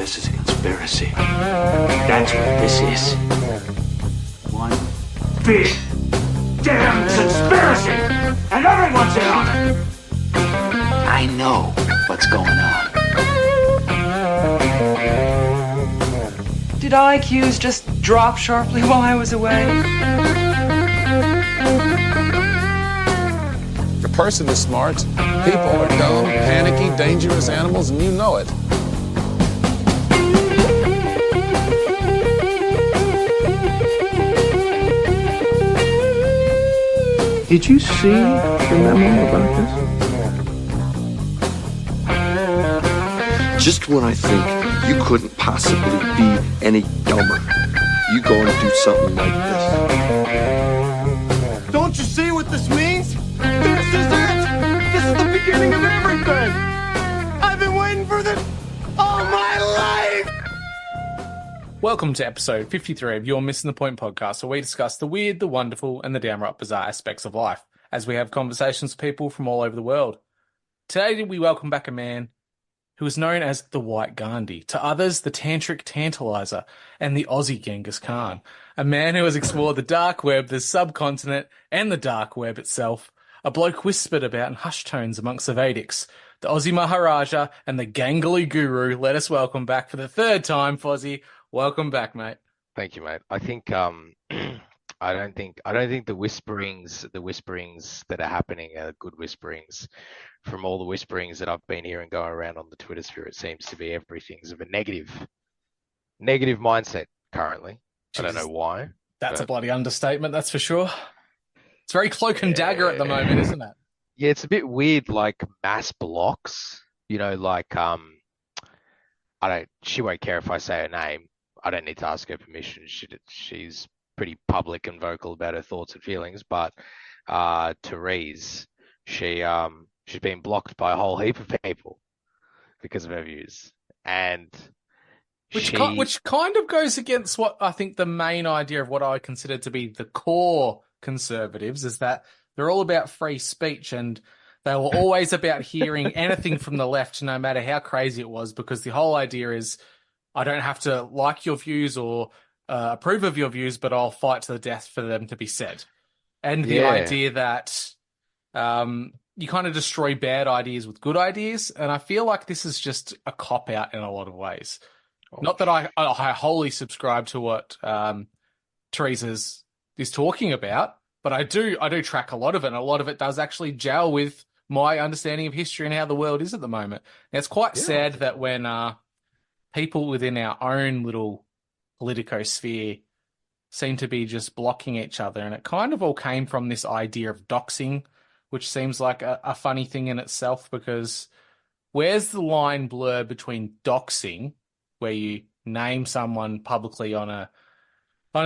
this is a conspiracy. That's what this is. One big damn conspiracy! And everyone's in on it! I know what's going on. Did IQs just drop sharply while I was away? A person is smart. People are dumb, panicky, dangerous animals, and you know it. Did you see the memo about this? Just when I think you couldn't possibly be any dumber, you go and do something like this. Don't you see what this means? This is it! This is the beginning of everything! I've been waiting for this all my life! Welcome to episode 53 of your Missen the Point podcast, where we discuss the weird, the wonderful, and the downright bizarre aspects of life, as we have conversations with people from all over the world. Today we welcome back a man who is known as the White Gandhi, to others the Tantric Tantalizer, and the Aussie Genghis Khan, a man who has explored the dark web, the subcontinent, and the dark web itself, a bloke whispered about in hushed tones amongst the Vedics, the Aussie Maharaja, and the gangly guru. Let us welcome back for the third time, Fozzie. Welcome back, mate. Thank you, mate. I think I don't think the whisperings that are happening are good whisperings. From all the whisperings that I've been hearing going around on the Twitter sphere, it seems to be everything's of a negative mindset currently. Jesus. I don't know why. That's a bloody understatement, that's for sure. It's very cloak and dagger at the moment, isn't it? Yeah, it's a bit weird, like mass blocks. You know, like she won't care if I say her name. I don't need to ask her permission. She's pretty public and vocal about her thoughts and feelings. But Therese, she's been blocked by a whole heap of people because of her views, and which kind of goes against what I think the main idea of what I consider to be the core conservatives is, that they're all about free speech, and they were always about hearing anything from the left, no matter how crazy it was, because the whole idea is, I don't have to like your views or approve of your views, but I'll fight to the death for them to be said. And the idea that you kind of destroy bad ideas with good ideas. And I feel like this is just a cop-out in a lot of ways. Not that I wholly subscribe to what Teresa is talking about, but I do track a lot of it, and a lot of it does actually gel with my understanding of history and how the world is at the moment. Now, it's quite sad that when people within our own little politicosphere seem to be just blocking each other, and it kind of all came from this idea of doxing, which seems like a funny thing in itself, because where's the line blur between doxing, where you name someone publicly on a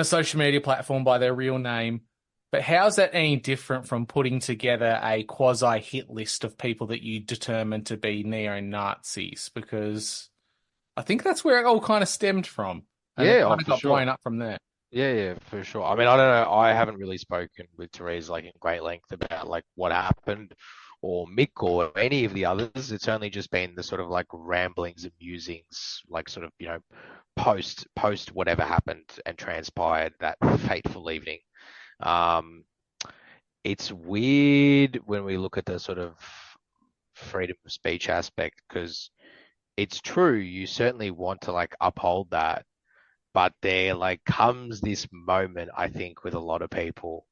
social media platform by their real name, but how's that any different from putting together a quasi-hit list of people that you determine to be neo-Nazis? Because I think that's where it all kind of stemmed from. And it kind of got blown up from there. Yeah, for sure. I mean, I don't know. I haven't really spoken with Therese like in great length about like what happened, or Mick, or any of the others. It's only just been the sort of like ramblings and musings, like sort of, you know, post whatever happened and transpired that fateful evening. It's weird when we look at the sort of freedom of speech aspect, because it's true, you certainly want to like uphold that, but there like comes this moment, I think, with a lot of people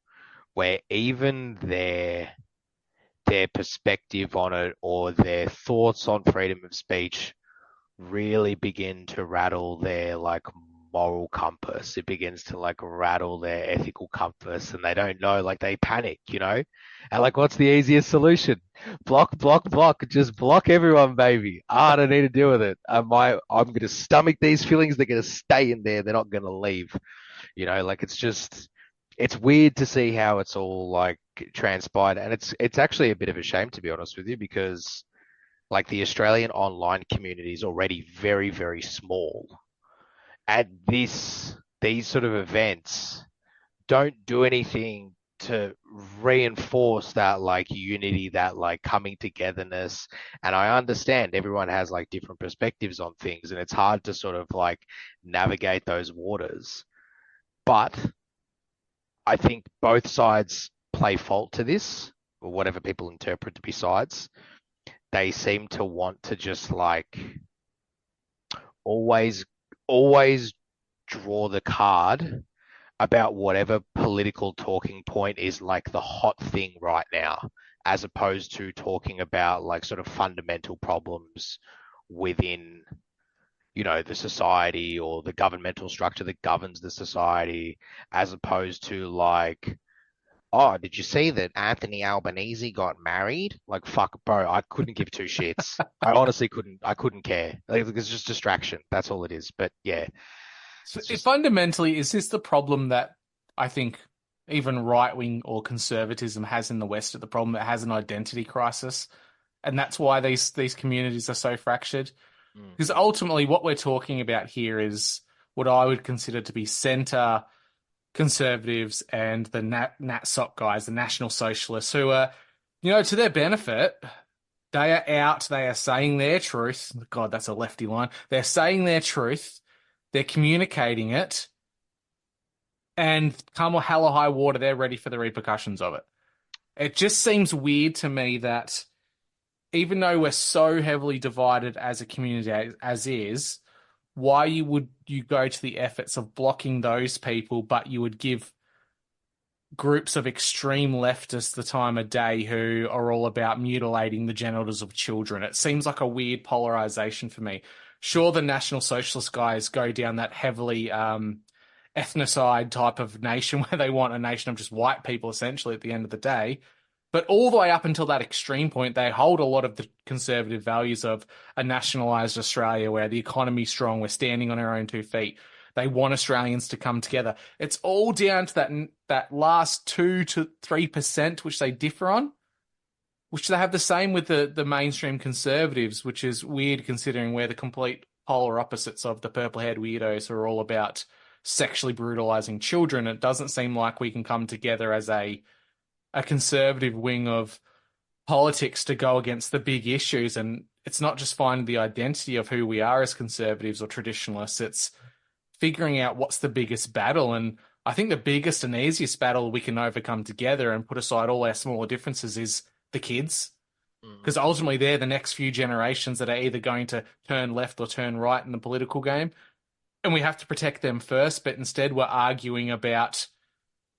where even their perspective on it or their thoughts on freedom of speech really begin to rattle their like moral compass. It begins to like rattle their ethical compass, and they don't know, like they panic, you know? And like, what's the easiest solution? Block, just block everyone, baby. I don't need to deal with it. I'm going to stomach these feelings. They're going to stay in there. They're not going to leave, you know? Like, it's weird to see how it's all like transpired. And it's actually a bit of a shame, to be honest with you, because like the Australian online community is already very, very small. And these sort of events don't do anything to reinforce that like unity, that like coming togetherness. And I understand everyone has like different perspectives on things, and it's hard to sort of like navigate those waters. But I think both sides play fault to this, or whatever people interpret to be sides. They seem to want to just like always, always draw the card about whatever political talking point is like the hot thing right now, as opposed to talking about like sort of fundamental problems within, the society or the governmental structure that governs the society, as opposed to like, oh, did you see that Anthony Albanese got married? Like, fuck, bro, I couldn't give two shits. I honestly couldn't. I couldn't care. Like, it's just distraction. That's all it is. But yeah, So just fundamentally, is this the problem that I think even right wing or conservatism has in the West? The problem that has an identity crisis, and that's why these communities are so fractured. Because ultimately, what we're talking about here is what I would consider to be centre conservatives and the NatSoc guys, the National Socialists, who are, to their benefit, they are out, they are saying their truth. God, that's a lefty line. They're saying their truth, they're communicating it, and come hell or high water, they're ready for the repercussions of it. It just seems weird to me that even though we're so heavily divided as a community as is, why would you go to the efforts of blocking those people, but you would give groups of extreme leftists the time of day who are all about mutilating the genitals of children? It seems like a weird polarization for me. Sure, the National Socialist guys go down that heavily ethnocide type of nation where they want a nation of just white people, essentially, at the end of the day. But all the way up until that extreme point, they hold a lot of the conservative values of a nationalised Australia where the economy's strong, we're standing on our own 2 feet. They want Australians to come together. It's all down to that last 2 to 3%, which they differ on, which they have the same with the mainstream conservatives, which is weird considering we're the complete polar opposites of the purple-haired weirdos who are all about sexually brutalising children. It doesn't seem like we can come together as a conservative wing of politics to go against the big issues. And it's not just finding the identity of who we are as conservatives or traditionalists, it's figuring out what's the biggest battle. And I think the biggest and easiest battle we can overcome together and put aside all our smaller differences is the kids. Because ultimately they're the next few generations that are either going to turn left or turn right in the political game. And we have to protect them first, but instead we're arguing about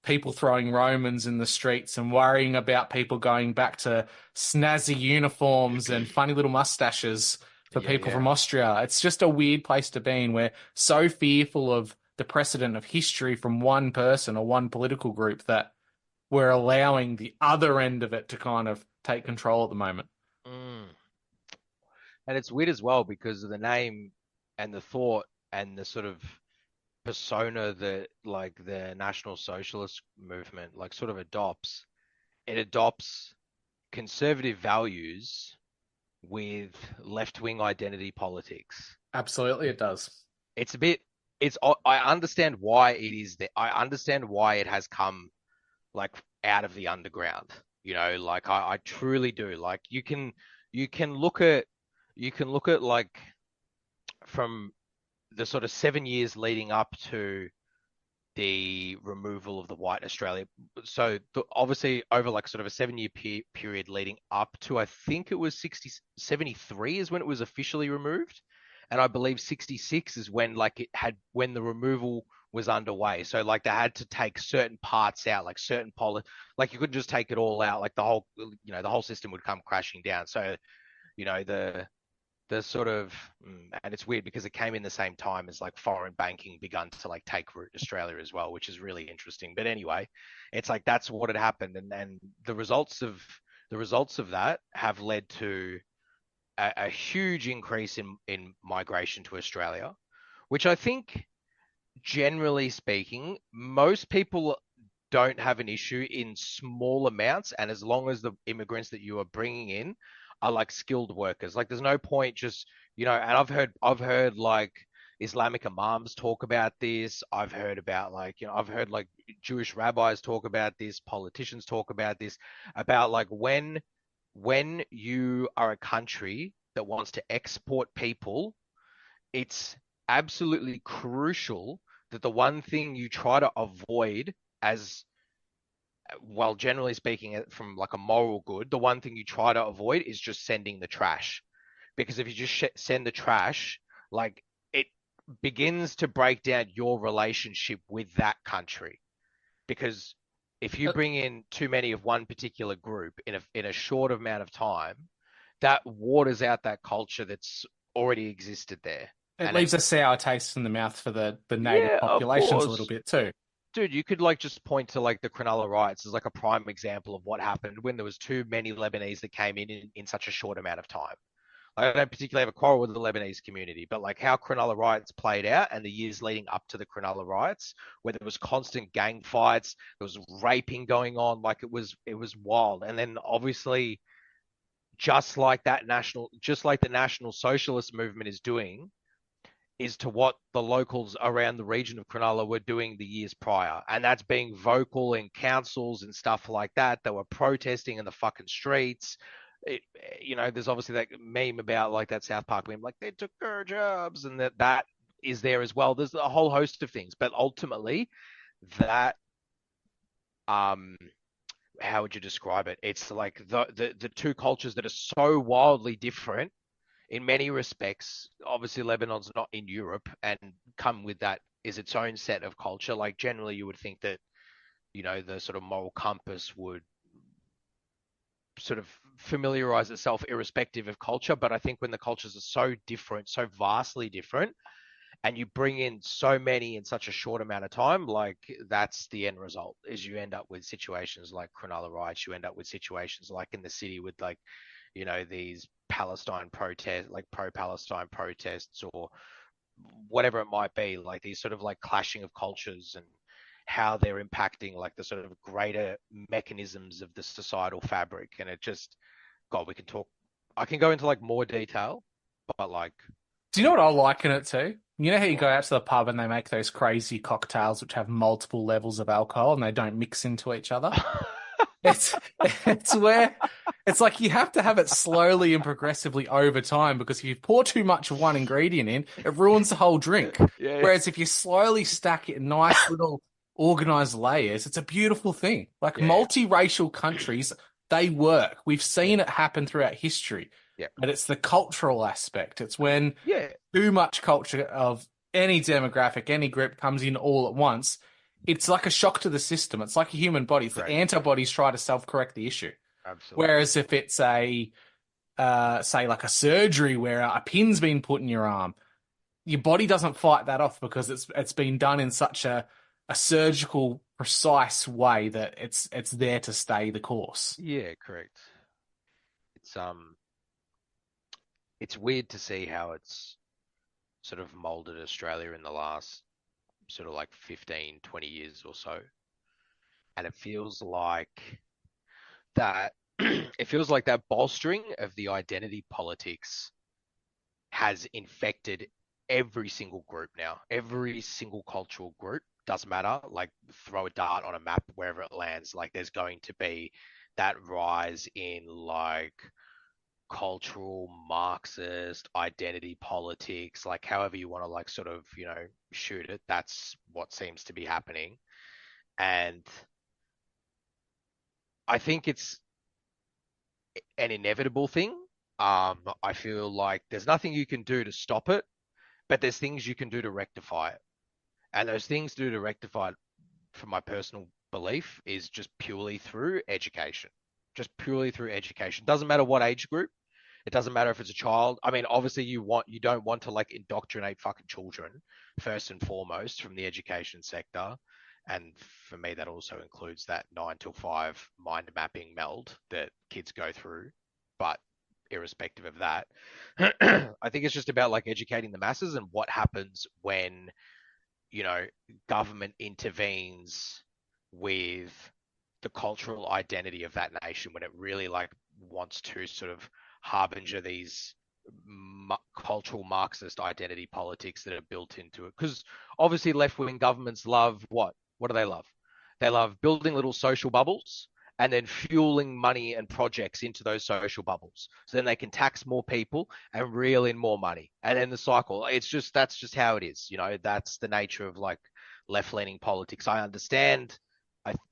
people throwing Romans in the streets and worrying about people going back to snazzy uniforms and funny little mustaches for people from Austria. It's just a weird place to be in. We're so fearful of the precedent of history from one person or one political group that we're allowing the other end of it to kind of take control at the moment. And it's weird as well because of the name and the thought and the sort of persona that like the National Socialist movement like sort of adopts. It adopts conservative values with left-wing identity politics. Absolutely, it does. It's a bit. I understand why it is that. I understand why it has come like out of the underground. Like I truly do. Like you can look at like from the sort of 7 years leading up to the removal of the white Australia. So obviously over like sort of a 7 year period leading up to, I think it was 73 is when it was officially removed. And I believe 66 is when when the removal was underway. So like they had to take certain parts out, like certain like you couldn't just take it all out. Like the whole system would come crashing down. So, the sort of, and it's weird because it came in the same time as like foreign banking begun to like take root in Australia as well, which is really interesting. But anyway, it's like that's what had happened, and the results of that have led to a huge increase in migration to Australia, which I think, generally speaking, most people don't have an issue in small amounts, and as long as the immigrants that you are bringing in are like skilled workers. Like there's no point just, and I've heard like Islamic imams talk about this. I've heard about I've heard like Jewish rabbis talk about this, politicians talk about this, about like when you are a country that wants to export people, it's absolutely crucial that the one thing you try to avoid, as well, generally speaking, from like a moral good, the one thing you try to avoid is just sending the trash. Because if you just send the trash, like it begins to break down your relationship with that country. Because if you bring in too many of one particular group in a short amount of time, that waters out that culture that's already existed there. It And leaves a sour taste in the mouth for the native yeah, of populations a little course. bit too. Dude, you could like just point to like the Cronulla riots as like a prime example of what happened when there was too many Lebanese that came in such a short amount of time. I don't particularly have a quarrel with the Lebanese community, but like how Cronulla riots played out and the years leading up to the Cronulla riots, where there was constant gang fights, there was raping going on, like it was wild. And then obviously, just like the National Socialist movement is doing, is to what the locals around the region of Cronulla were doing the years prior. And that's being vocal in councils and stuff like that. They were protesting in the fucking streets. There's obviously that meme about like that South Park meme, like they took our jobs, and that is there as well. There's a whole host of things, but ultimately, that how would you describe it? It's like the two cultures that are so wildly different in many respects. Obviously, Lebanon's not in Europe, and come with that is its own set of culture. Like generally, you would think that the sort of moral compass would sort of familiarize itself irrespective of culture. But I think when the cultures are so different, so vastly different, and you bring in so many in such a short amount of time, like that's the end result, is you end up with situations like Cronulla riots. You end up with situations like in the city with like, these Palestine protests, like pro-Palestine protests, or whatever it might be, like these sort of like clashing of cultures and how they're impacting like the sort of greater mechanisms of the societal fabric. And it just, God, I can go into like more detail, but like, Do you know what I like in it too? You know how you go out to the pub and they make those crazy cocktails which have multiple levels of alcohol and they don't mix into each other? It's where it's like you have to have it slowly and progressively over time, because if you pour too much of one ingredient in, it ruins the whole drink. Yeah. Whereas if you slowly stack it in nice little organized layers, it's a beautiful thing. Like multiracial countries, they work. We've seen it happen throughout history. Yeah. But it's the cultural aspect. It's when too much culture of any demographic, any group comes in all at once. It's like a shock to the system. It's like a human body. The antibodies try to self-correct the issue. Absolutely. Whereas if it's say like a surgery where a pin's been put in your arm, your body doesn't fight that off because it's been done in such a surgical, precise way that it's there to stay the course. Yeah, correct. It's weird to see how it's sort of molded Australia in the last sort of like 15, 20 years or so. And it feels like that bolstering of the identity politics has infected every single group now. Every single cultural group, doesn't matter, like throw a dart on a map wherever it lands, like there's going to be that rise in like cultural Marxist identity politics, like however you want to like sort of, shoot it. That's what seems to be happening. And I think it's an inevitable thing. I feel like there's nothing you can do to stop it, but there's things you can do to rectify it. And those things to do to rectify it, from my personal belief, is just purely through education. Just purely through education. Doesn't matter what age group. It doesn't matter if it's a child. I mean, obviously you don't want to like indoctrinate fucking children first and foremost from the education sector. And for me, that also includes that 9 till 5 mind mapping meld that kids go through. But irrespective of that, I think it's just about like educating the masses and what happens when, government intervenes with the cultural identity of that nation, when it really like wants to sort of harbinger these cultural Marxist identity politics that are built into it. Because obviously left-wing governments love what? What do they love? They love building little social bubbles and then fueling money and projects into those social bubbles. So then they can tax more people and reel in more money. And then the cycle, that's just how it is. That's the nature of like left-leaning politics. I understand.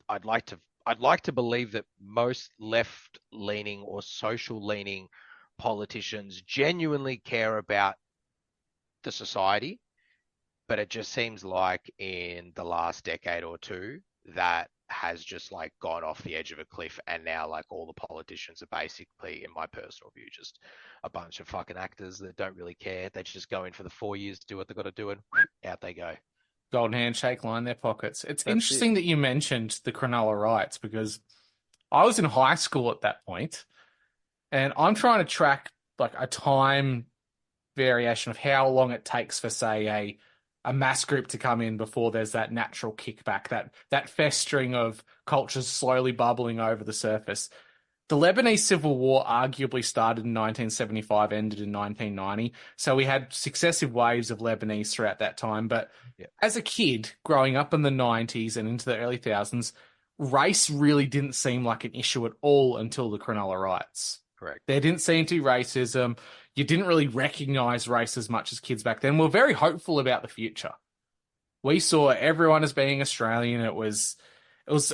I'd like to believe that most left-leaning or social-leaning politicians genuinely care about the society, but it just seems like in the last decade or two that has just like gone off the edge of a cliff, and now like all the politicians are basically, in my personal view, just a bunch of fucking actors that don't really care. They just go in for the 4 years to do what they got to do, and out they go. Golden handshake, line their pockets. It's That's interesting that you mentioned the Cronulla riots, because I was in high school at that point, and I'm trying to track like a time variation of how long it takes for, say, a mass group to come in before there's that natural kickback, that festering of cultures slowly bubbling over the surface. The Lebanese Civil War arguably started in 1975, ended in 1990. So we had successive waves of Lebanese throughout that time. But as a kid growing up in the 90s and into the early 2000s, race really didn't seem like an issue at all until the Cronulla riots. Correct. There didn't seem to be racism. You didn't really recognize race as much as kids back then. We're very hopeful about the future. We saw everyone as being Australian. It was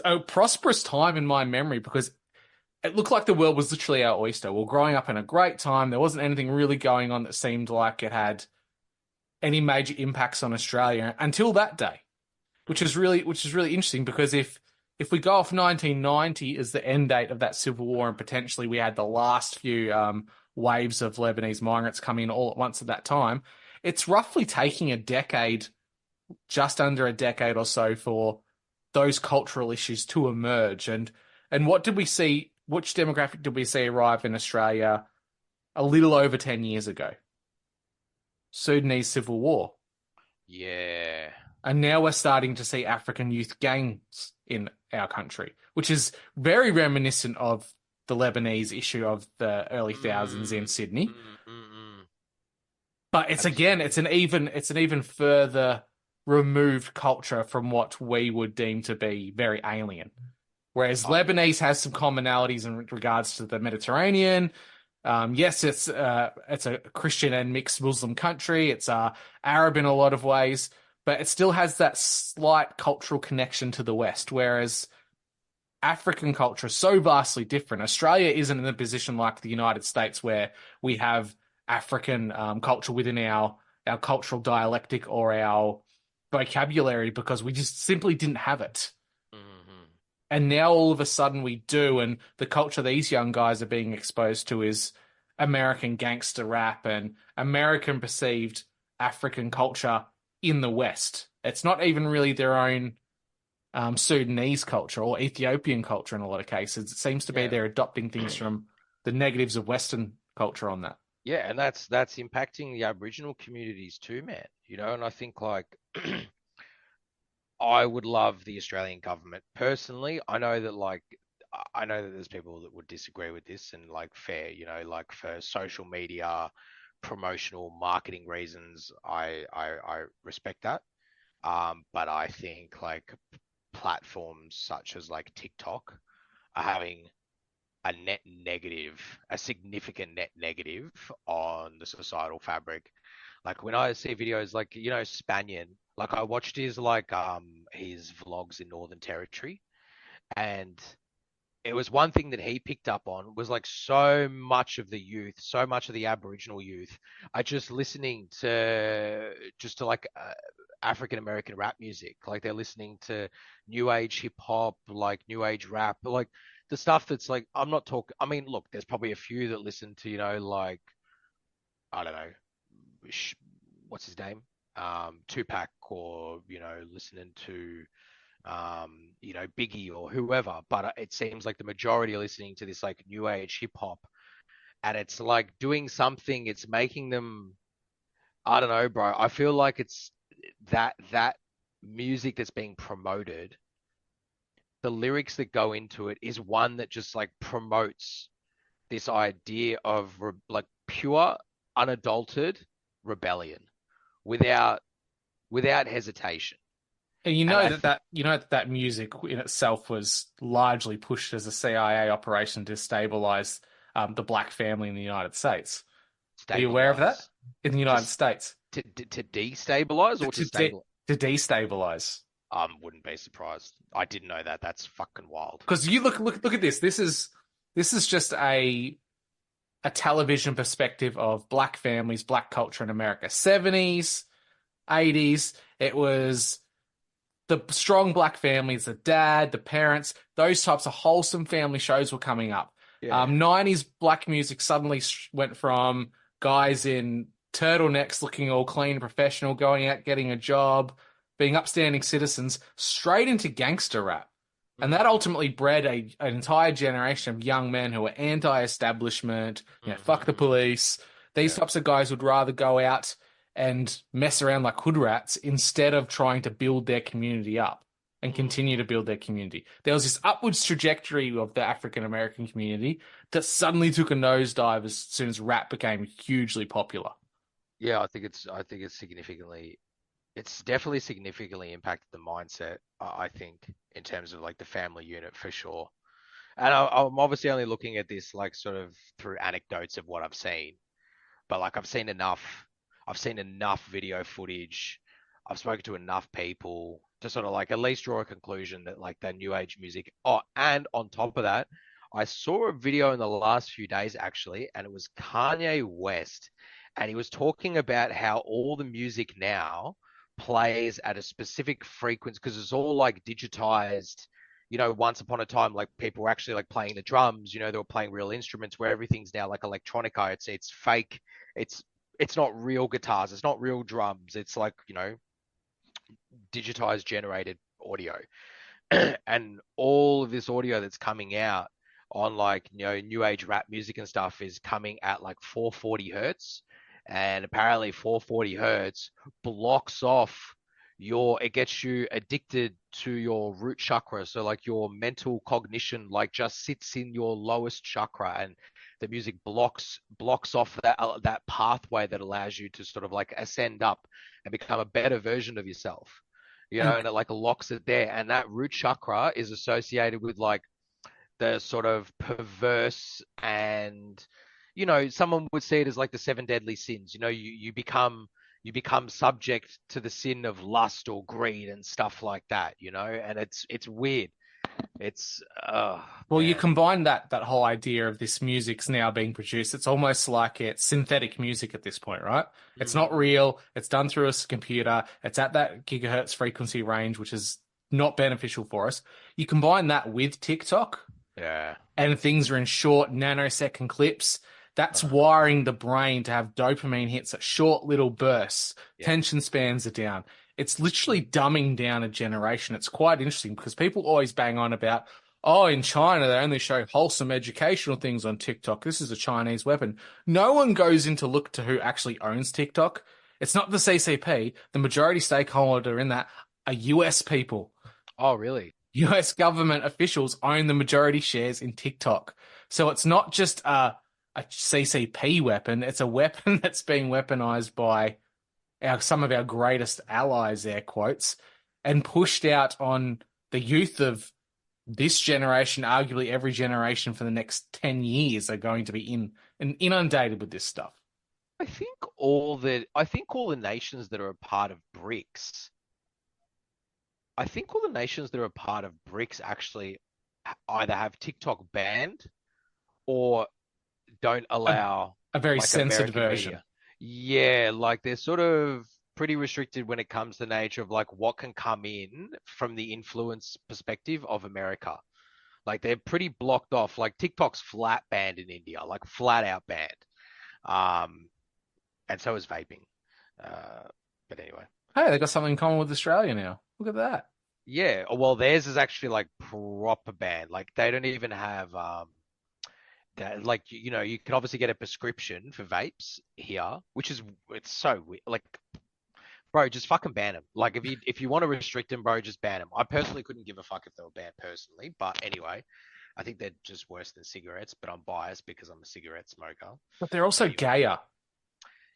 a prosperous time in my memory, because it looked like the world was literally our oyster. We were growing up in a great time. There wasn't anything really going on that seemed like it had any major impacts on Australia until that day, which is really interesting, because if we go off 1990 as the end date of that civil war, and potentially we had the last few waves of Lebanese migrants come in all at once at that time, it's roughly taking a decade, just under a decade or so, for those cultural issues to emerge. And what did we see? Which demographic did we see arrive in Australia a little over 10 years ago? Sudanese Civil War. Yeah. And now we're starting to see African youth gangs in our country, which is very reminiscent of the Lebanese issue of the early thousands in Sydney. But it's an even further removed culture from what we would deem to be very alien. Whereas Lebanese has some commonalities in regards to the Mediterranean. Yes, it's a Christian and mixed Muslim country. It's Arab in a lot of ways, but it still has that slight cultural connection to the West, whereas African culture is so vastly different. Australia isn't in a position like the United States, where we have African culture within our cultural dialectic or our vocabulary, because we just simply didn't have it. And now all of a sudden we do, and the culture these young guys are being exposed to is American gangster rap and American perceived African culture in the West. It's not even really their own Sudanese culture or Ethiopian culture in a lot of cases. It seems to be they're adopting things from the negatives of Western culture on that. Yeah, and that's impacting the Aboriginal communities too, man. And I think like I would love the Australian government personally. I know that there's people that would disagree with this, and like fair, like for social media, promotional marketing reasons, I respect that. But I think like platforms such as like TikTok are having a significant net negative on the societal fabric. Like when I see videos like, Spanian, like I watched his vlogs in Northern Territory, and it was one thing that he picked up on was like so much of the Aboriginal youth are just listening to like African American rap music. Like they're listening to new age hip hop, like new age rap, like the stuff that's like, I'm not talking, I mean, look, there's probably a few that listen to, like, I don't know, what's his name? Tupac, or, listening to, Biggie or whoever. But it seems like the majority are listening to this like new age hip hop, and it's like doing something, it's making them, I don't know, bro. I feel like it's that music that's being promoted, the lyrics that go into it is one that just like promotes this idea of like pure, unadulterated rebellion without hesitation. And you And know that music in itself was largely pushed as a CIA operation to destabilize the black family in the United States. Are you aware of that? stabilize In the United States, to destabilize or to stabilize. to destabilize. Wouldn't be surprised. I didn't know that. That's fucking wild. Because you look at this. This is just a television perspective of black families, black culture in America. 70s, 80s. It was the strong black families, the dad, the parents, those types of wholesome family shows were coming up. Yeah. 90s black music suddenly went from guys in turtlenecks looking all clean, professional, going out, getting a job, being upstanding citizens, straight into gangster rap. And that ultimately bred an entire generation of young men who were anti-establishment, fuck the police. These types of guys would rather go out and mess around like hood rats instead of trying to build their community up and continue to build their community. There was this upwards trajectory of the African American community that suddenly took a nosedive as soon as rap became hugely popular. Yeah, I think it's definitely significantly impacted the mindset, I think, in terms of like the family unit for sure. And I'm obviously only looking at this like sort of through anecdotes of what I've seen, but like I've seen enough video footage. I've spoken to enough people to sort of like at least draw a conclusion that like that new age music. Oh, and on top of that, I saw a video in the last few days actually, and it was Kanye West, and he was talking about how all the music now plays at a specific frequency because it's all like digitized. Once upon a time, like people were actually like playing the drums, they were playing real instruments, where everything's now like electronica. It's fake. It's not real guitars. It's not real drums. It's like, digitized generated audio. And all of this audio that's coming out on like, new age rap music and stuff is coming at like 440 hertz. And apparently 440 hertz blocks off it gets you addicted to your root chakra. So like your mental cognition like just sits in your lowest chakra, and the music blocks off that pathway that allows you to sort of like ascend up and become a better version of yourself. And it like locks it there. And that root chakra is associated with like the sort of perverse and, someone would see it as like the 7 deadly sins. You become subject to the sin of lust or greed and stuff like that, and it's weird. It's you combine that whole idea of this music's now being produced. It's almost like it's synthetic music at this point, right? It's not real. It's done through a computer. It's at that gigahertz frequency range, which is not beneficial for us. You combine that with TikTok, and things are in short nanosecond clips. That's wiring the brain to have dopamine hits at short little bursts. Tension spans are down. It's literally dumbing down a generation. It's quite interesting because people always bang on about, in China, they only show wholesome educational things on TikTok. This is a Chinese weapon. No one goes in to look to who actually owns TikTok. It's not the CCP. The majority stakeholder in that are US people. Oh, really? US government officials own the majority shares in TikTok. So it's not just a CCP weapon. It's a weapon that's being weaponized by some of our greatest allies, air quotes, and pushed out on the youth of this generation. Arguably every generation for the next 10 years are going to be inundated with this stuff. I think all the nations that are a part of BRICS, actually either have TikTok banned or don't allow a very like censored American version. Media. Yeah, like they're sort of pretty restricted when it comes to the nature of like what can come in from the influence perspective of America. Like they're pretty blocked off. Like TikTok's flat banned in India, like flat out banned. And so is vaping. But anyway. Hey, they got something in common with Australia now. Look at that. Yeah, well, theirs is actually like proper banned. Like they don't even have that. Like you can obviously get a prescription for vapes here, it's so weird. Like, bro, just fucking ban them. Like if you want to restrict them, bro, just ban them. I personally couldn't give a fuck if they were banned personally, but anyway, I think they're just worse than cigarettes. But I'm biased because I'm a cigarette smoker. But they're also gayer.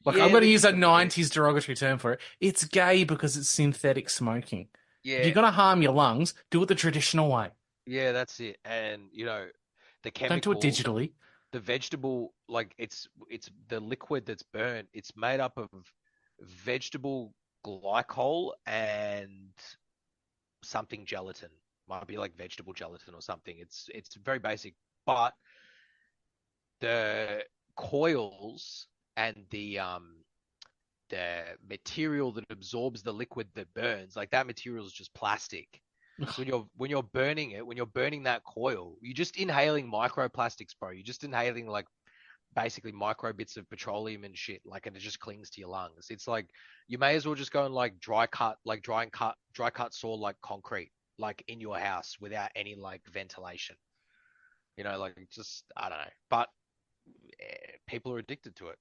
Like, Yeah, I'm going to but use a this is the thing. 90s derogatory term for it. It's gay because it's synthetic smoking. If Yeah, you're going to harm your lungs, do it the traditional way. yeah, that's it. And the Don't do it chemical, digitally. the vegetable, like it's the liquid that's burnt. It's made up of vegetable glycol and something gelatin. Might be like vegetable gelatin or something. It's very basic, but the coils and the material that absorbs the liquid that burns, like that material is just plastic. So when you're burning it, when you're burning that coil, you're just inhaling microplastics, bro. You're just inhaling like basically micro bits of petroleum and shit, like, and it just clings to your lungs. It's like you may as well just go and like dry cut saw like concrete, like in your house without any like ventilation. Like just I don't know, but people are addicted to it.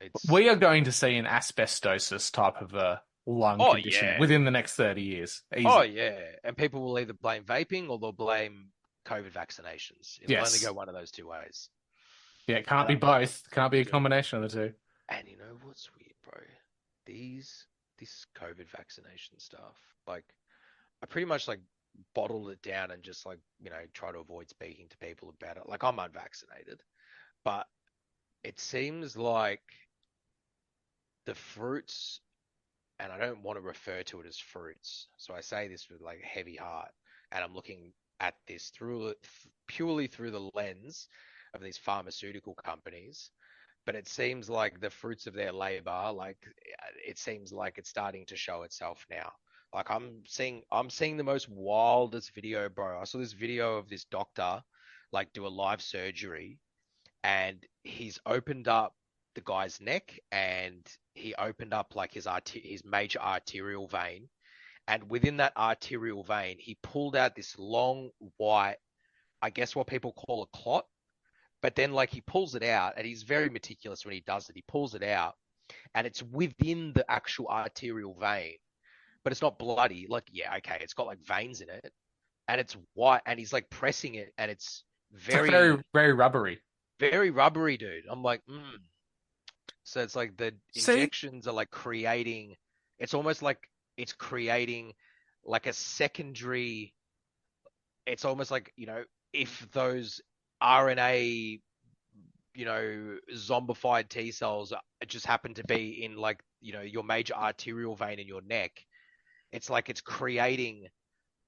It's We are going to see an asbestosis type of a lung oh condition yeah, within the next 30 years. oh Easy. yeah, and people will either blame vaping or they'll blame COVID vaccinations. It'll only Yes. go one of those two ways. Yeah, it can't be both. Can't be a Yeah. combination of the two. And you know what's weird, bro? This COVID vaccination stuff, like I pretty much like bottled it down and just like, try to avoid speaking to people about it. Like I'm unvaccinated, but it seems like the fruits, and I don't want to refer to it as fruits, so I say this with like a heavy heart, and I'm looking at this purely through the lens of these pharmaceutical companies. But it seems like the fruits of their labor, like it seems like it's starting to show itself now. Like I'm seeing the most wildest video, bro. I saw this video of this doctor like do a live surgery, and he's opened up the guy's neck, and he opened up like his major arterial vein, and within that arterial vein, he pulled out this long white, I guess what people call a clot. But then like he pulls it out, and he's very meticulous when he does it. He pulls it out, and it's within the actual arterial vein, but it's not bloody. Like, yeah, okay, it's got like veins in it, and it's white, and he's like pressing it, and it's It's like very, very, very rubbery. very rubbery, dude. I'm like, So it's like the See? injections are like creating, it's almost like it's creating like a secondary, it's almost like, if those RNA, zombified T cells just happen to be in like, your major arterial vein in your neck, it's like it's creating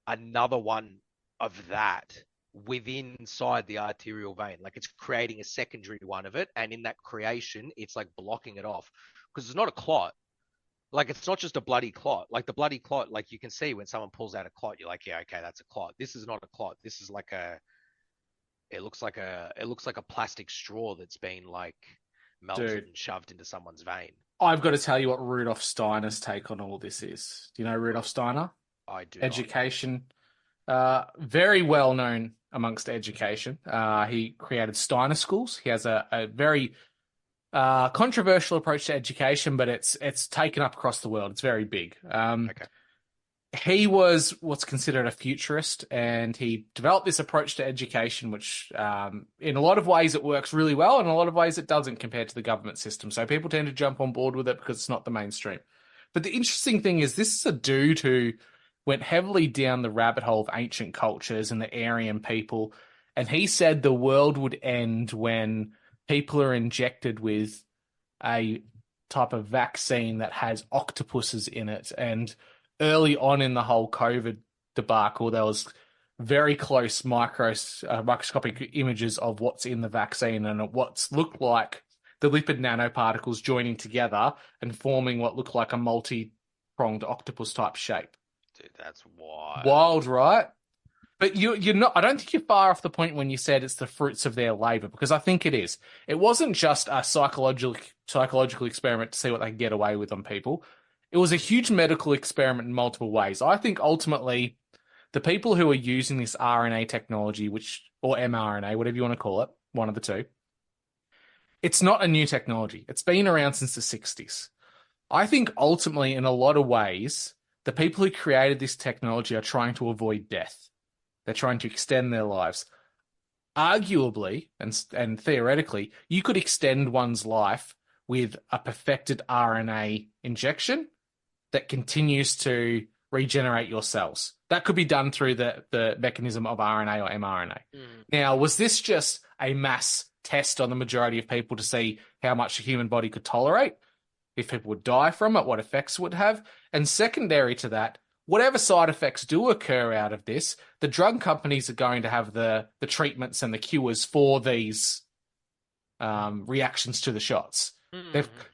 another one of that within inside the arterial vein. Like it's creating a secondary one of it, and in that creation, it's like blocking it off because it's not a clot. Like it's not just a bloody clot. Like the bloody clot, like you can see when someone pulls out a clot, you're like, yeah, okay, that's a clot. This is not a clot. This is like it looks like a plastic straw that's been like melted Dude. and shoved into someone's vein. I've got to tell you what Rudolf Steiner's take on all this is. Do you know Rudolf Steiner? I do Education. Very well known amongst education. He created Steiner schools. He has a very controversial approach to education, but it's taken up across the world. It's very big. Okay. He was what's considered a futurist, and he developed this approach to education, which in a lot of ways it works really well, and in a lot of ways it doesn't compared to the government system. So people tend to jump on board with it because it's not the mainstream. But the interesting thing is this is a dude who went heavily down the rabbit hole of ancient cultures and the Aryan people, and he said the world would end when people are injected with a type of vaccine that has octopuses in it. And early on in the whole COVID debacle, there was very close microscopic images of what's in the vaccine, and what's looked like the lipid nanoparticles joining together and forming what looked like a multi-pronged octopus type shape. Dude, that's wild. Wild, right? But you're not. I don't think you're far off the point when you said it's the fruits of their labor, because I think it is. It wasn't just a psychological experiment to see what they can get away with on people. It was a huge medical experiment in multiple ways. I think ultimately, the people who are using this RNA technology, or mRNA, whatever you want to call it, one of the two, it's not a new technology. It's been around since the 60s. I think ultimately, in a lot of ways, the people who created this technology are trying to avoid death. They're trying to extend their lives. Arguably, and theoretically, you could extend one's life with a perfected RNA injection that continues to regenerate your cells. That could be done through the mechanism of RNA or mRNA. Now, was this just a mass test on the majority of people to see how much the human body could tolerate? If people would die from it, what effects it would have? And secondary to that, whatever side effects do occur out of this, the drug companies are going to have the treatments and the cures for these reactions to the shots.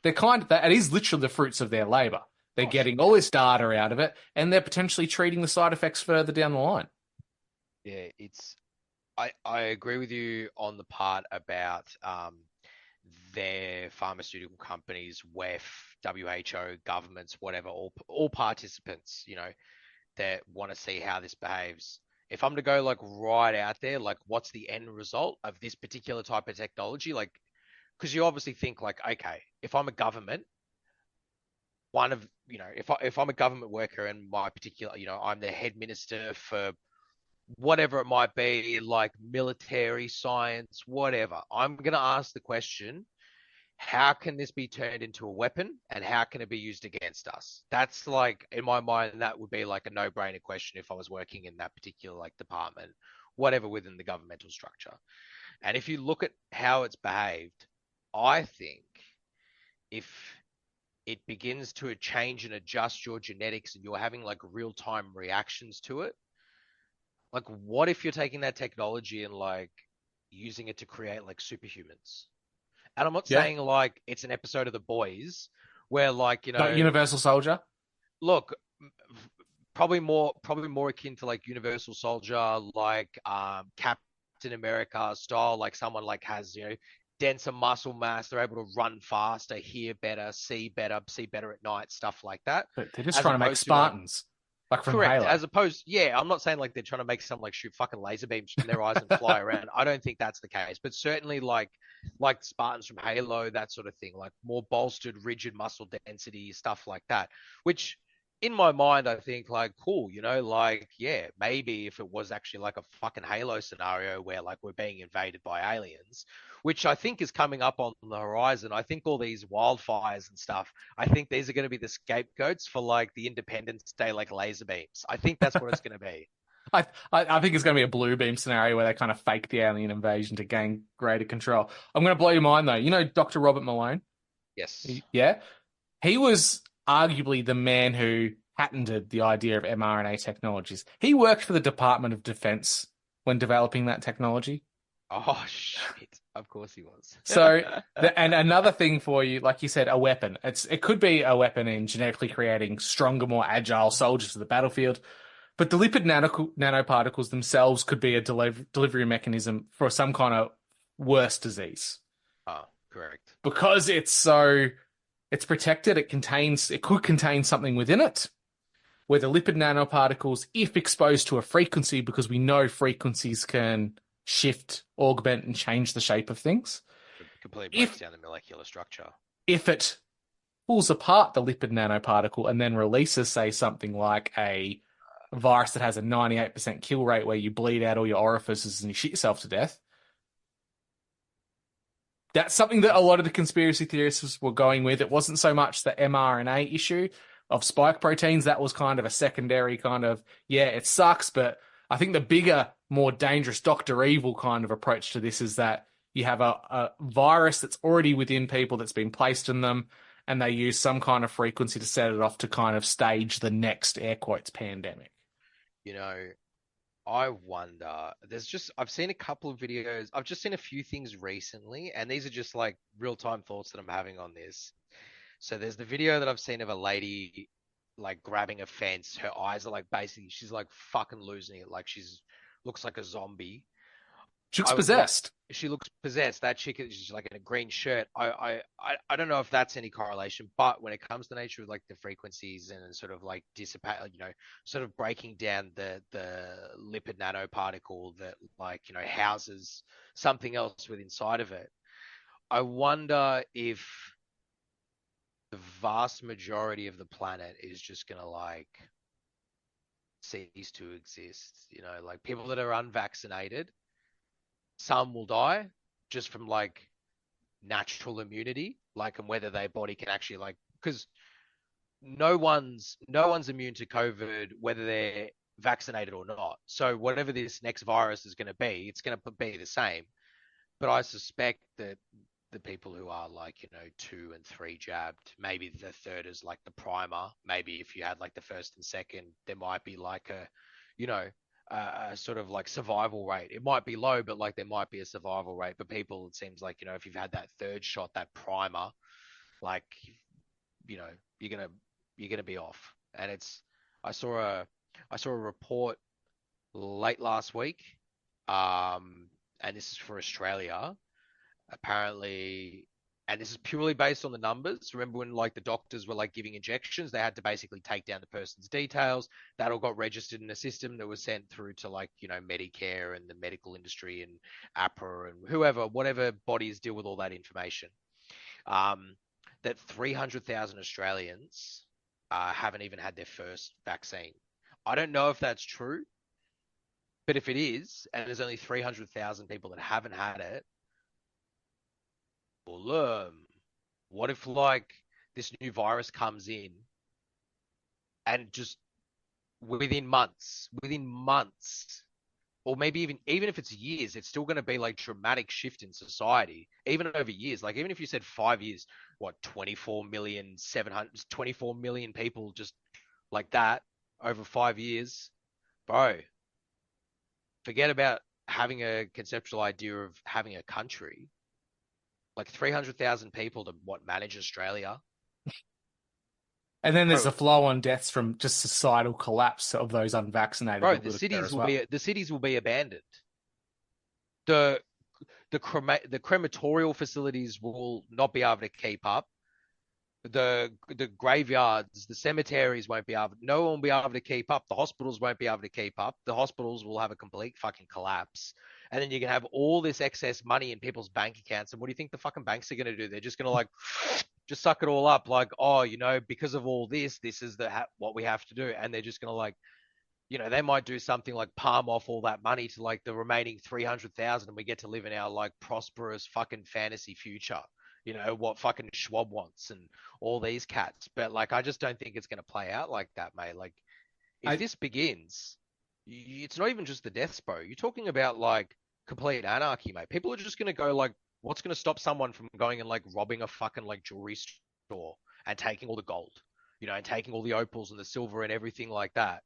They're kind of, that is literally the fruits of their labor. They're getting all this data out of it, and they're potentially treating the side effects further down the line. Yeah, I agree with you on the part about their pharmaceutical companies, WEF, WHO, governments, whatever, all participants, you know, that want to see how this behaves. If I'm to go like right out there, like what's the end result of this particular type of technology? Like, because you obviously think like, okay, if I'm a government, if I'm a government worker and my particular, you know, I'm the head minister for whatever it might be, like military, science, whatever, I'm going to ask the question, how can this be turned into a weapon and how can it be used against us? That's like, in my mind, that would be like a no-brainer question if I was working in that particular like department, whatever within the governmental structure. And if you look at how it's behaved, I think if it begins to change and adjust your genetics and you're having like real-time reactions to it, like what if you're taking that technology and like using it to create like superhumans? And I'm not saying like it's an episode of The Boys where like, you know, Like Universal Soldier. Look, probably more akin to like Universal Soldier, like Captain America style, like someone like has, you know, denser muscle mass, they're able to run faster, hear better, see better at night, stuff like that. But they're just trying to make Spartans. Like from Correct. Halo. As opposed, yeah, I'm not saying like they're trying to make some like shoot fucking laser beams from their eyes and fly around. I don't think that's the case. But certainly like Spartans from Halo, that sort of thing, like more bolstered, rigid muscle density, stuff like that. Which in my mind, I think like cool, you know, like yeah, maybe if it was actually like a fucking Halo scenario where like we're being invaded by aliens, which I think is coming up on the horizon. I think all these wildfires and stuff, I think these are going to be the scapegoats for like the Independence Day, like laser beams. I think that's what it's going to be. I think it's going to be a blue beam scenario where they kind of fake the alien invasion to gain greater control. I'm going to blow your mind though. You know Dr. Robert Malone? Yes. Yeah? He was arguably the man who patented the idea of mRNA technologies. He worked for the Department of Defense when developing that technology. Oh, shit. Of course he was. So, and another thing for you, like you said, a weapon. It could be a weapon in genetically creating stronger, more agile soldiers for the battlefield. But the lipid nanoparticles themselves could be a delivery mechanism for some kind of worse disease. Oh, correct. Because it's protected, it could contain something within it, where the lipid nanoparticles, if exposed to a frequency, because we know frequencies can shift, augment, and change the shape of things. It completely breaks down the molecular structure. If it pulls apart the lipid nanoparticle and then releases, say, something like a virus that has a 98% kill rate where you bleed out all your orifices and you shit yourself to death, that's something that a lot of the conspiracy theorists were going with. It wasn't so much the mRNA issue of spike proteins. That was kind of a secondary kind of, yeah, it sucks, but I think the bigger, more dangerous Dr. Evil kind of approach to this is that you have a virus that's already within people that's been placed in them, and they use some kind of frequency to set it off to kind of stage the next, air quotes, pandemic. You know, I wonder, I've seen a couple of videos, I've just seen a few things recently, and these are just like real-time thoughts that I'm having on this. So there's the video that I've seen of a lady like grabbing a fence. Her eyes are like basically, she's like fucking losing it. Like looks like a zombie. She looks possessed. She looks possessed. That chick is like in a green shirt. I don't know if that's any correlation, but when it comes to the nature of like the frequencies and sort of like dissipate, you know, sort of breaking down the lipid nanoparticle that like, you know, houses something else with inside of it. I wonder if the vast majority of the planet is just going to like cease to exist. You know, like people that are unvaccinated, some will die just from like natural immunity, like, and whether their body can actually like, because no one's immune to COVID, whether they're vaccinated or not. So whatever this next virus is going to be, it's going to be the same. But I suspect that the people who are like, 2 and 3 jabbed, maybe the third is like the primer. Maybe if you had like the first and second, there might be like a sort of like survival rate. It might be low, but like there might be a survival rate. But people, it seems like, if you've had that third shot, that primer, like, you know, you're gonna be off. And I saw a report late last week, and this is for Australia, apparently, and this is purely based on the numbers. Remember when like the doctors were like giving injections, they had to basically take down the person's details. That all got registered in a system that was sent through to like, Medicare and the medical industry and APRA and whoever, whatever bodies deal with all that information. That 300,000 Australians haven't even had their first vaccine. I don't know if that's true, but if it is, and there's only 300,000 people that haven't had it, well, what if like this new virus comes in and just within months, or maybe even if it's years, it's still going to be like dramatic shift in society, even over years. Like even if you said 5 years, what, 24 million people just like that over 5 years, bro, forget about having a conceptual idea of having a country. Like 300,000 people to manage Australia. And then there's a flow on deaths from just societal collapse of those unvaccinated. Bro, the cities will be abandoned. The crematorial facilities will not be able to keep up. The graveyards, the cemeteries won't be able. No one will be able to keep up. The hospitals won't be able to keep up. The hospitals will have a complete fucking collapse. And then you can have all this excess money in people's bank accounts. And what do you think the fucking banks are going to do? They're just going to like, just suck it all up. Like, oh, because of all this is what we have to do. And they're just going to like, they might do something like palm off all that money to like the remaining 300,000 and we get to live in our like prosperous fucking fantasy future. What fucking Schwab wants and all these cats. But like, I just don't think it's going to play out like that, mate. Like if this begins, it's not even just the deaths, bro. You're talking about like complete anarchy, mate. People are just going to go like, what's going to stop someone from going and like robbing a fucking like jewelry store and taking all the gold, and taking all the opals and the silver and everything like that?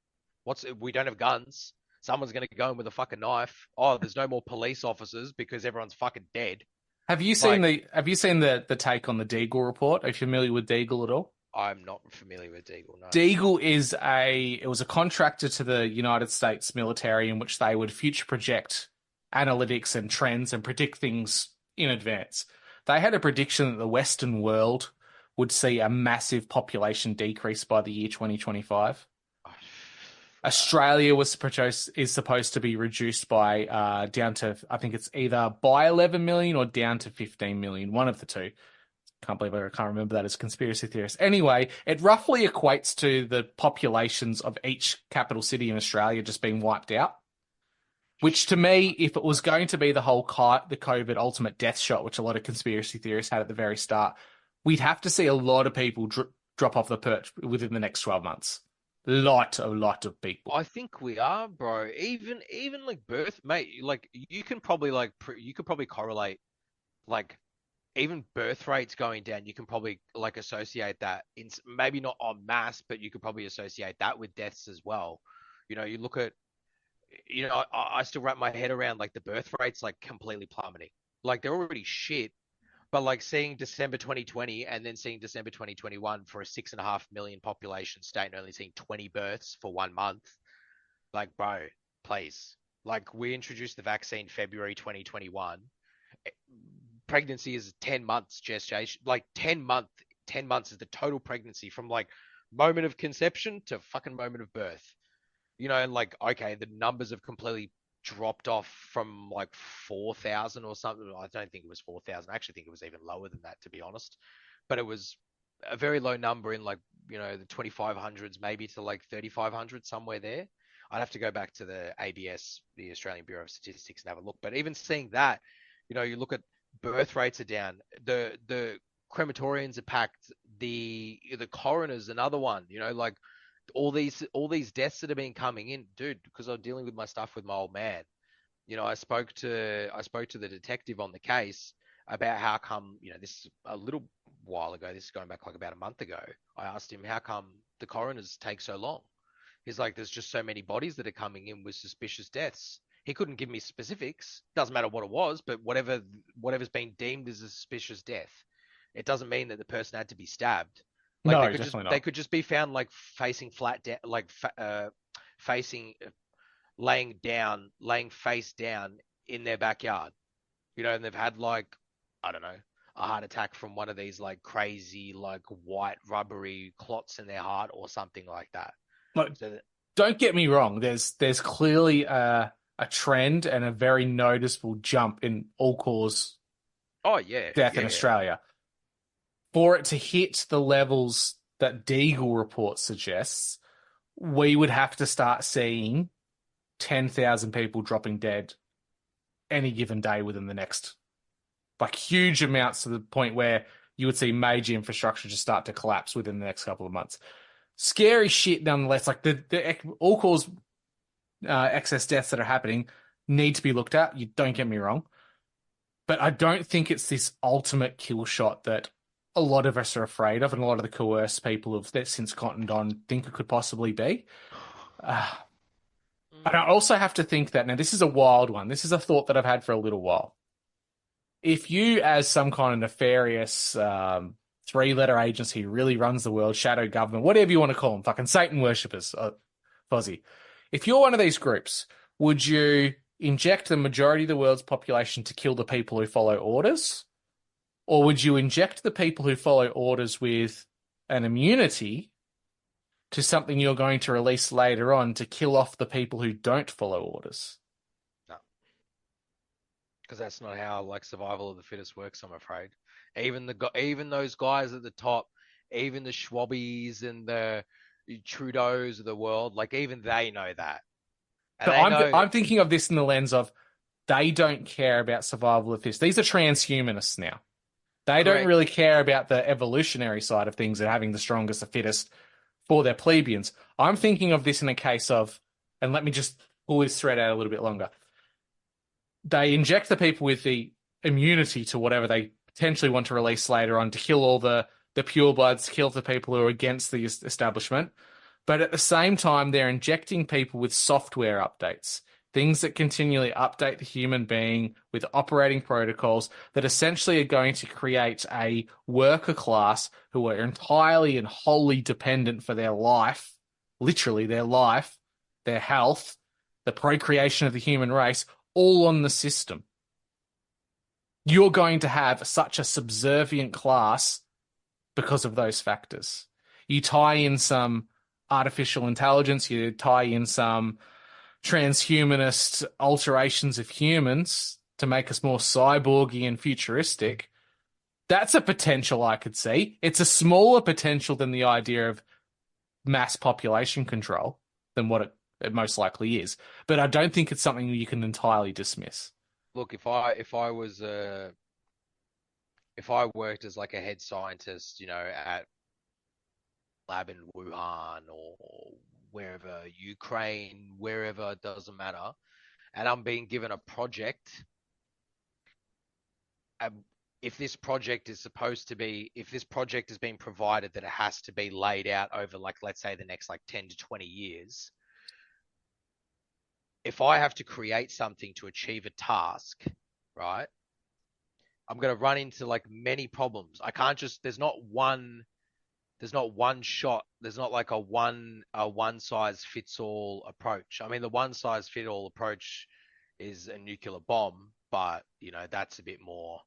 We don't have guns. Someone's going to go in with a fucking knife. Oh, there's no more police officers because everyone's fucking dead. Have you seen the take on the Deagle report? Are you familiar with Deagle at all? I'm not familiar with Deagle, no. Deagle it was a contractor to the United States military in which they would future project analytics and trends and predict things in advance. They had a prediction that the Western world would see a massive population decrease by the year 2025. Australia is supposed to be reduced by down to, I think it's either by 11 million or down to 15 million, one of the two. Can't believe I can't remember that as a conspiracy theorist. Anyway, it roughly equates to the populations of each capital city in Australia just being wiped out. Which to me, if it was going to be the whole the COVID ultimate death shot, which a lot of conspiracy theorists had at the very start, we'd have to see a lot of people drop off the perch within the next 12 months. A lot of people. I think we are, bro. Even like birth, mate. Like you can probably correlate, like even birth rates going down. You can probably like associate that in maybe not en masse, but you could probably associate that with deaths as well. You look at, I still wrap my head around like the birth rates like completely plummeting. Like they're already shit. But like seeing December 2020 and then seeing December 2021 for a 6.5 million population state and only seeing 20 births for 1 month, like, bro, please. Like we introduced the vaccine February 2021. Pregnancy is 10 months gestation, like 10 months is the total pregnancy from like moment of conception to fucking moment of birth. And like, okay, the numbers have completely dropped off from like 4,000 or something. I don't think it was 4,000. I actually think it was even lower than that, to be honest. But it was a very low number in like, the 2,500s, maybe to like 3,500, somewhere there. I'd have to go back to the ABS, the Australian Bureau of Statistics, and have a look. But even seeing that, you look at birth rates are down. The crematorians are packed. The coroner's another one. Like all these deaths that have been coming in, dude. Because I'm dealing with my stuff with my old man. I spoke to the detective on the case about how come, this a little while ago, this is going back like about a month ago. I asked him how come the coroners take so long. He's like, there's just so many bodies that are coming in with suspicious deaths. He couldn't give me specifics. Doesn't matter what it was, but whatever's been deemed as a suspicious death, it doesn't mean that the person had to be stabbed. Like No, they could just definitely they not. could just be found like facing flat down, facing laying face down in their backyard, and they've had like, I don't know, a heart attack from one of these like crazy, like white rubbery clots in their heart or something like that. Like, So that, don't get me wrong. There's clearly a trend and a very noticeable jump in all cause oh yeah, death in yeah, yeah. Australia. For it to hit the levels that Deagle report suggests, we would have to start seeing 10,000 people dropping dead any given day within the next, like huge amounts to the point where you would see major infrastructure just start to collapse within the next couple of months. Scary shit nonetheless. Like the all cause excess deaths that are happening need to be looked at. You don't get me wrong. But I don't think it's this ultimate kill shot that a lot of us are afraid of, and a lot of the coerced people have since cottoned on think it could possibly be. Uh, and I also have to think that now this is a wild one. This is a thought that I've had for a little while. If you, as some kind of nefarious three-letter agency who really runs the world, shadow government, whatever you want to call them, fucking Satan worshippers, Fozzie, if you're one of these groups, would you inject the majority of the world's population to kill the people who follow orders? Or would you inject the people who follow orders with an immunity to something you're going to release later on to kill off the people who don't follow orders? No, because that's not how like survival of the fittest works. I'm afraid. Even those guys at the top, even the Schwabbies and the Trudeaus of the world, like even they know that, and So they I'm know I'm thinking of this in the lens of they don't care about survival of this. These are transhumanists now. They don't correct. really care about the evolutionary side of things and having the strongest, the fittest for their plebeians. I'm thinking of this in a case of, and let me just pull this thread out a little bit longer. They inject the people with the immunity to whatever they potentially want to release later on to kill all the purebloods, kill the people who are against the establishment. But at the same time, they're injecting people with software updates, things that continually update the human being with operating protocols that essentially are going to create a worker class who are entirely and wholly dependent for their life, literally their life, their health, the procreation of the human race, all on the system. You're going to have such a subservient class because of those factors. You tie in some artificial intelligence, you tie in some transhumanist alterations of humans to make us more cyborgy and futuristic. That's a potential I could see. It's a smaller potential than the idea of mass population control than what it most likely is. But I don't think it's something you can entirely dismiss. Look, if I worked as like a head scientist, at lab in Wuhan or wherever, Ukraine, wherever, it doesn't matter, and I'm being given a project, um, if this project has been provided that it has to be laid out over, like, let's say the next like 10 to 20 years, if I have to create something to achieve a task, right, I'm going to run into like many problems. I can't just, there's not one shot. There's not like a one size fits all approach. I mean, the one size fit all approach is a nuclear bomb, but that's a bit more.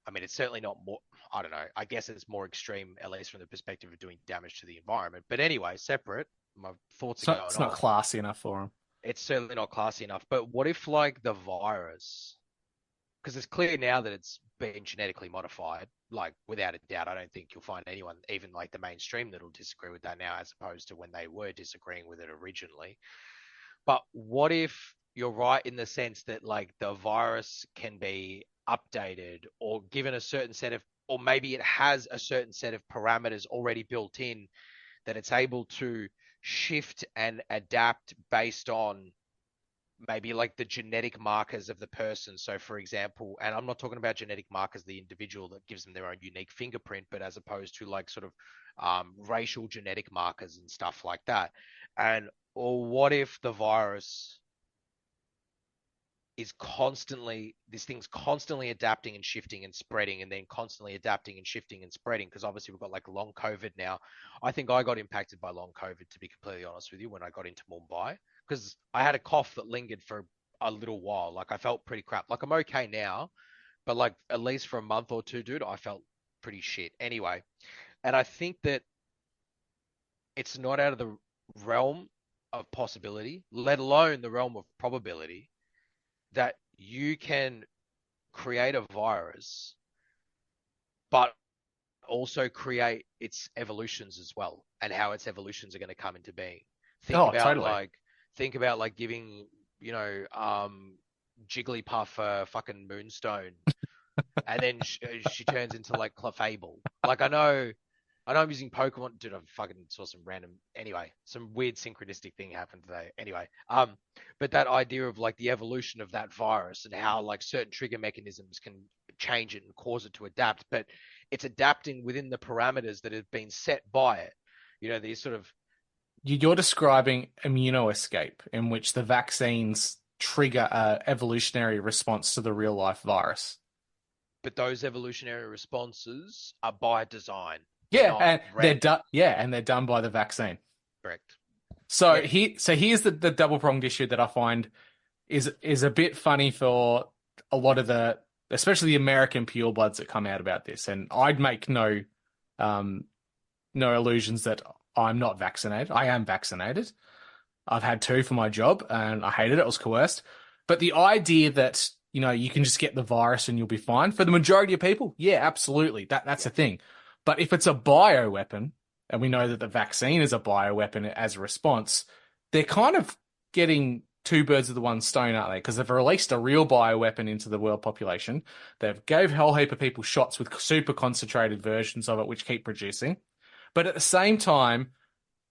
I mean, it's certainly not more. I don't know. I guess it's more extreme, at least from the perspective of doing damage to the environment. But anyway, separate. My thoughts are going It's not on. classy enough for them. It's certainly not classy enough. But what if like the virus? Because it's clear now that it's been genetically modified. Like, without a doubt, I don't think you'll find anyone, even like the mainstream, that'll disagree with that now, as opposed to when they were disagreeing with it originally. But what if you're right in the sense that like the virus can be updated or given a certain set of, or maybe it has a certain set of parameters already built in that it's able to shift and adapt based on maybe like the genetic markers of the person. So for example, and I'm not talking about genetic markers, the individual that gives them their own unique fingerprint, but as opposed to like sort of racial genetic markers and stuff like that. And or what if the virus is constantly, this thing's constantly adapting and shifting and spreading, and then constantly adapting and shifting and spreading, because obviously we've got like long COVID now. I think I got impacted by long COVID, to be completely honest with you, when I got into Mumbai, because I had a cough that lingered for a little while. Like I felt pretty crap. Like I'm okay now, but like at least for a month or two, dude, I felt pretty shit. Anyway, and I think that it's not out of the realm of possibility, let alone the realm of probability, that you can create a virus, but also create its evolutions as well, and how its evolutions are going to come into being. Totally. Think about like giving, you know, Jigglypuff a fucking moonstone, and then she turns into like Clefable. Like I know I'm using Pokemon. Dude, I fucking saw some random. Anyway, some weird synchronistic thing happened today. Anyway, but that idea of like the evolution of that virus and how like certain trigger mechanisms can change it and cause it to adapt, but it's adapting within the parameters that have been set by it. You know, these sort of. You're describing immunoescape, in which the vaccines trigger a evolutionary response to the real life virus. But those evolutionary responses are by design. Yeah, and they're done. Yeah, and they're done by the vaccine. Correct. So Yeah. here's the double pronged issue that I find is a bit funny for a lot of the, especially the American purebloods that come out about this. And I'd make no illusions that I'm not vaccinated. I am vaccinated. I've had 2 for my job, and I hated it. I was coerced. But the idea that, you know, you can just get the virus and you'll be fine, for the majority of people, yeah, absolutely. That's a thing. But if it's a bioweapon, and we know that the vaccine is a bioweapon as a response, they're kind of getting 2 birds with the one stone, aren't they? Because they've released a real bioweapon into the world population. They've gave a whole heap of people shots with super concentrated versions of it, which keep producing. But at the same time,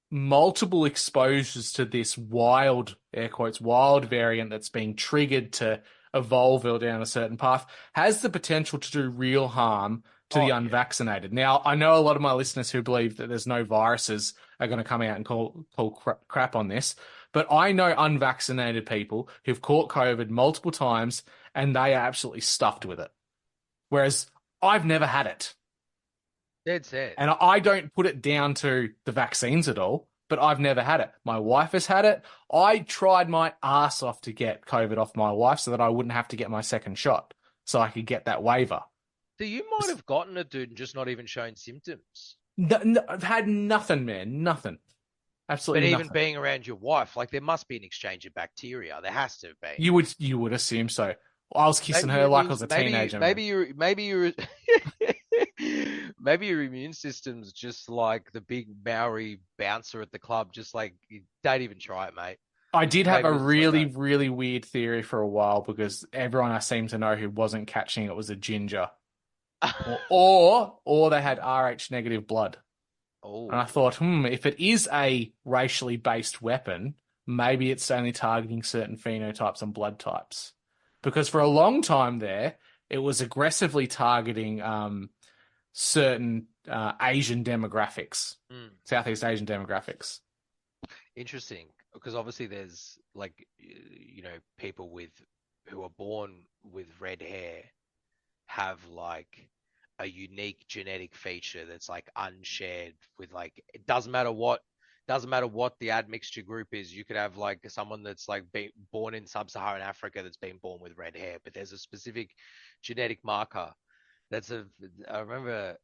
multiple exposures to this wild, air quotes, wild variant that's being triggered to evolve or down a certain path has the potential to do real harm to the unvaccinated. Now, I know a lot of my listeners who believe that there's no viruses are going to come out and call crap on this, but I know unvaccinated people who've caught COVID multiple times and they are absolutely stuffed with it. Whereas I've never had it. That's it. And I don't put it down to the vaccines at all, but I've never had it. My wife has had it. I tried my ass off to get COVID off my wife so that I wouldn't have to get my second shot, so I could get that waiver. So you might have gotten it, dude, and just not even shown symptoms. No, I've had nothing, man. Nothing. Absolutely But nothing. even being around your wife, like there must be an exchange of bacteria. There has to be. You would assume so. I was kissing her like I was a teenager. Maybe your maybe your immune system's just like the big Maori bouncer at the club. Just like, don't even try it, mate. I did have a Maybe it's really, like that. really weird theory for a while, because everyone I seem to know who wasn't catching it was a ginger. or they had Rh negative blood. Oh, And I thought, if it is a racially based weapon, maybe it's only targeting certain phenotypes and blood types. Because for a long time there, it was aggressively targeting certain Asian demographics, Southeast Asian demographics. interesting. Because obviously there's like, you know, people who are born with red hair have like a unique genetic feature that's like unshared with, like, it doesn't matter what the admixture group is. You could have like someone that's like born in sub-Saharan Africa that's been born with red hair, but there's a specific genetic marker I remember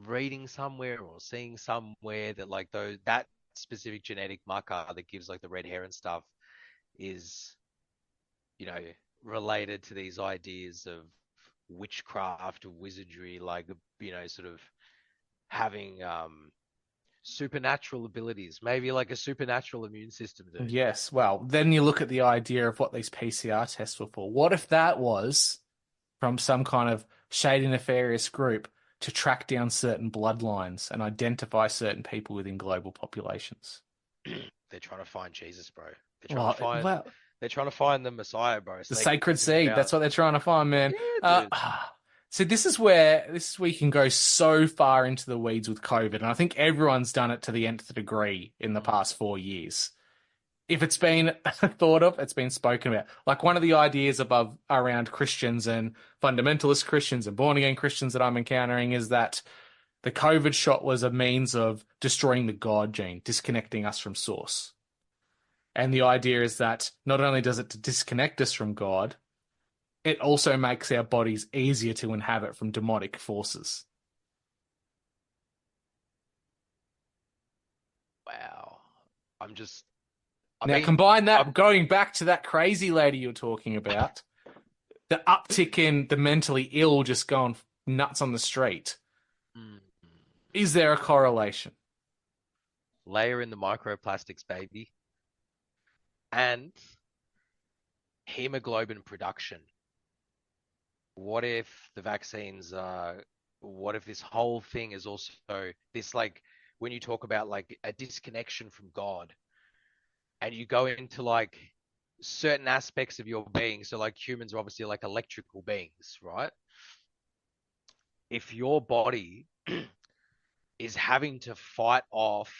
reading somewhere or seeing somewhere that like that specific genetic marker that gives like the red hair and stuff is, you know, related to these ideas of witchcraft, wizardry, like, you know, sort of having supernatural abilities, maybe like a supernatural immune system, dude. Yes, well, then you look at the idea of what these PCR tests were for. What if that was from some kind of shady nefarious group to track down certain bloodlines and identify certain people within global populations. They're trying to find Jesus, bro. They're trying to find the Messiah, bro. The sacred seed. That's what they're trying to find, man. Yeah, dude. So this is where we can go so far into the weeds with COVID, and I think everyone's done it to the nth degree in the past 4 years. If it's been thought of, it's been spoken about. Like one of the ideas around Christians and fundamentalist Christians and born-again Christians that I'm encountering is that the COVID shot was a means of destroying the God gene, disconnecting us from source. And the idea is that not only does it disconnect us from God, it also makes our bodies easier to inhabit from demonic forces. Wow. Combine that, going back to that crazy lady you're talking about, the uptick in the mentally ill just going nuts on the street. Is there a correlation? Layer in the microplastics, baby. And hemoglobin production. What if the vaccines what if this whole thing is also this, like, when you talk about like a disconnection from God and you go into like certain aspects of your being. So like humans are obviously like electrical beings, right? If your body is having to fight off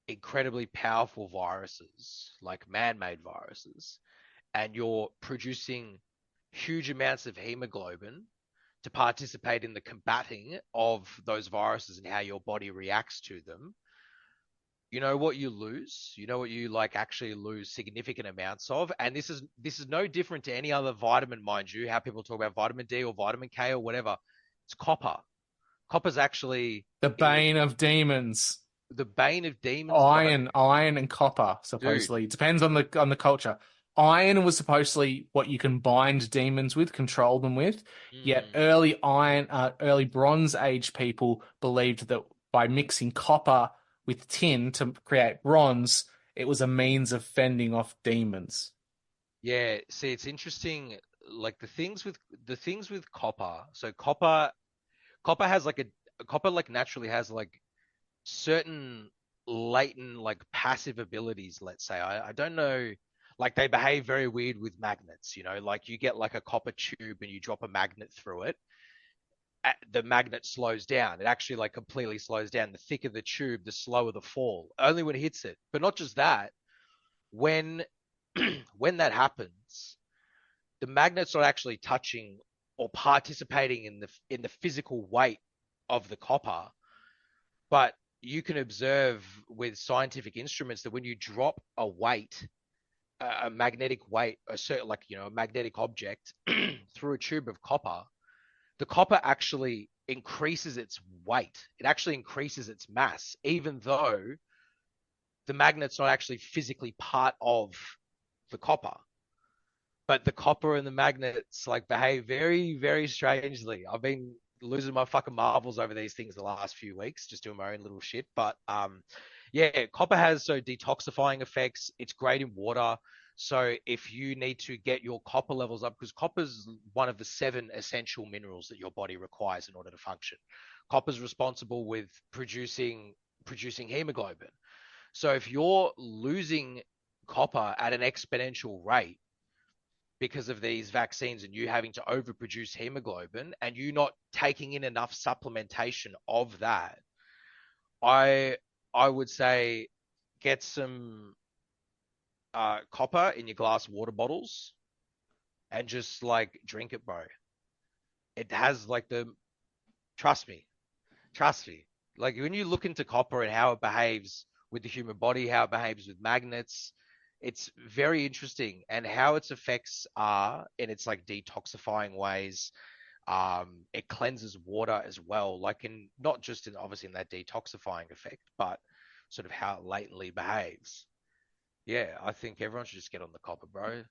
incredibly powerful viruses, like man-made viruses, and you're producing huge amounts of hemoglobin to participate in the combating of those viruses and how your body reacts to them, you know what you lose? You know what you like actually lose significant amounts of? And this is no different to any other vitamin, mind you, how people talk about vitamin D or vitamin K or whatever. It's copper. Copper's actually the bane of demons. The bane of demons. Iron and copper, supposedly. It depends on the culture. Iron was supposedly what you can bind demons with, control them with. Yet early Bronze Age people believed that by mixing copper with tin to create bronze, it was a means of fending off demons. Yeah, see, it's interesting. Like the things with copper. So copper has copper naturally has like certain latent like passive abilities. Let's say I don't know. Like they behave very weird with magnets, you know, like you get like a copper tube and you drop a magnet through it. The magnet slows down. It actually like completely slows down. The thicker the tube, the slower the fall, only when it hits it. But not just that, when that happens, the magnet's not actually touching or participating in the physical weight of the copper. But you can observe with scientific instruments that when you drop a weight, a magnetic weight, a certain, like, you know, a magnetic object through a tube of copper, the copper actually increases its weight. It actually increases its mass, even though the magnet's not actually physically part of the copper. But the copper and the magnets like behave very, very strangely. I've been losing my fucking marbles over these things the last few weeks, just doing my own little shit. But yeah, copper has detoxifying effects. It's great in water. So if you need to get your copper levels up, because copper is one of the 7 essential minerals that your body requires in order to function. Copper is responsible with producing hemoglobin. So if you're losing copper at an exponential rate because of these vaccines and you having to overproduce hemoglobin and you not taking in enough supplementation of that, I would say get some copper in your glass water bottles and just like drink it, bro. It has like trust me. Like when you look into copper and how it behaves with the human body, how it behaves with magnets, it's very interesting, and how its effects are in its like detoxifying ways. It cleanses water as well, like in not just in obviously in that detoxifying effect, but sort of how it latently behaves. Yeah, I think everyone should just get on the copper, bro.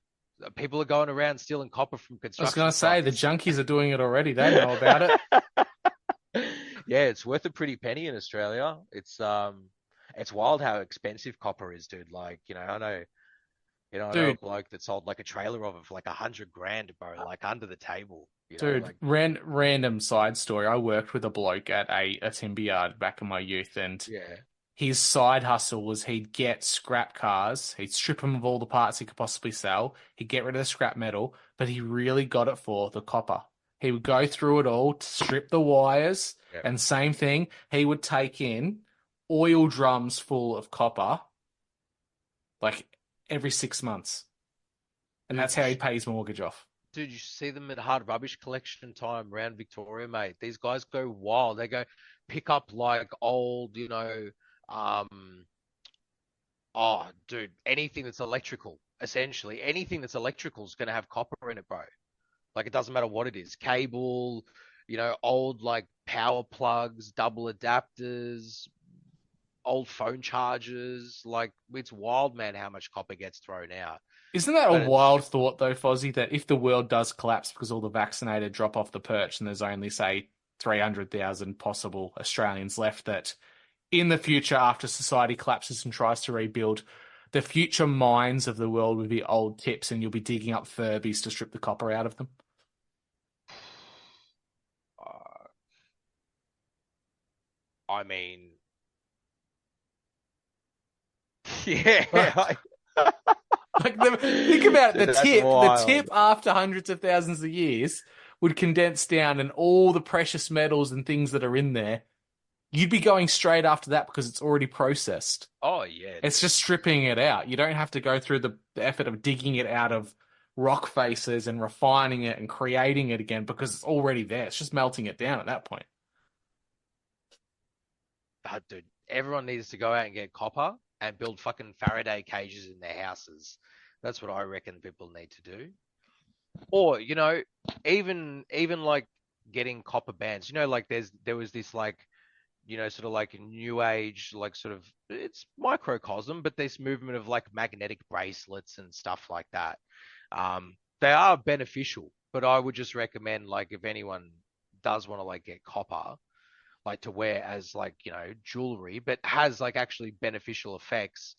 People are going around stealing copper from construction. I was going to say, the junkies are doing it already. They know about it. Yeah, it's worth a pretty penny in Australia. It's wild how expensive copper is, dude. Like, you know, I know You know, I know a Dude, bloke that sold like a trailer of it for like 100 grand, bro, like under the table. You know, dude, like random side story. I worked with a bloke at a timber yard back in my youth, and yeah, his side hustle was he'd get scrap cars, he'd strip them of all the parts he could possibly sell, he'd get rid of the scrap metal, but he really got it for the copper. He would go through it all to strip the wires, yeah. and same thing, he would take in oil drums full of copper, like every 6 months. And Dude, that's how he'd pay his mortgage off. dude, you should see them at hard rubbish collection time around Victoria, mate. These guys go wild. They go pick up like old, um, oh, dude, anything that's electrical, essentially. Anything that's electrical is going to have copper in it, bro. Like it doesn't matter what it is. Cable, old like power plugs, double adapters, old phone chargers. Like it's wild, man, how much copper gets thrown out. Isn't that a But wild thought, though, Fozzie, that if the world does collapse because all the vaccinated drop off the perch and there's only, say, 300,000 possible Australians left, that in the future, after society collapses and tries to rebuild, the future mines of the world will be old tips and you'll be digging up Furbies to strip the copper out of them? uh, I mean, yeah, Like, think about it. Dude, The that's tip, the wild. tip after hundreds of thousands of years would condense down, and all the precious metals and things that are in there, you'd be going straight after that because it's already processed. Oh yeah, It's dude. just stripping it out. You don't have to go through the effort of digging it out of rock faces and refining it and creating it again because it's already there. It's just melting it down at that point. Dude, everyone needs to go out and get copper and build fucking Faraday cages in their houses. That's what I reckon people need to do. Or, even like getting copper bands. Like there was this like, sort of like a new age, like sort of it's microcosm, but this movement of like magnetic bracelets and stuff like that. They are beneficial, but I would just recommend like if anyone does want to like get copper, like to wear as like jewelry but has like actually beneficial effects,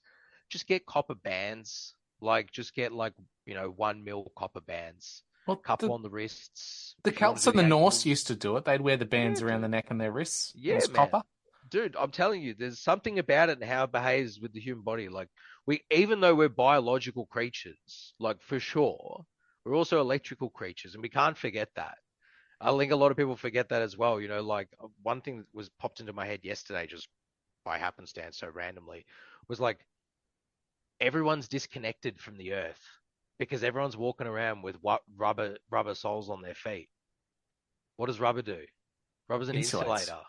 just get copper bands, like just get like 1 mil copper bands, Well, couple on the wrists the if you want Celts to do and the the Norse ankles. used to do it. They'd wear the Yeah, bands around the dude. neck and their wrists. It Yeah, was man. copper. Dude, I'm telling you, there's something about it and how it behaves with the human body. Like we, even though we're biological creatures, like for sure, we're also electrical creatures, and we can't forget that. I think a lot of people forget that as well. Like one thing that was popped into my head yesterday, just by happenstance, so randomly, was like everyone's disconnected from the earth because everyone's walking around with what rubber soles on their feet. What does rubber do? Rubber's an Insulates. insulator.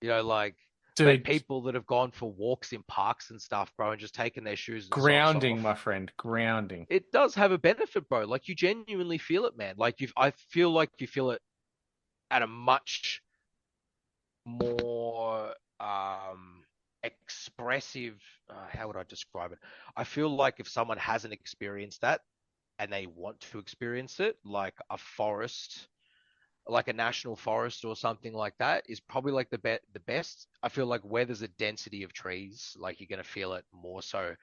Like, but Dude, people that have gone for walks in parks and stuff, bro, and just taken their shoes and socks grounding, off, my friend, grounding. it does have a benefit, bro. Like you genuinely feel it, man. Like I feel like you feel it at a much more expressive, how would I describe it? I feel like if someone hasn't experienced that and they want to experience it, like a forest, like a national forest or something like that, is probably like the best. I feel like where there's a density of trees, like you're gonna feel it more so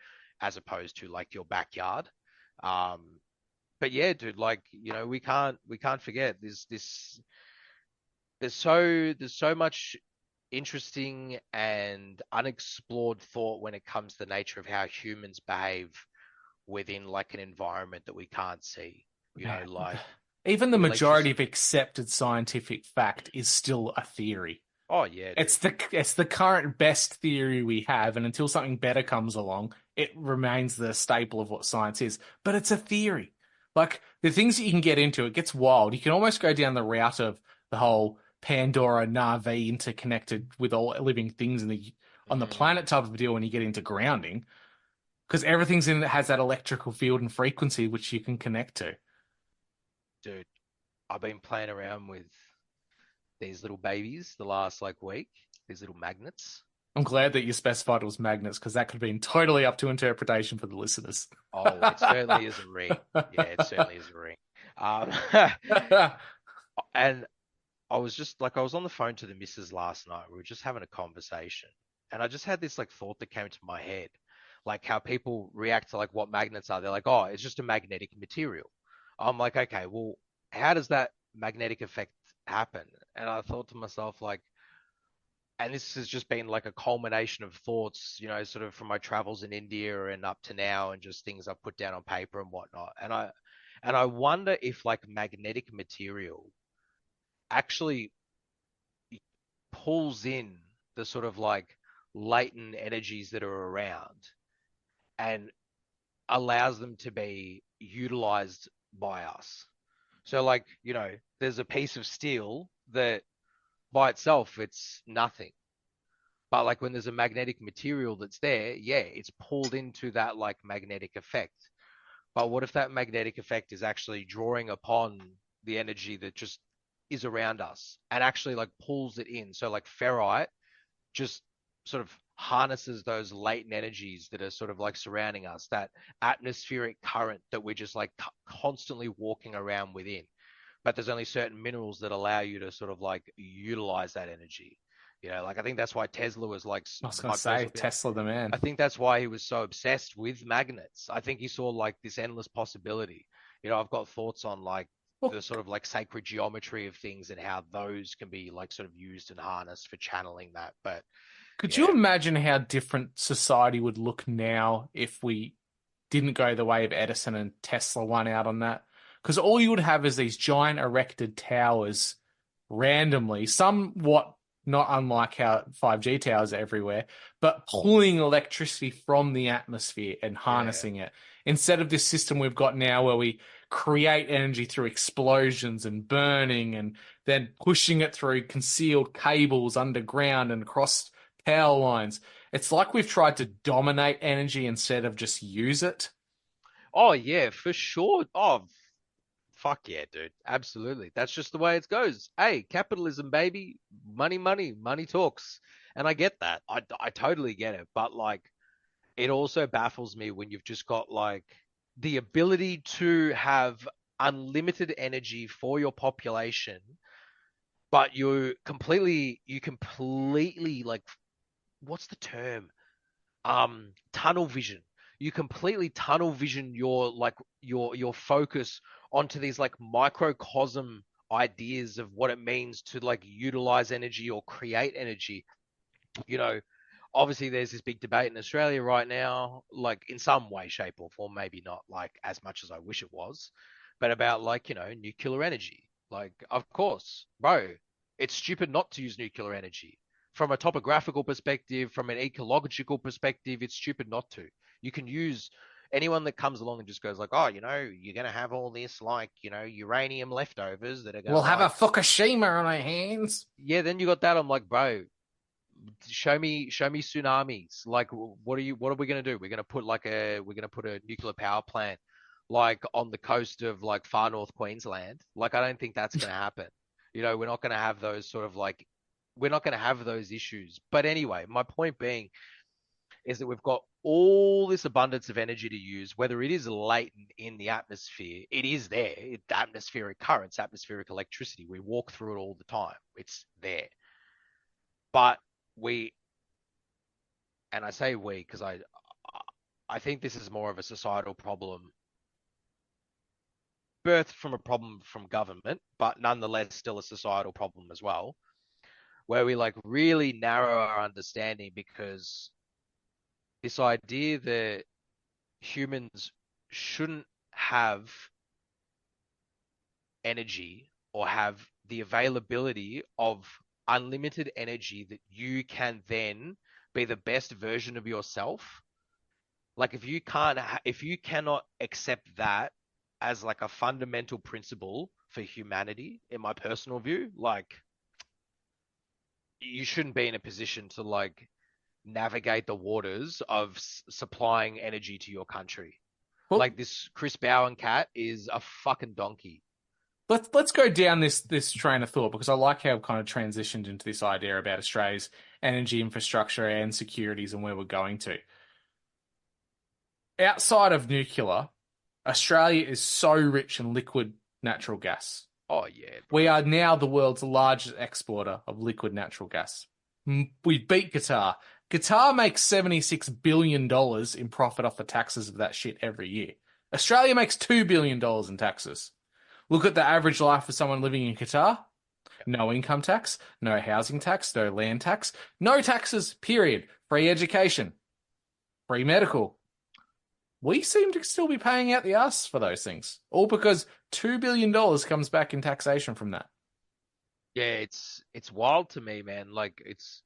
as opposed to like your backyard. Um, but yeah, dude, like we can't forget there's so much interesting and unexplored thought when it comes to the nature of how humans behave within like an environment that we can't see. Man. Like Even the the majority electricity. of accepted scientific fact is still a theory. Oh yeah, dude. It's the current best theory we have, and until something better comes along, it remains the staple of what science is. But it's a theory. Like the things that you can get into, it gets wild. You can almost go down the route of the whole Pandora Na'vi interconnected with all living things on the planet type of deal when you get into grounding, because everything's in it has that electrical field and frequency which you can connect to. Dude, I've been playing around with these little babies the last like week, these little magnets. I'm glad that you specified it was magnets because that could have been totally up to interpretation for the listeners. Oh, it certainly is a ring. Yeah, it certainly is a ring. Um, and I was on the phone to the missus last night. We were just having a conversation, and I just had this like thought that came to my head. like how people react to like what magnets are. They're like, oh, it's just a magnetic material. I'm like, okay, well, how does that magnetic effect happen? And I thought to myself, like, and this has just been like a culmination of thoughts, sort of from my travels in India and up to now, and just things I've put down on paper and whatnot. And I wonder if like magnetic material actually pulls in the sort of like latent energies that are around and allows them to be utilized by us. So like, there's a piece of steel that by itself it's nothing. But like when there's a magnetic material that's there, yeah, it's pulled into that like magnetic effect. But what if that magnetic effect is actually drawing upon the energy that just is around us and actually like pulls it in? So like ferrite just sort of harnesses those latent energies that are sort of like surrounding us, that atmospheric current that we're just like constantly walking around within. But there's only certain minerals that allow you to sort of like utilize that energy. Like I think that's why Tesla was like, I was going to say Tesla the man. I think that's why he was so obsessed with magnets. I think he saw like this endless possibility. I've got thoughts on like the sort of like sacred geometry of things and how those can be like sort of used and harnessed for channeling that. But could you imagine how different society would look now if we didn't go the way of Edison and Tesla won out on that? Because all you would have is these giant erected towers randomly, somewhat not unlike how 5G towers are everywhere, but pulling electricity from the atmosphere and harnessing it. Instead of this system we've got now where we create energy through explosions and burning and then pushing it through concealed cables underground and across power lines. It's like we've tried to dominate energy instead of just use it. Oh, yeah, for sure. Oh, fuck yeah, dude. Absolutely. That's just the way it goes. Hey, capitalism, baby. Money, money, money talks. And I get that. I totally get it. But like, it also baffles me when you've just got like the ability to have unlimited energy for your population, but you completely like, what's the term? Tunnel vision. You completely tunnel vision your focus onto these like microcosm ideas of what it means to like utilize energy or create energy. Obviously there's this big debate in Australia right now, like in some way, shape or form, maybe not like as much as I wish it was, but about like, nuclear energy. Like, of course, bro, it's stupid not to use nuclear energy. From a topographical perspective, from an ecological perspective, it's stupid not to. You can use anyone that comes along and just goes like, oh, you're going to have all this like, uranium leftovers that are going to... We'll have a Fukushima on our hands. Yeah, then you got that. I'm like, bro, show me tsunamis. Like, what are we going to do? We're going to put a nuclear power plant like on the coast of like far north Queensland. Like, I don't think that's going to happen. We're not going to have those sort of like, we're not going to have those issues. But anyway, my point being is that we've got all this abundance of energy to use, whether it is latent in the atmosphere, it is there. It's atmospheric currents, atmospheric electricity. We walk through it all the time. It's there. But and I say we because I think this is more of a societal problem, birthed from a problem from government, but nonetheless still a societal problem as well, where we like really narrow our understanding, because this idea that humans shouldn't have energy or have the availability of unlimited energy that you can then be the best version of yourself. Like if you cannot accept that as like a fundamental principle for humanity, in my personal view, like you shouldn't be in a position to like navigate the waters of supplying energy to your country. Well, like this Chris Bowen cat is a fucking donkey. Let's go down this train of thought, because I like how I've kind of transitioned into this idea about Australia's energy infrastructure and securities and where we're going to. Outside of nuclear, Australia is so rich in liquid natural gas. Oh, yeah. Bro. We are now the world's largest exporter of liquid natural gas. We beat Qatar. Qatar makes $76 billion in profit off the taxes of that shit every year. Australia makes $2 billion in taxes. Look at the average life of someone living in Qatar. No income tax, no housing tax, no land tax, no taxes, period. Free education, free medical. We seem to still be paying out the ass for those things. All because $2 billion comes back in taxation from that. Yeah, it's wild to me, man. Like it's,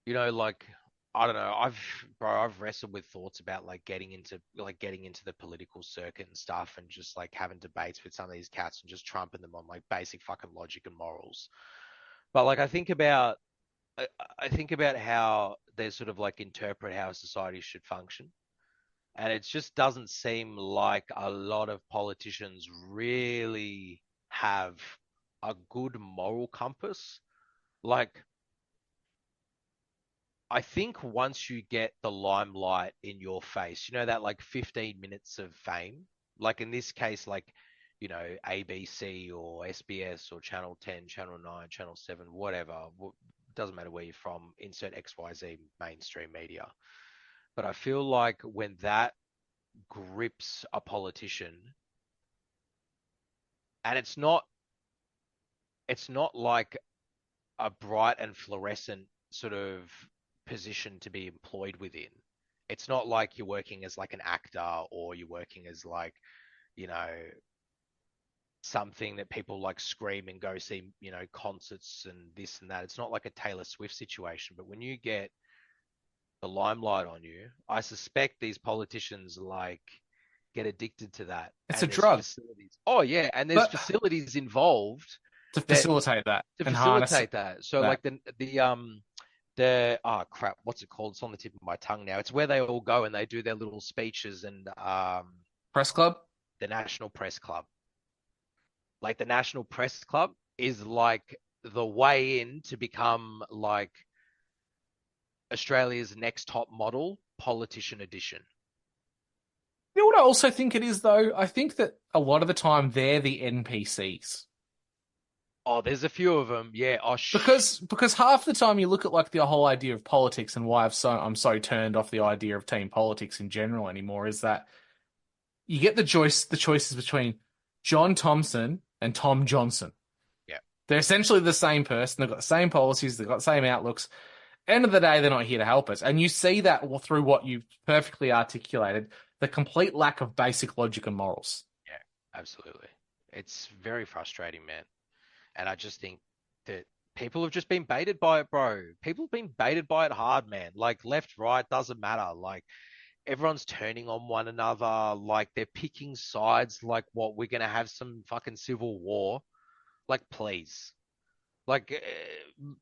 like I don't know. I've wrestled with thoughts about getting into the political circuit and stuff, and just having debates with some of these cats and just trumping them on basic fucking logic and morals. But I think about how they sort of interpret how a society should function. And it just doesn't seem like a lot of politicians really have a good moral compass. I think once you get the limelight in your face, that 15 minutes of fame, in this case, ABC or SBS or Channel 10, Channel 9, Channel 7, whatever, doesn't matter where you're from, insert XYZ mainstream media. But I feel like when that grips a politician, and it's not like a bright and fluorescent sort of position to be employed within. It's not like you're working as an actor, or you're working as something that people scream and go see, concerts and this and that. It's not like a Taylor Swift situation. But when you get the limelight on you, I suspect these politicians get addicted to that. It's a drug. Oh yeah, and there's facilities involved to facilitate that. So the oh crap, what's it called? It's on the tip of my tongue now. It's where they all go and they do their little speeches and press club. The National Press Club. The National Press Club is the way in to become Australia's next top model politician edition. You know what I also think it is, though? I think that a lot of the time they're the NPCs. Oh, there's a few of them, yeah. Oh, because half the time you look at the whole idea of politics, and why I'm so turned off the idea of team politics in general anymore, is that you get the choices between John Thomson and Tom Johnson. Yeah, they're essentially the same person. They've got the same policies. They've got the same outlooks. End of the day, they're not here to help us. And you see that through what you've perfectly articulated, the complete lack of basic logic and morals. Yeah, absolutely. It's very frustrating, man. And I just think that people have just been baited by it, bro. People have been baited by it hard, man. Left, right, doesn't matter. Everyone's turning on one another. They're picking sides. What, we're going to have some fucking civil war? Please.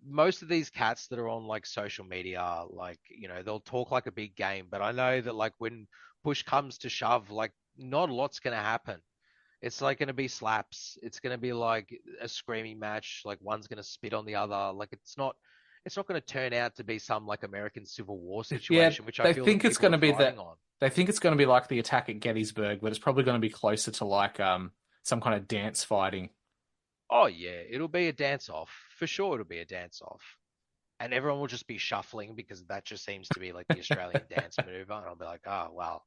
Most of these cats that are on social media, they'll talk a big game, but I know that when push comes to shove, not a lot's going to happen. It's going to be slaps. It's going to be a screaming match. One's going to spit on the other. It's not going to turn out to be some American Civil War situation, which I feel think it's going to be that. They think it's going to be like the attack at Gettysburg, but it's probably going to be closer to some kind of dance fighting. Oh yeah, it'll be a dance off for sure. It'll be a dance off, and everyone will just be shuffling because that just seems to be the Australian dance maneuver, and I'll be like, oh wow.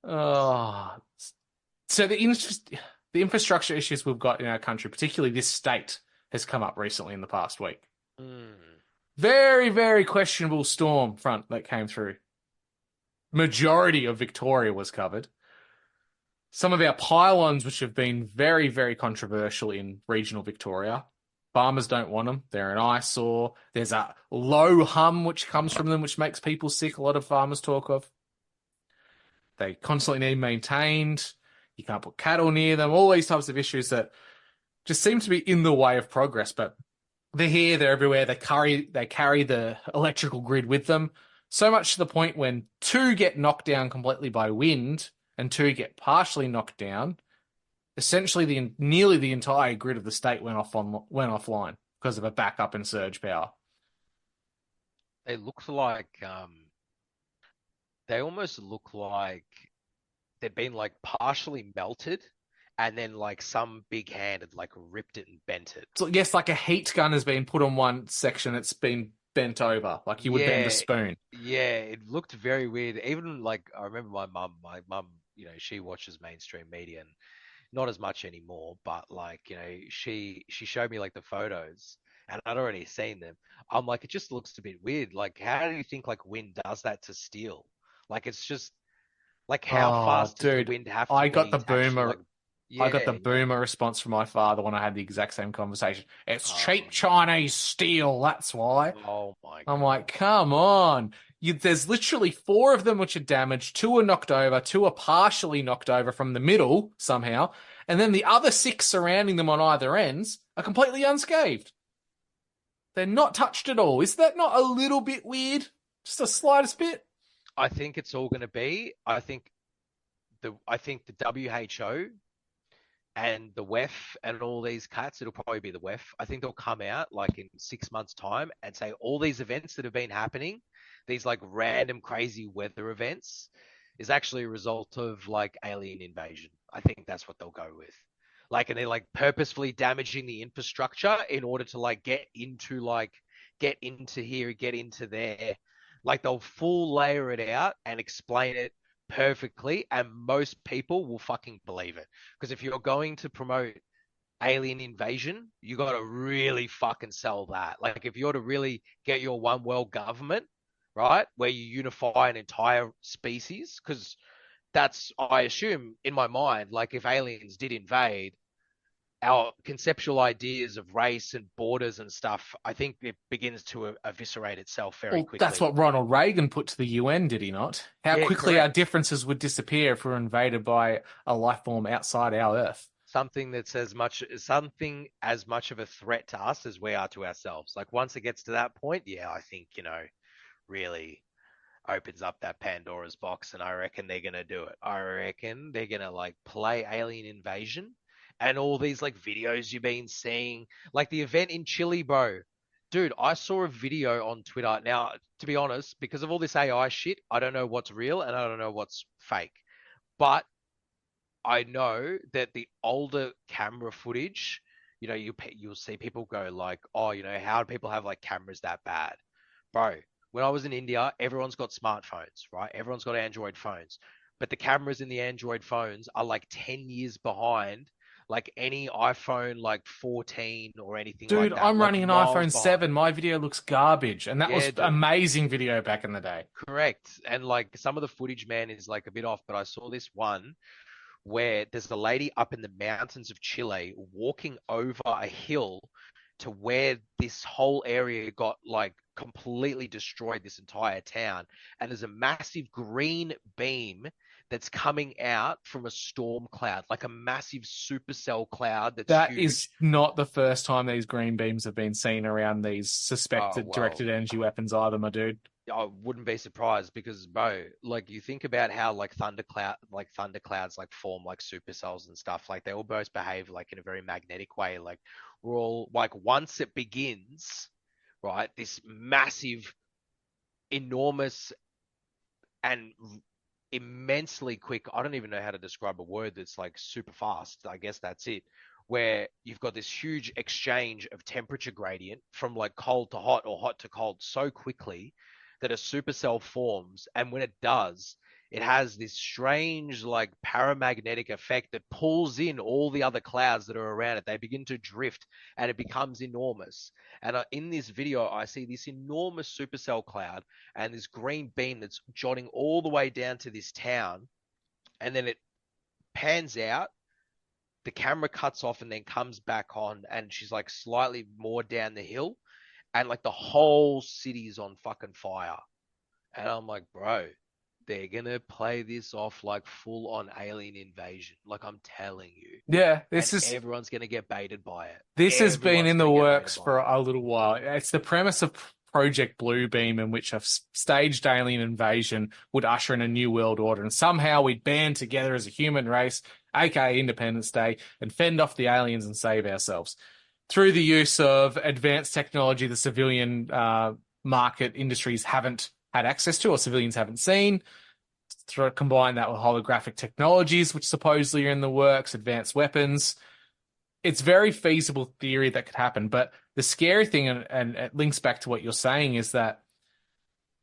Oh, so the infrastructure issues we've got in our country, particularly this state, has come up recently in the past week. Very, very questionable storm front that came through. Majority of Victoria was covered. Some of our pylons, which have been very, very controversial in regional Victoria, farmers don't want them. They're an eyesore. There's a low hum which comes from them, which makes people sick. A lot of farmers talk of. They constantly need maintained. You can't put cattle near them. All these types of issues that just seem to be in the way of progress. But they're here. They're everywhere. They carry the electrical grid with them. So much to the point when 2 get knocked down completely by wind and 2 get partially knocked down, essentially nearly the entire grid of the state went offline because of a backup in surge power. They almost look like they've been partially melted, and then some big hand had ripped it and bent it. So yes, a heat gun has been put on one section. It's been bent over, like you would bend a Yeah, spoon. yeah, it looked very weird. Even like I remember my mum, she watches mainstream media and not as much anymore, but like, she showed me like the photos and I'd already seen them. I'm like, it just looks a bit weird. Like, how do you think like wind does that to steel? Like, it's just like how Oh, fast does the dude, wind have to I got the be to actually boomer. like, I yeah, got the yeah. boomer response from my father when I had the exact same conversation. It's Oh cheap no. Chinese steel, that's why. Oh my I'm God. like, come on. There's literally four of them which are damaged. Two are knocked over. Two are partially knocked over from the middle somehow. And then the other six surrounding them on either ends are completely unscathed. They're not touched at all. Is that not a little bit weird? Just the slightest bit? I think it's all going to be. I think the WHO and the WEF and all these cats, it'll probably be the WEF. I think they'll come out like in 6 months' time and say all these events that have been happening, these like random crazy weather events, is actually a result of like alien invasion. I think that's what they'll go with. Like, and they're like purposefully damaging the infrastructure in order to like get into here, get into there. Like they'll full layer it out and explain it perfectly, and most people will fucking believe it. Because if you're going to promote alien invasion, you got to really fucking sell that. Like if you're to really get your one world government, right, where you unify an entire species, because that's, I assume in my mind, like if aliens did invade, our conceptual ideas of race and borders and stuff, I think it begins to eviscerate itself very Well, that's quickly. what Ronald Reagan put to the UN, did he not? How Yeah, quickly our correct. differences would disappear if we were invaded by a life form outside our Earth. Something as much of a threat to us as we are to ourselves. Like once it gets to that point, yeah, I think, really opens up that Pandora's box, and I reckon they're gonna do it. I reckon they're gonna like play Alien Invasion and all these like videos you've been seeing, like the event in Chile, bro. Dude, I saw a video on Twitter. Now, to be honest, because of all this AI shit, I don't know what's real and I don't know what's fake. But I know that the older camera footage, you'll see people go like, "Oh, how do people have like cameras that bad?" Bro, when I was in India, everyone's got smartphones, right? Everyone's got Android phones, but the cameras in the Android phones are like 10 years behind like any iPhone like 14 or anything Dude, like that, I'm like running an miles iPhone behind. 7. My video looks garbage, and that Yeah, was dude. amazing video back in the day. Correct. And like some of the footage, man, is like a bit off, but I saw this one where there's a lady up in the mountains of Chile walking over a hill to where this whole area got like completely destroyed, this entire town. And there's a massive green beam that's coming out from a storm cloud, like a massive supercell cloud that's That is huge. not the first time these green beams have been seen around these Oh, suspected well, directed energy weapons either, my dude. I wouldn't be surprised because, bro, like you think about how like thunder clouds like form like supercells and stuff. Like they all both behave like in a very magnetic way. Like we're all like once it begins, right? This massive, enormous, and immensely quick. I don't even know how to describe a word that's like super fast. I guess that's it. Where you've got this huge exchange of temperature gradient from like cold to hot or hot to cold so quickly that a supercell forms. And when it does, it has this strange like paramagnetic effect that pulls in all the other clouds that are around it. They begin to drift and it becomes enormous. And in this video, I see this enormous supercell cloud and this green beam that's jotting all the way down to this town. And then it pans out, the camera cuts off and then comes back on, and she's like slightly more down the hill, and like the whole city's on fucking fire. And I'm like, bro, they're gonna play this off like full on alien invasion. Like I'm telling you. Yeah, And everyone's gonna get baited by it. this has been Everyone's in the gonna get baited works by for it. a little while. It's the premise of Project Bluebeam, in which a staged alien invasion would usher in a new world order, and somehow we'd band together as a human race, aka Independence Day, and fend off the aliens and save ourselves through the use of advanced technology the civilian market industries haven't had access to or civilians haven't seen. Combine that with holographic technologies, which supposedly are in the works, advanced weapons. It's very feasible theory that could happen, but the scary thing, and it links back to what you're saying, is that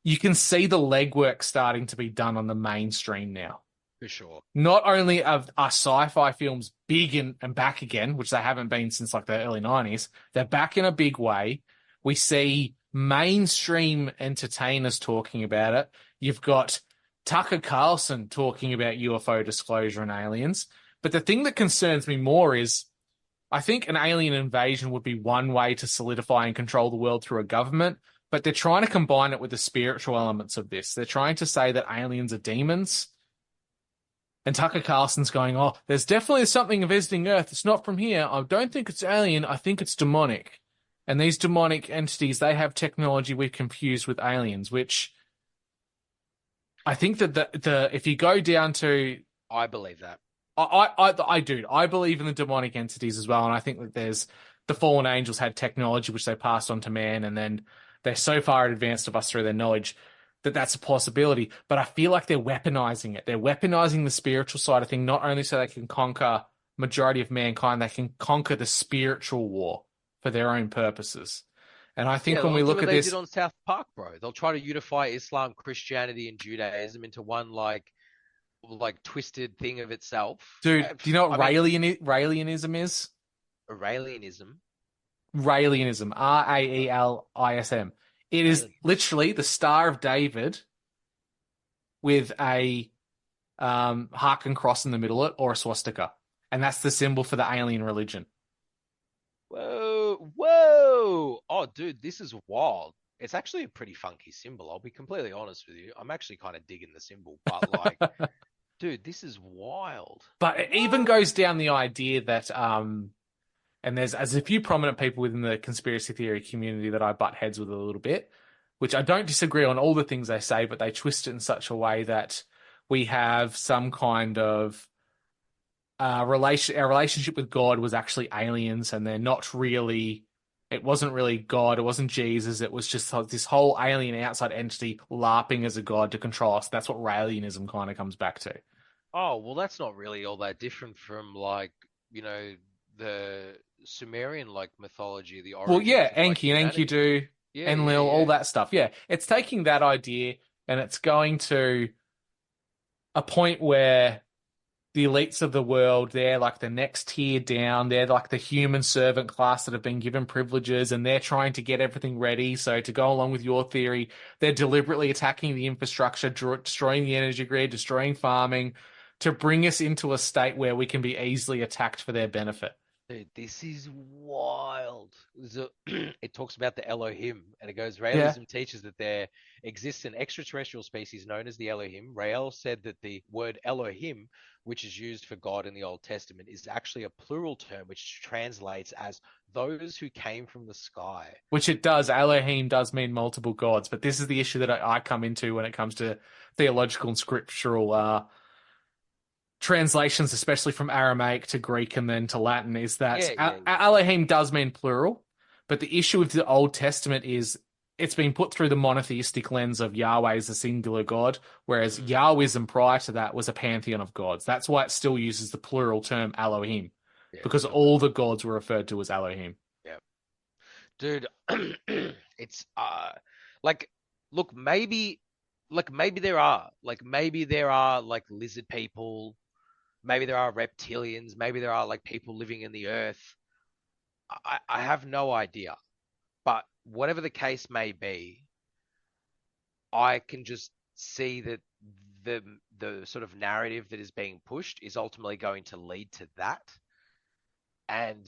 you can see the legwork starting to be done on the mainstream now. For sure. Not only are sci-fi films big and back again, which they haven't been since like the early 90s, they're back in a big way. We see mainstream entertainers talking about it. You've got Tucker Carlson talking about UFO disclosure and aliens. But the thing that concerns me more is I think an alien invasion would be one way to solidify and control the world through a government, but they're trying to combine it with the spiritual elements of this. They're trying to say that aliens are demons. And Tucker Carlson's going, oh, there's definitely something visiting Earth. It's not from here. I don't think it's alien. I think it's demonic. And these demonic entities, they have technology we've confused with aliens, which I think that the if you go down to... I believe that. I do. I believe in the demonic entities as well. And I think that there's the fallen angels had technology which they passed on to man. And then they're so far advanced of us through their knowledge that that's a possibility. But I feel like they're weaponizing it. They're weaponizing the spiritual side of things, not only so they can conquer majority of mankind, they can conquer the spiritual war for their own purposes. And I think when we look at this... They did on South Park, bro. They'll try to unify Islam, Christianity, and Judaism into one, like twisted thing of itself. Dude, do you know what Raelianism is? Raelianism? Raelianism. Raelism. It is literally the Star of David with a heart and cross in the middle of it, or a swastika. And that's the symbol for the alien religion. Whoa. Oh, dude, this is wild. It's actually a pretty funky symbol. I'll be completely honest with you. I'm actually kind of digging the symbol, but like, dude, this is wild. But it even goes down the idea that, and there's a few prominent people within the conspiracy theory community that I butt heads with a little bit, which I don't disagree on all the things they say, but they twist it in such a way that we have some kind of our relationship with God was actually aliens, and they're not really, it wasn't really God, it wasn't Jesus, it was just this whole alien outside entity LARPing as a god to control us. That's what Raelianism kind of comes back to. Oh, well, that's not really all that different from, like, you know, the Sumerian, like, mythology, the origins. Well, yeah, of, like, Enki and Enkidu, yeah, Enlil, yeah. all that stuff. Yeah, it's taking that idea and it's going to a point where the elites of the world, they're like the next tier down. They're like the human servant class that have been given privileges, and they're trying to get everything ready. So to go along with your theory, they're deliberately attacking the infrastructure, destroying the energy grid, destroying farming, to bring us into a state where we can be easily attacked for their benefit. Dude, this is wild. It talks about the Elohim, and it goes, Raelism teaches that there exists an extraterrestrial species known as the Elohim. Rael said that the word Elohim, which is used for God in the Old Testament, is actually a plural term, which translates as those who came from the sky. Which it does. Elohim does mean multiple gods, but this is the issue that I come into when it comes to theological and scriptural translations, especially from Aramaic to Greek and then to Latin, is that Elohim does mean plural, but the issue with the Old Testament is it's been put through the monotheistic lens of Yahweh as a singular God, whereas Yahwism prior to that was a pantheon of gods. That's why it still uses the plural term Elohim, because all the gods were referred to as Elohim. Yeah. Dude, it's like, look, maybe there are like lizard people, maybe there are reptilians, maybe there are like people living in the earth. I have no idea. But whatever the case may be, I can just see that the sort of narrative that is being pushed is ultimately going to lead to that. And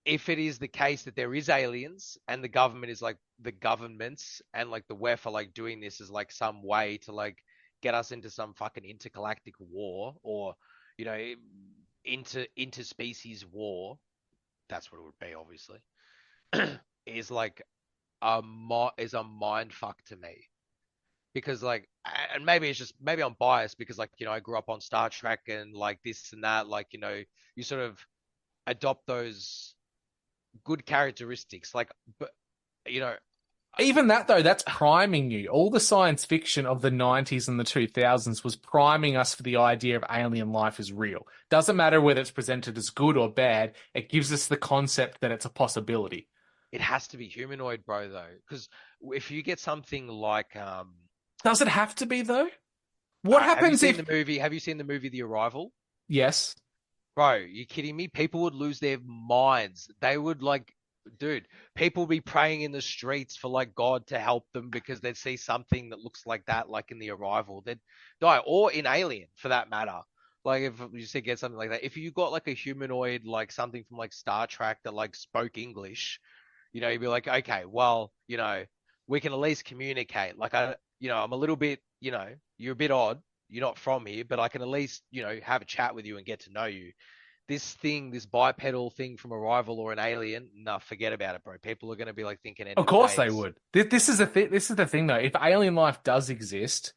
if it is the case that there is aliens and the government is like the governments and like the WEF are like doing this as like some way to like get us into some fucking intergalactic war, or, you know, interspecies war, that's what it would be, obviously, is like a mind fuck to me. Because like, and maybe I'm biased because, like, you know, I grew up on Star Trek and like this and that, like, you know, you sort of adopt those good characteristics, like, but, you know, even that though, that's priming you. All the science fiction of the 90s and the 2000s was priming us for the idea of alien life is real. Doesn't matter whether it's presented as good or bad, it gives us the concept that it's a possibility. It has to be humanoid, bro, though. Because if you get something like Does it have to be though? What happens if? Have you seen the movie The Arrival? Yes. Bro, you kidding me? People would lose their minds. They would like, dude, people would be praying in the streets for like God to help them because they'd see something that looks like that, like in The Arrival. They'd die, or in Alien for that matter. Like if you said get something like that, if you got like a humanoid, like something from like Star Trek that like spoke English, you'd be like, okay, well, we can at least communicate. Like I'm a little bit, you're a bit odd. You're not from here, but I can at least, have a chat with you and get to know you. This bipedal thing from Arrival or an Alien, nah, forget about it, bro. People are going to be like thinking. Of course they would. This is the thing though. If alien life does exist,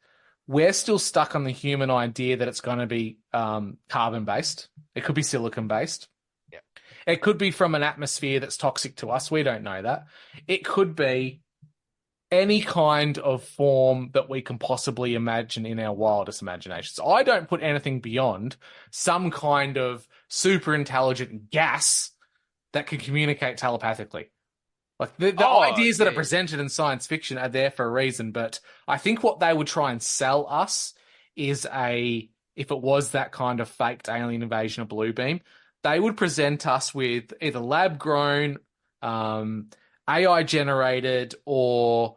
we're still stuck on the human idea that it's going to be carbon based. It could be silicon based. Yeah. It could be from an atmosphere that's toxic to us. We don't know that. It could be any kind of form that we can possibly imagine in our wildest imaginations. I don't put anything beyond some kind of super intelligent gas that can communicate telepathically. Like the ideas that are presented in science fiction are there for a reason, but I think what they would try and sell us is if it was that kind of faked alien invasion of blue beam, they would present us with either lab grown, AI generated, or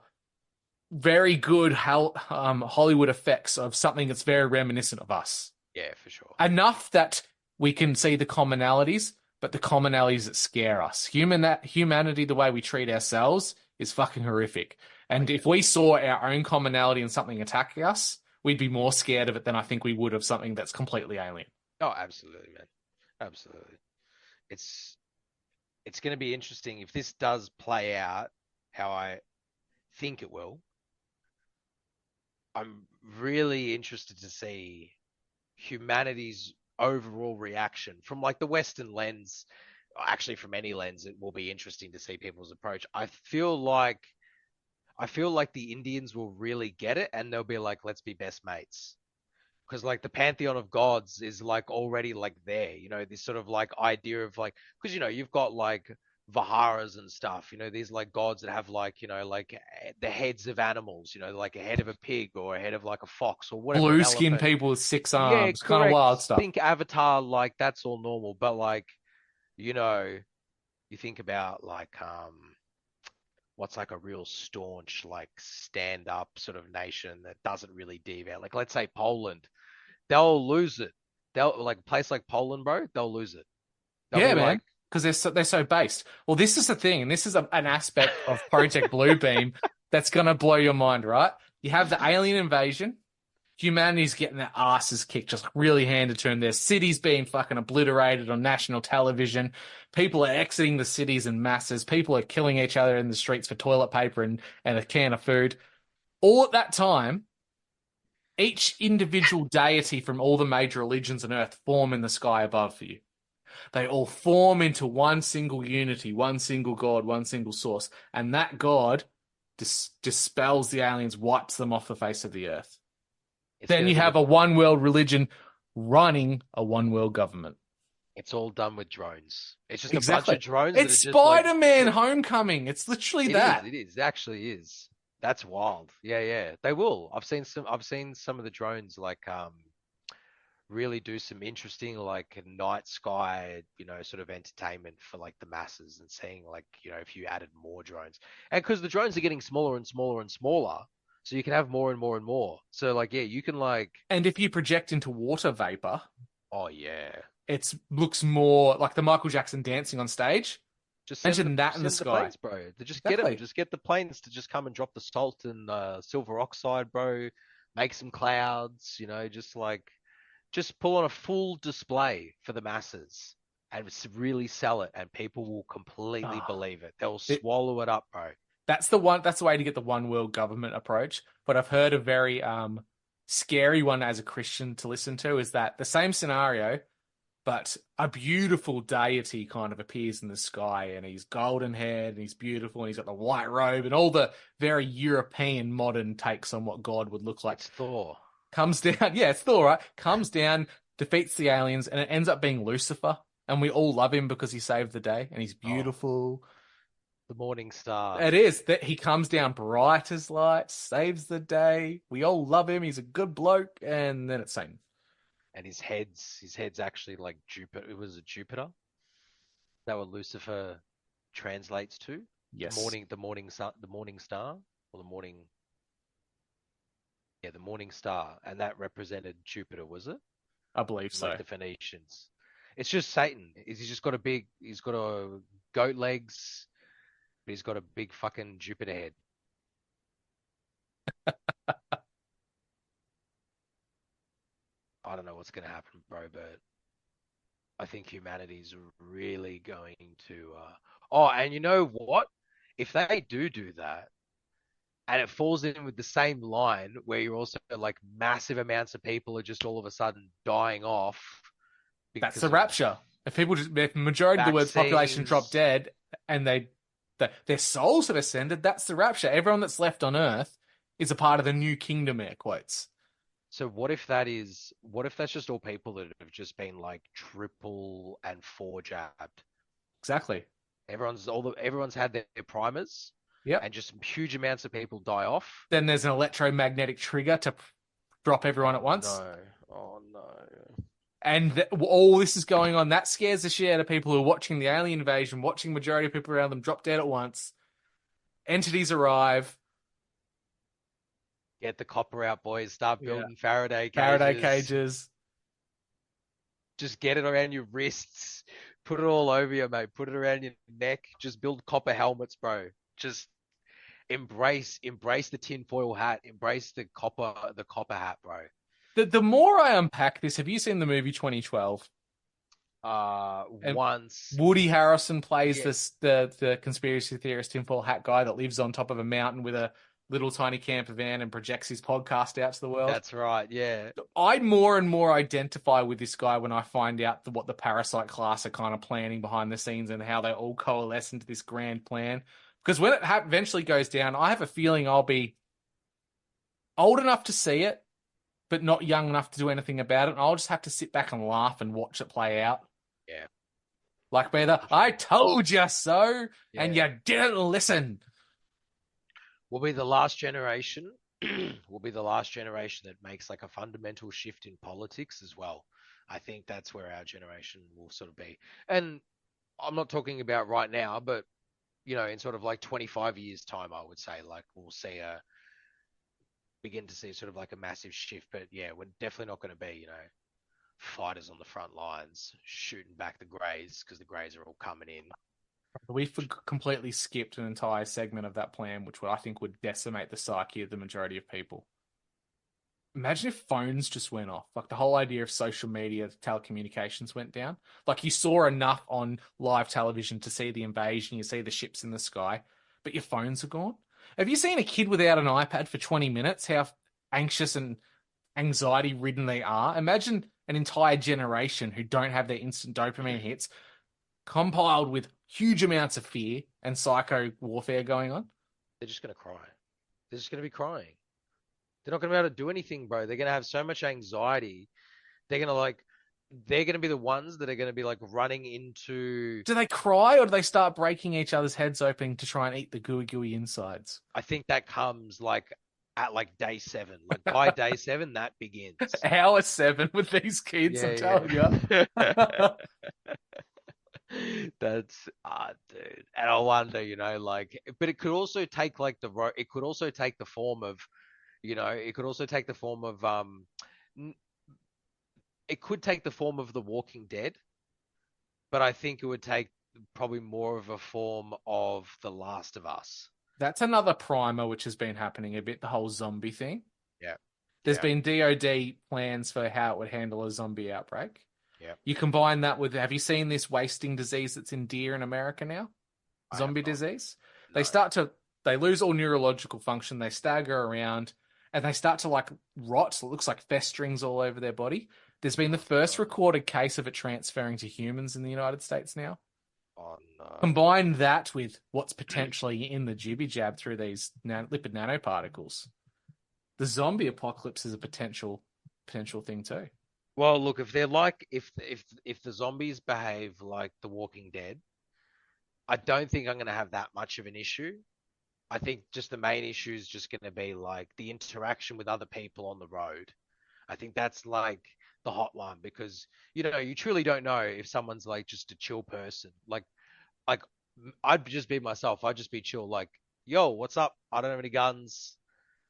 very good Hollywood effects of something that's very reminiscent of us. Yeah, for sure. Enough that we can see the commonalities, but the commonalities that scare us. Humanity, the way we treat ourselves, is fucking horrific. And if we saw our own commonality in something attacking us, we'd be more scared of it than I think we would of something that's completely alien. Oh, absolutely, man. Absolutely. It's going to be interesting if this does play out how I think it will. I'm really interested to see humanity's overall reaction from like the Western lens. Actually, from any lens, it will be interesting to see people's approach. I feel like the Indians will really get it, and they'll be like, "Let's be best mates," because like the pantheon of gods is like already like there. This sort of like idea of like, because you've got like Viharas and stuff, these like gods that have like, like the heads of animals, like a head of a pig or a head of like a fox or whatever. Blue skinned people with 6 arms, yeah, kind of wild stuff. Think Avatar, like that's all normal. But like, you think about like, what's like a real staunch, like stand up sort of nation that doesn't really deviate. Like let's say Poland, they'll lose it. They'll like a place like Poland, bro, they'll lose it. Yeah, man. Because they're so based. Well, this is the thing, and this is an aspect of Project Bluebeam that's going to blow your mind, right? You have the alien invasion. Humanity's getting their asses kicked, just really handed to them. Their cities being fucking obliterated on national television. People are exiting the cities in masses. People are killing each other in the streets for toilet paper and a can of food. All at that time, each individual deity from all the major religions on Earth form in the sky above you. They all form into one single unity, one single God, one single source. And that God dispels the aliens, wipes them off the face of the earth. Then you have a one world religion running a one world government. It's all done with drones. It's just a bunch of drones. It's Spider-Man Homecoming. It's literally that. It is. It actually is. That's wild. Yeah. They will. I've seen some of the drones like really do some interesting like night sky, sort of entertainment for like the masses, and seeing like, if you added more drones, and because the drones are getting smaller and smaller and smaller, so you can have more and more and more. So like, yeah, you can like, and if you project into water vapor, oh yeah, it looks more like the Michael Jackson dancing on stage. Just imagine that in the sky, planes, bro. Just get them. Just get the planes to just come and drop the salt and silver oxide, bro. Make some clouds, just pull on a full display for the masses and really sell it, and people will completely believe it. They'll swallow it up, bro. That's the way to get the one world government approach. But I've heard a very scary one as a Christian to listen to is that the same scenario, but a beautiful deity kind of appears in the sky, and he's golden haired and he's beautiful and he's got the white robe and all the very European modern takes on what God would look like. It's Thor. Comes down, yeah, it's Thor, right? Comes down, defeats the aliens, and it ends up being Lucifer. And we all love him because he saved the day, and he's beautiful. The morning star. It is that he comes down bright as light, saves the day. We all love him. He's a good bloke, and then it's Satan. And his head's actually like Jupiter. It was a Jupiter. That what Lucifer translates to. Yes. The morning star, or the morning star, and that represented Jupiter, was it? I believe so. Like the Phoenicians. It's just Satan. He's got a goat legs, but he's got a big fucking Jupiter head. I don't know what's going to happen, bro, but I think humanity's really going to. Oh, and you know what? If they do that, and it falls in with the same line where you're also like massive amounts of people are just all of a sudden dying off. That's the rapture. If the majority of the world's population drop dead and their souls have ascended, that's the rapture. Everyone that's left on Earth is a part of the new kingdom, air quotes. So what if that's just all people that have just been like triple and 4 jabbed? Exactly. Everyone's had their primers. Yep. And just huge amounts of people die off. Then there's an electromagnetic trigger to drop everyone at once. No. Oh no. And all this is going on. That scares the shit out of people who are watching the alien invasion, watching majority of people around them drop dead at once. Entities arrive. Get the copper out, boys. Start building Faraday cages. Just get it around your wrists. Put it all over you, mate. Put it around your neck. Just build copper helmets, bro. Just embrace the tinfoil hat. Embrace the copper hat, bro. The more I unpack this, have you seen the movie 2012? Once. Woody Harrelson plays the conspiracy theorist tinfoil hat guy that lives on top of a mountain with a little tiny camper van and projects his podcast out to the world. That's right, yeah. I more and more identify with this guy when I find out what the Parasite class are kind of planning behind the scenes and how they all coalesce into this grand plan. Because when it eventually goes down, I have a feeling I'll be old enough to see it, but not young enough to do anything about it. And I'll just have to sit back and laugh and watch it play out. Yeah. Like I told you so, and you didn't listen. We'll be the last generation. We'll be the last generation that makes like a fundamental shift in politics as well. I think that's where our generation will sort of be. And I'm not talking about right now, but in sort of like 25 years time, I would say like we'll begin to see sort of like a massive shift. But yeah, we're definitely not going to be, fighters on the front lines shooting back the Greys because the Greys are all coming in. We completely skipped an entire segment of that plan, which I think would decimate the psyche of the majority of people. Imagine if phones just went off. Like the whole idea of social media, telecommunications went down. Like you saw enough on live television to see the invasion, you see the ships in the sky, but your phones are gone. Have you seen a kid without an iPad for 20 minutes? How anxious and anxiety-ridden they are? Imagine an entire generation who don't have their instant dopamine hits, compiled with huge amounts of fear and psycho warfare going on. They're just going to cry. They're just going to be crying. They're not going to be able to do anything, bro. They're going to have so much anxiety. They're going to be the ones that are going to be like running into... Do they cry or do they start breaking each other's heads open to try and eat the gooey insides? I think that comes like at like day 7. Like by day 7, that begins. Hour 7 with these kids, I'm telling you. That's dude. And I wonder, but it could also take like it could also take the form of, it could also take the form of it could take the form of The Walking Dead, but I think it would take probably more of a form of The Last of Us. That's another primer which has been happening a bit, the whole zombie thing. Yeah. There's been DoD plans for how it would handle a zombie outbreak. Yeah. You combine that with, have you seen this wasting disease that's in deer in America now? Zombie disease? No. They lose all neurological function, they stagger around, and they start to like rot, so it looks like festerings all over their body. There's been the first recorded case of it transferring to humans in the United States now. Oh, no. Combine that with what's potentially in the jibby jab through these lipid nanoparticles. The zombie apocalypse is a potential thing too. Well, look, if they're like, if the zombies behave like The Walking Dead, I don't think I'm going to have that much of an issue. I think just the main issue is just going to be like the interaction with other people on the road. I think that's like the hot one because you truly don't know if someone's like just a chill person. Like I'd just be myself. I'd just be chill. Like, yo, what's up? I don't have any guns.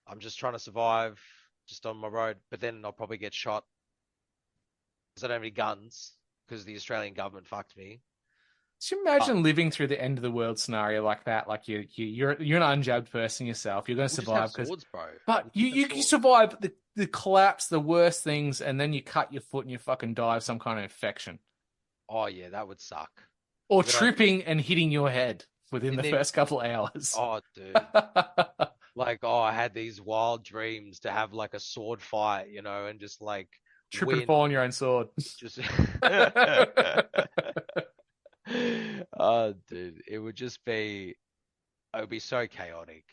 I'm just trying to survive, just on my road. But then I'll probably get shot because I don't have any guns because the Australian government fucked me. Just imagine living through the end of the world scenario like that. Like you're an unjabbed person yourself. You're going to We'll just have survive because, swords, bro. but We'll you just have you swords. survive the collapse, the worst things, and then you cut your foot and you fucking die of some kind of infection, Oh yeah, that would suck. or You're gonna tripping and hitting your head within the didn't even, first couple of hours. oh dude. Like, oh, I had these wild dreams to have like a sword fight, and just like Trip and win. fall on your own sword. Just oh dude, it would be so chaotic.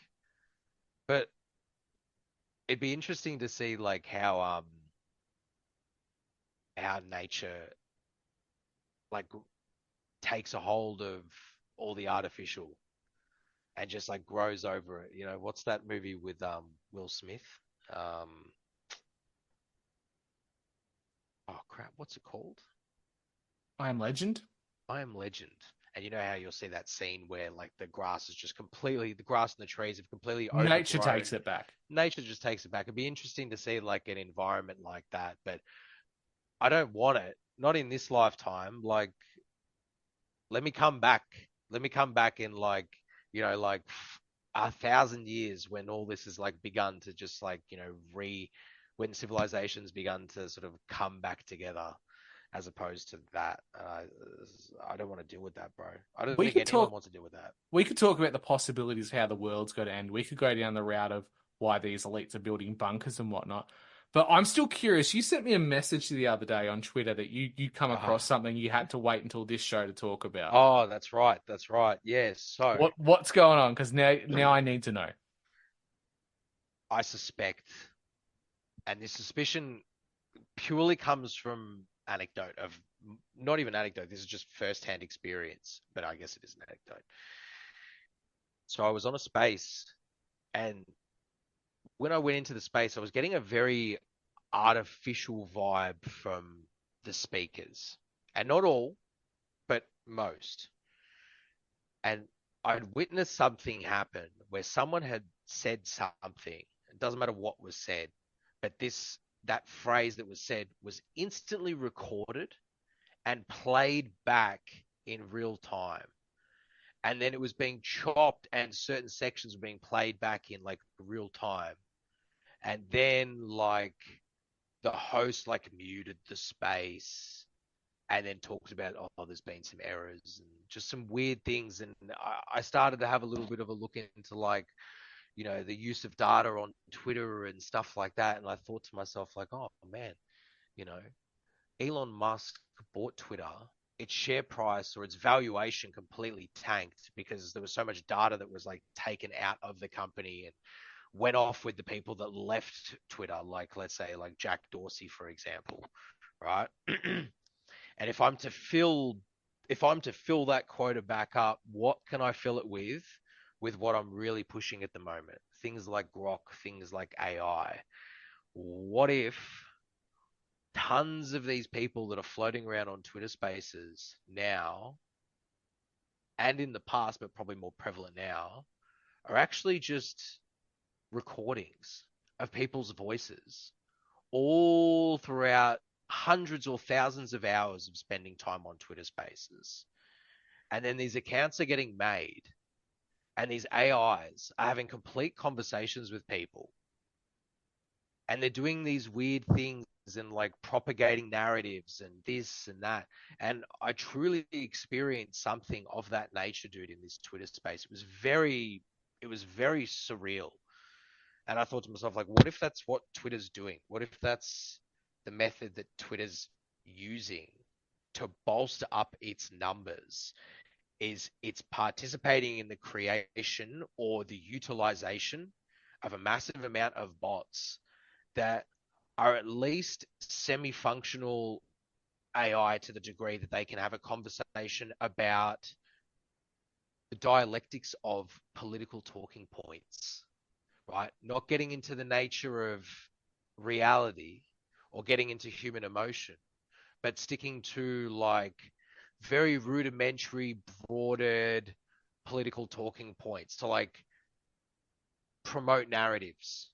But it'd be interesting to see like how nature like takes a hold of all the artificial and just like grows over it. What's that movie with Will Smith? Um oh crap, what's it called? I Am Legend. I Am Legend. And you know how you'll see that scene where like the grass and the trees have completely Nature overgrown. takes it back. Nature just takes it back. It'd be interesting to see like an environment like that, but I don't want it. Not in this lifetime. Like, let me come back. Let me come back in like, like 1,000 years when all this has like begun to just like, when civilization's begun to sort of come back together, as opposed to that. I don't want to deal with that, bro. I don't think anyone wants to deal with that. We could talk about the possibilities of how the world's going to end. We could go down the route of why these elites are building bunkers and whatnot. But I'm still curious. You sent me a message the other day on Twitter that you come across something you had to wait until this show to talk about. Oh, that's right. That's right. Yes. So what's going on? Because now I need to know. I suspect, and this suspicion purely comes from anecdote of not even anecdote. This is just first-hand experience, but I guess it is an anecdote. So I was on a space, and when I went into the space, I was getting a very artificial vibe from the speakers, and not all, but most. And I'd witnessed something happen where someone had said something. It doesn't matter what was said, but that phrase that was said was instantly recorded and played back in real time. And then it was being chopped and certain sections were being played back in like real time. And then like the host like muted the space and then talked about, oh, there's been some errors and just some weird things. And I started to have a little bit of a look into like, the use of data on Twitter and stuff like that. And I thought to myself like, oh man, Elon Musk bought Twitter, its share price or its valuation completely tanked because there was so much data that was like taken out of the company and went off with the people that left Twitter, like let's say like Jack Dorsey, for example, right? And if I'm to fill that quota back up, what can I fill it with what I'm really pushing at the moment? Things like Grok, things like AI. What if tons of these people that are floating around on Twitter Spaces now, and in the past, but probably more prevalent now, are actually just recordings of people's voices all throughout hundreds or thousands of hours of spending time on Twitter Spaces. And then these accounts are getting made and these AIs are having complete conversations with people. And they're doing these weird things and like propagating narratives and this and that. And I truly experienced something of that nature, dude, in this Twitter space. It was very surreal. And I thought to myself, like, what if that's what Twitter's doing? What if that's the method that Twitter's using to bolster up its numbers? Is it's participating in the creation or the utilization of a massive amount of bots that are at least semi-functional AI to the degree that they can have a conversation about the dialectics of political talking points, right? Not getting into the nature of reality or getting into human emotion, but sticking to like very rudimentary, broadened political talking points to like promote narratives.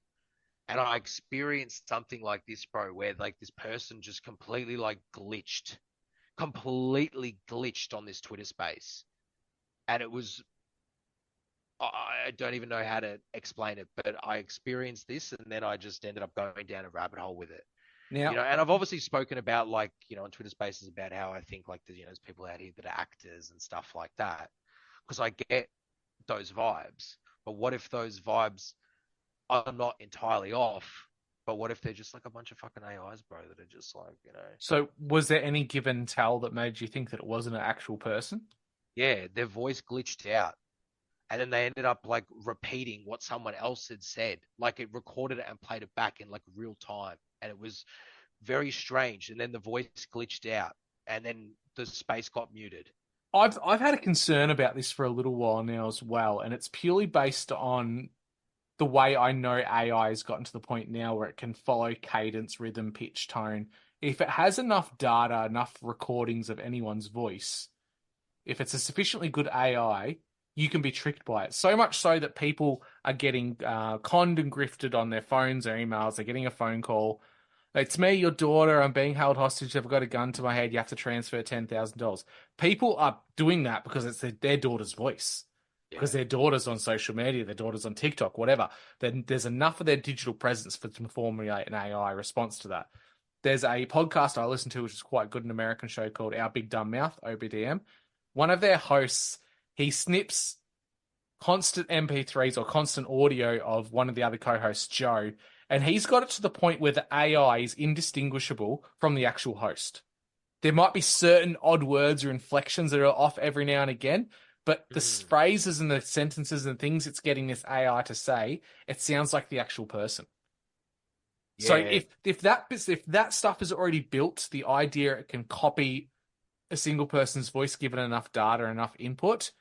And I experienced something like this, bro, where like this person just completely glitched on this Twitter space. And it was, I don't even know how to explain it, but I experienced this and then I just ended up going down a rabbit hole with it. Now, And I've obviously spoken about like, on Twitter spaces about how I think like there's people out here that are actors and stuff like that. Because I get those vibes. But what if those vibes are not entirely off? But what if they're just like a bunch of fucking AIs, bro, that are just like, so was there any give and tell that made you think that it wasn't an actual person? yeah, their voice glitched out. And then they ended up like repeating what someone else had said. Like it recorded it and played it back in like real time. And it was very strange. And then the voice glitched out. And then the space got muted. I've had a concern about this for a little while now as well, and it's purely based on the way I know AI has gotten to the point now where it can follow cadence, rhythm, pitch, tone. If it has enough data, enough recordings of anyone's voice, if it's a sufficiently good AI, you can be tricked by it. So much so that people are getting conned and grifted on their phones or emails. They're getting a phone call. It's me, your daughter. I'm being held hostage. I've got a gun to my head. You have to transfer $10,000. People are doing that because it's their daughter's voice. Because their daughter's on social media, their daughter's on TikTok, whatever. Then there's enough of their digital presence to formulate an AI response to that. There's a podcast I listen to, which is quite good, an American show called Our Big Dumb Mouth, OBDM. One of their hosts, he snips constant MP3s or constant audio of one of the other co-hosts, Joe, and he's got it to the point where the AI is indistinguishable from the actual host. There might be certain odd words or inflections that are off every now and again, but the phrases and the sentences and things it's getting this AI to say, it sounds like the actual person. Yeah. So if that stuff is already built, the idea it can copy a single person's voice given enough data, enough input,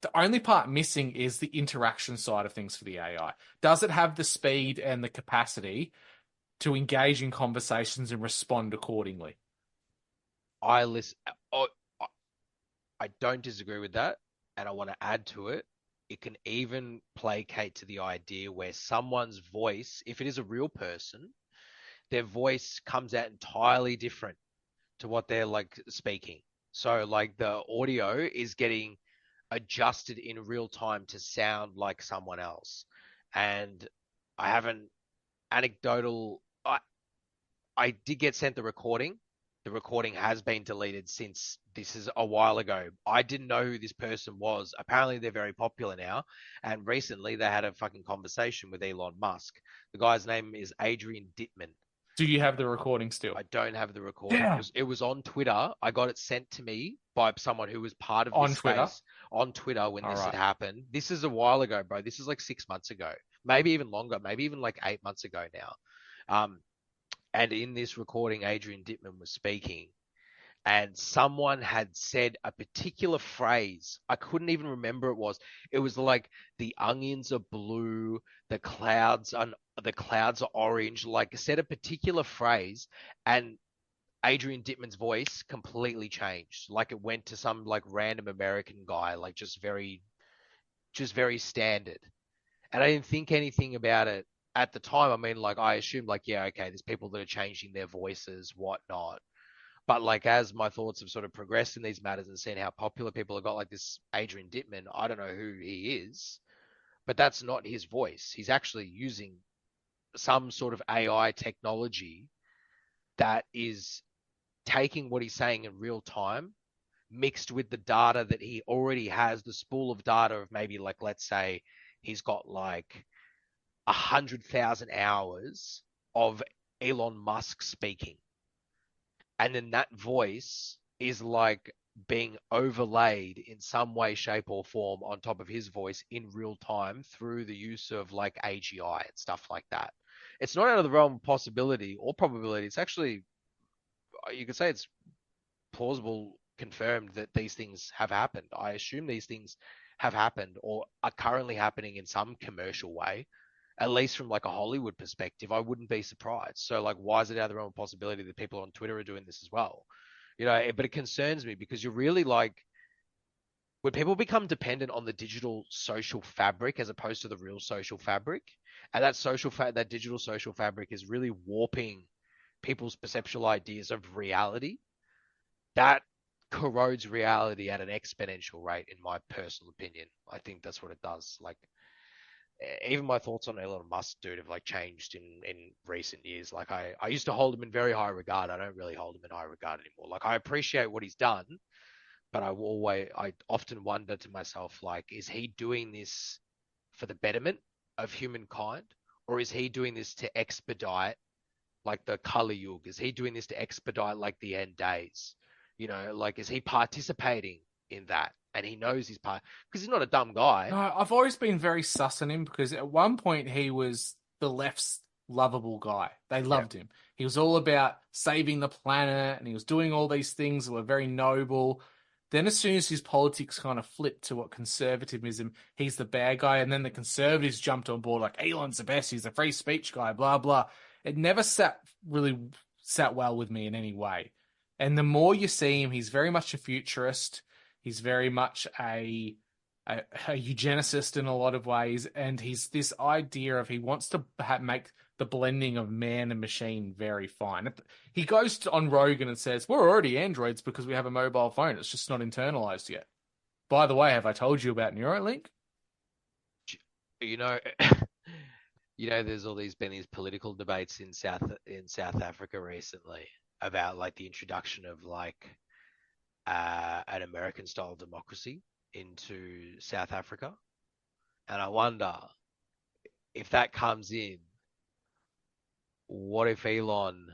the only part missing is the interaction side of things for the AI. Does it have the speed and the capacity to engage in conversations and respond accordingly? I don't disagree with that, and I want to add to it. It can even placate to the idea where someone's voice, if it is a real person, their voice comes out entirely different to what they're like speaking. So like the audio is getting adjusted in real time to sound like someone else. And I have an anecdotal, I did get sent the recording. The recording has been deleted since this is a while ago. I didn't know who this person was. Apparently they're very popular now. And recently they had a fucking conversation with Elon Musk. The guy's name is Adrian Dittman. Do you have the recording still? I don't have the recording. Yeah. It was on Twitter. I got it sent to me by someone who was part of On this Twitter? space on Twitter when this Alright. had happened. This is a while ago, bro. This is like 6 months ago, maybe even longer, maybe even like 8 months ago now. And in this recording, Adrian Dittman was speaking, and someone had said a particular phrase. I couldn't even remember it was. It was like the onions are blue, the clouds are orange. Like said a particular phrase, and Adrian Dittman's voice completely changed. Like it went to some like random American guy, like just very standard. And I didn't think anything about it at the time. I mean, like I assumed like, yeah, okay, there's people that are changing their voices, whatnot. But like as my thoughts have sort of progressed in these matters and seen how popular people have got, like this Adrian Dittman, I don't know who he is, but that's not his voice. He's actually using some sort of AI technology that is taking what he's saying in real time, mixed with the data that he already has, the spool of data of maybe like, let's say he's got like 100,000 hours of Elon Musk speaking. And then that voice is like being overlaid in some way, shape, or form on top of his voice in real time through the use of like AGI and stuff like that. It's not out of the realm of possibility or probability. It's actually, you could say it's plausible, confirmed that these things have happened. I assume these things have happened or are currently happening in some commercial way, at least from like a Hollywood perspective, I wouldn't be surprised. So like, why is it out of the realm of possibility that people on Twitter are doing this as well? But it concerns me because you're really like, when people become dependent on the digital social fabric as opposed to the real social fabric, and that digital social fabric is really warping people's perceptual ideas of reality, that corrodes reality at an exponential rate, in my personal opinion. I think that's what it does. Like, even my thoughts on Elon Musk, dude, have like changed in recent years. Like, I used to hold him in very high regard. I don't really hold him in high regard anymore. Like, I appreciate what he's done, but I often wonder to myself, like, is he doing this for the betterment of humankind, or is he doing this to expedite like the Kali Yuga? Is he doing this to expedite like the end days? Like, is he participating in that? And he knows he's because he's not a dumb guy. No, I've always been very sus on him because at one point he was the left's lovable guy. They loved him. He was all about saving the planet and he was doing all these things that were very noble. Then as soon as his politics kind of flipped to what conservatism, he's the bad guy. And then the conservatives jumped on board like, Elon's the best. He's a free speech guy, blah, blah. It never sat well with me in any way. And the more you see him, he's very much a futurist. He's very much a eugenicist in a lot of ways. And he's this idea of he wants to make the blending of man and machine very fine. He goes on Rogan and says, we're already androids because we have a mobile phone. It's just not internalized yet. By the way, have I told you about Neuralink? There's been these political debates in South Africa recently about like the introduction of like an American style democracy into South Africa. And I wonder if that comes in, what if Elon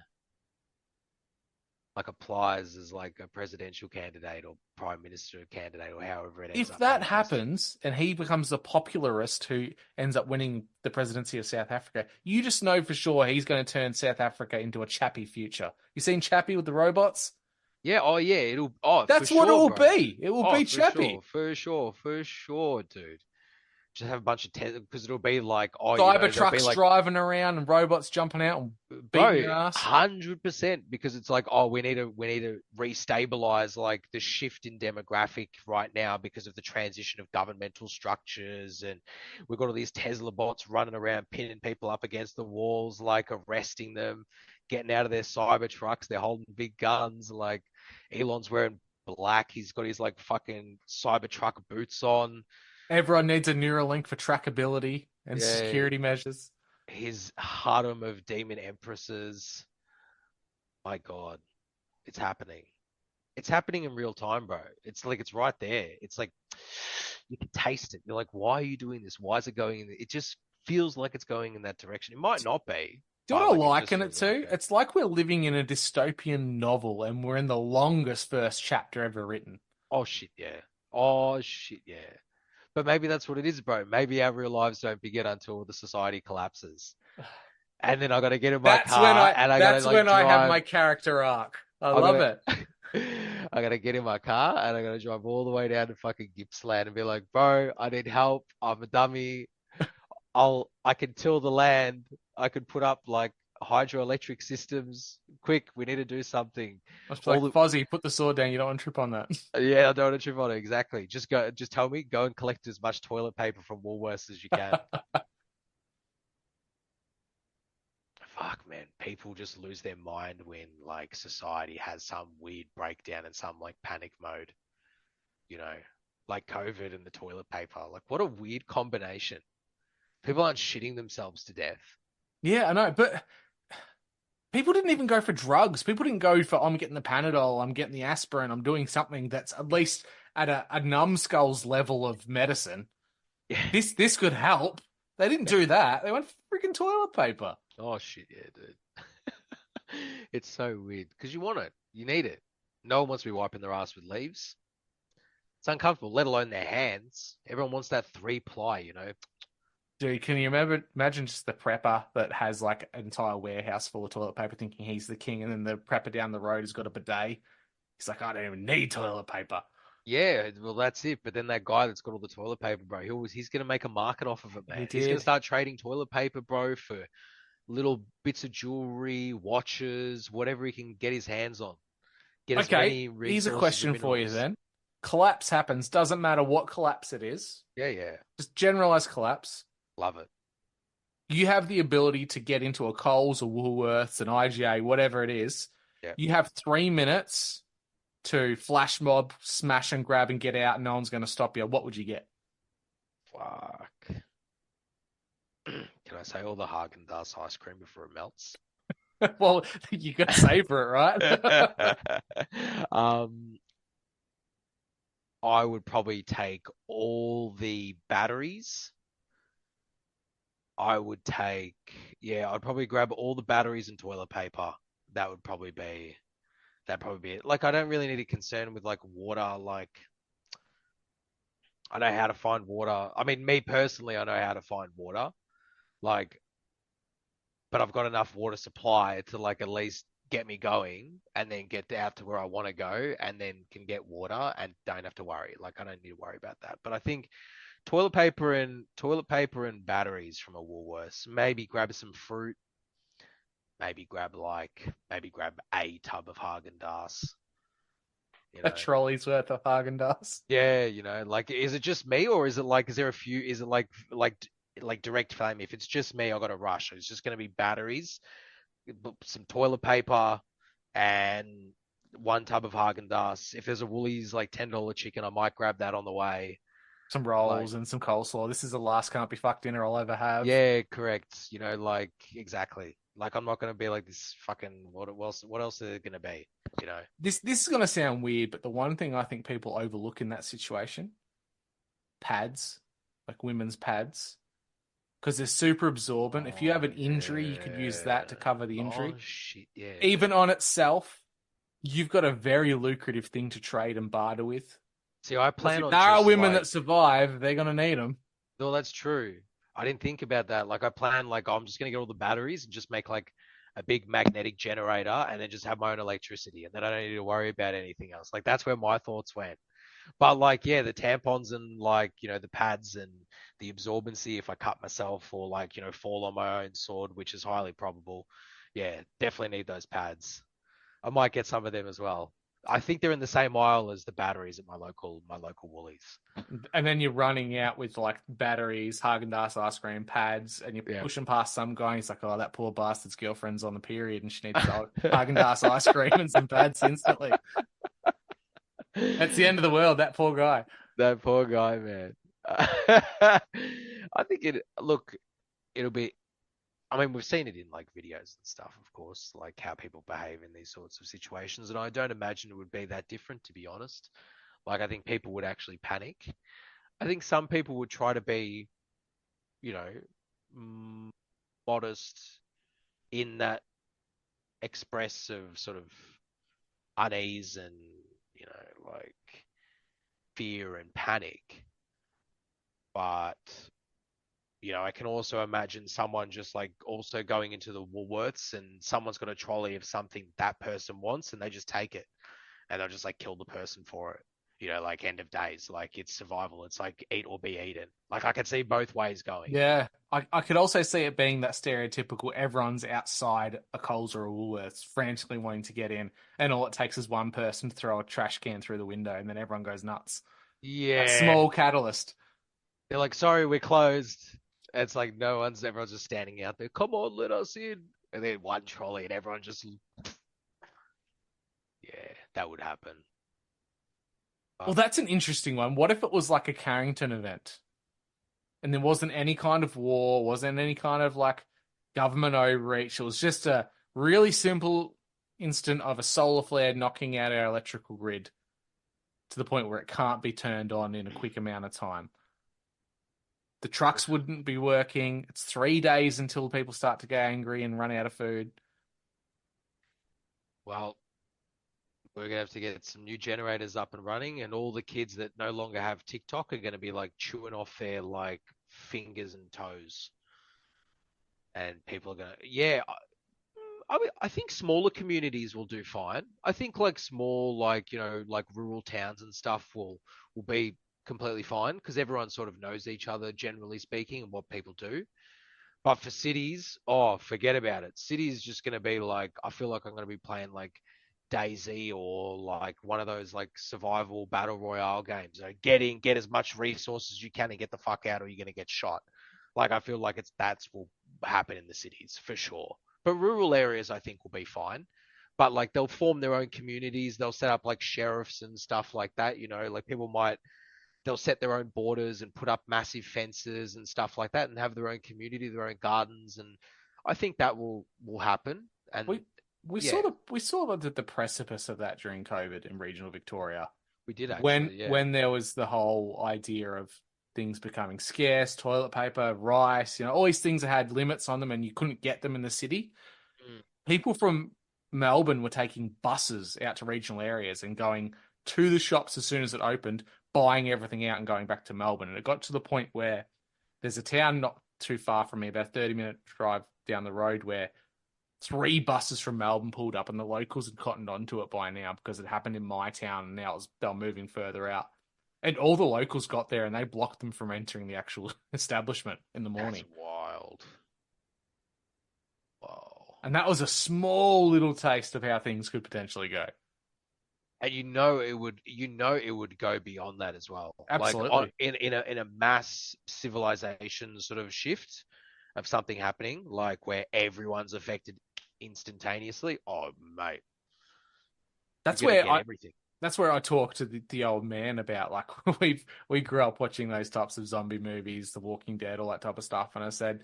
like applies as like a presidential candidate or prime minister candidate or however it ends up? If that happens and he becomes the popularist who ends up winning the presidency of South Africa, you just know for sure he's going to turn South Africa into a Chappie future. You seen Chappie with the robots? Yeah. Oh yeah. That's what it will be. It will be Chappie. For sure, dude. Just have a bunch of because it'll be like Cybertrucks like, driving around and robots jumping out and beating your ass. 100%, because it's like, we need to restabilize like the shift in demographic right now because of the transition of governmental structures, and we've got all these Tesla bots running around pinning people up against the walls, like arresting them, getting out of their Cybertrucks. They're holding big guns. Like, Elon's wearing black. He's got his like fucking Cybertruck boots on. Everyone needs a Neuralink for trackability and security measures. His harem of demon empresses. My God, it's happening. It's happening in real time, bro. It's like, it's right there. It's like, you can taste it. You're like, why are you doing this? Why is it going in? It just feels like it's going in that direction. It might not be. Do you know what I liken it to? It's like we're living in a dystopian novel and we're in the longest first chapter ever written. Oh, shit, yeah. But maybe that's what it is, bro. Maybe our real lives don't begin until the society collapses. And then I got to get in my car. That's when I have my character arc. I love it. I got to get in my car and I got to drive all the way down to fucking Gippsland and be like, bro, I need help. I'm a dummy. I can till the land. I could put up like hydroelectric systems. Quick, we need to do something. I was like, Fozzie, put the sword down. You don't want to trip on that. Yeah, I don't want to trip on it. Exactly. Just tell me, go and collect as much toilet paper from Woolworths as you can. Fuck, man. People just lose their mind when like society has some weird breakdown and some like panic mode. Like COVID and the toilet paper. Like, what a weird combination. People aren't shitting themselves to death. Yeah, I know, but people didn't even go for drugs. People didn't go for, I'm getting the Panadol, I'm getting the aspirin, I'm doing something that's at least at a numbskull's level of medicine. Yeah. This could help. They didn't do that. They went for freaking toilet paper. Oh, shit, yeah, dude. It's so weird because you want it. You need it. No one wants to be wiping their ass with leaves. It's uncomfortable, let alone their hands. Everyone wants that 3-ply, Dude, can you imagine just the prepper that has like an entire warehouse full of toilet paper thinking he's the king, and then the prepper down the road has got a bidet. He's like, I don't even need toilet paper. Yeah, well, that's it. But then that guy that's got all the toilet paper, bro, he's gonna make a market off of it, He man. He's gonna did. start trading toilet paper, bro, for little bits of jewelry, watches, whatever he can get his hands on. Get as Okay, many here's a resources and question for you minerals. then. Collapse happens, doesn't matter what collapse it is, Yeah, yeah, just generalized collapse. love it. You have the ability to get into a Coles or Woolworths, an IGA, whatever it is. Yeah, You have 3 minutes to flash mob, smash and grab and get out, and no one's going to stop you. What would you get? fuck. Can I say all the Haagen-Dazs ice cream before it melts? Well, you got to savor it, right? um, I would probably take all the batteries. I'd probably grab all the batteries and toilet paper. That would probably be, that'd probably be it. Like, I don't really need a concern with like water. Like, I know how to find water. I mean, me personally, I know how to find water. Like, but I've got enough water supply to like at least get me going and then get out to where I want to go and then can get water and don't have to worry. Like, I don't need to worry about that. But I think toilet paper and batteries from a Woolworths. Maybe grab some fruit. Maybe grab a tub of Haagen-Dazs. You A know. trolley's worth of Haagen-Dazs. Yeah, like is it just me or is it like direct flame? If it's just me, I got to rush. It's just gonna be batteries, some toilet paper, and one tub of Haagen-Dazs. If there's a Woolies like $10 chicken, I might grab that on the way. Some Like, rolls and some coleslaw. This is the last can't be fucked dinner I'll ever have. yeah, correct. Like exactly. Like I'm not gonna be like this fucking what else is it gonna be? You know? This is going to sound weird, but the one thing I think people overlook in that situation, pads, like women's pads, because they're super absorbent. If you have an injury, you could use that to cover the injury. Oh shit, yeah. Even on itself, you've got a very lucrative thing to trade and barter with. See, I plan If on there are just women like, that survive, they're going to need them. no, that's true. I didn't think about that. Like I plan like I'm just gonna get all the batteries and just make like a big magnetic generator and then just have my own electricity and then I don't need to worry about anything else. Like that's where my thoughts went. But like yeah, the tampons and like, the pads and the absorbency if I cut myself or like, fall on my own sword, which is highly probable. Yeah, definitely need those pads. I might get some of them as well. I think they're in the same aisle as the batteries at my local Woolies. And then you're running out with like batteries, Haagen-Dazs ice cream, pads, and you're Yeah. pushing past some guy. And he's like, "Oh, that poor bastard's girlfriend's on the period, and she needs Haagen-Dazs ice cream and some pads instantly." That's the end of the world. That poor guy. That poor guy, man. I think it'll be, I mean, we've seen it in like videos and stuff, of course, like how people behave in these sorts of situations. And I don't imagine it would be that different, to be honest. Like, I think people would actually panic. I think some people would try to be, you know, modest in that express of sort of unease and, like fear and panic. But I can also imagine someone just like also going into the Woolworths and someone's got a trolley of something that person wants and they just take it and they'll just like kill the person for it. Like end of days, like it's survival. It's like eat or be eaten. Like I can see both ways going. Yeah. I could also see it being that stereotypical everyone's outside a Coles or a Woolworths frantically wanting to get in, and all it takes is one person to throw a trash can through the window and then everyone goes nuts. Yeah. A small catalyst. They're like, sorry, we're closed. It's like everyone's just standing out there. Come on, let us in. And then one trolley and everyone just, yeah, that would happen. Well, that's an interesting one. What if it was like a Carrington event and there wasn't any kind of war, wasn't any kind of like government overreach? It was just a really simple instant of a solar flare knocking out our electrical grid to the point where it can't be turned on in a quick amount of time. The trucks wouldn't be working. It's 3 days until people start to get angry and run out of food. Well, we're gonna have to get some new generators up and running, and all the kids that no longer have TikTok are gonna be like chewing off their like fingers and toes. And people are gonna, yeah. I mean, I think smaller communities will do fine. I think like small, like like rural towns and stuff will be completely fine because everyone sort of knows each other, generally speaking, and what people do. But for cities, oh, forget about it. Cities just going to be like, I feel like I'm going to be playing like DayZ or like one of those like survival battle royale games. Get in, get as much resources as you can and get the fuck out or you're going to get shot. Like, I feel like that's will happen in the cities for sure. But rural areas, I think, will be fine. But like, they'll form their own communities. They'll set up like sheriffs and stuff like that. Like people might they'll set their own borders and put up massive fences and stuff like that and have their own community, their own gardens. And I think that will happen. And we yeah, saw the precipice of that during COVID in regional Victoria. we did actually. Yeah. When there was the whole idea of things becoming scarce, toilet paper, rice, all these things that had limits on them and you couldn't get them in the city. People from Melbourne were taking buses out to regional areas and going to the shops as soon as it opened, buying everything out and going back to Melbourne. And it got to the point where there's a town not too far from me, about a 30-minute drive down the road, where 3 buses from Melbourne pulled up and the locals had cottoned onto it by now because it happened in my town and now they were moving further out. And all the locals got there and they blocked them from entering the actual establishment in the morning. That's wild. Wow. And that was a small little taste of how things could potentially go. And it would go beyond that as well. Absolutely. Like in a mass civilization sort of shift of something happening, like where everyone's affected instantaneously. Oh, mate. That's where I talk to the old man about, like, we grew up watching those types of zombie movies, The Walking Dead, all that type of stuff. And I said,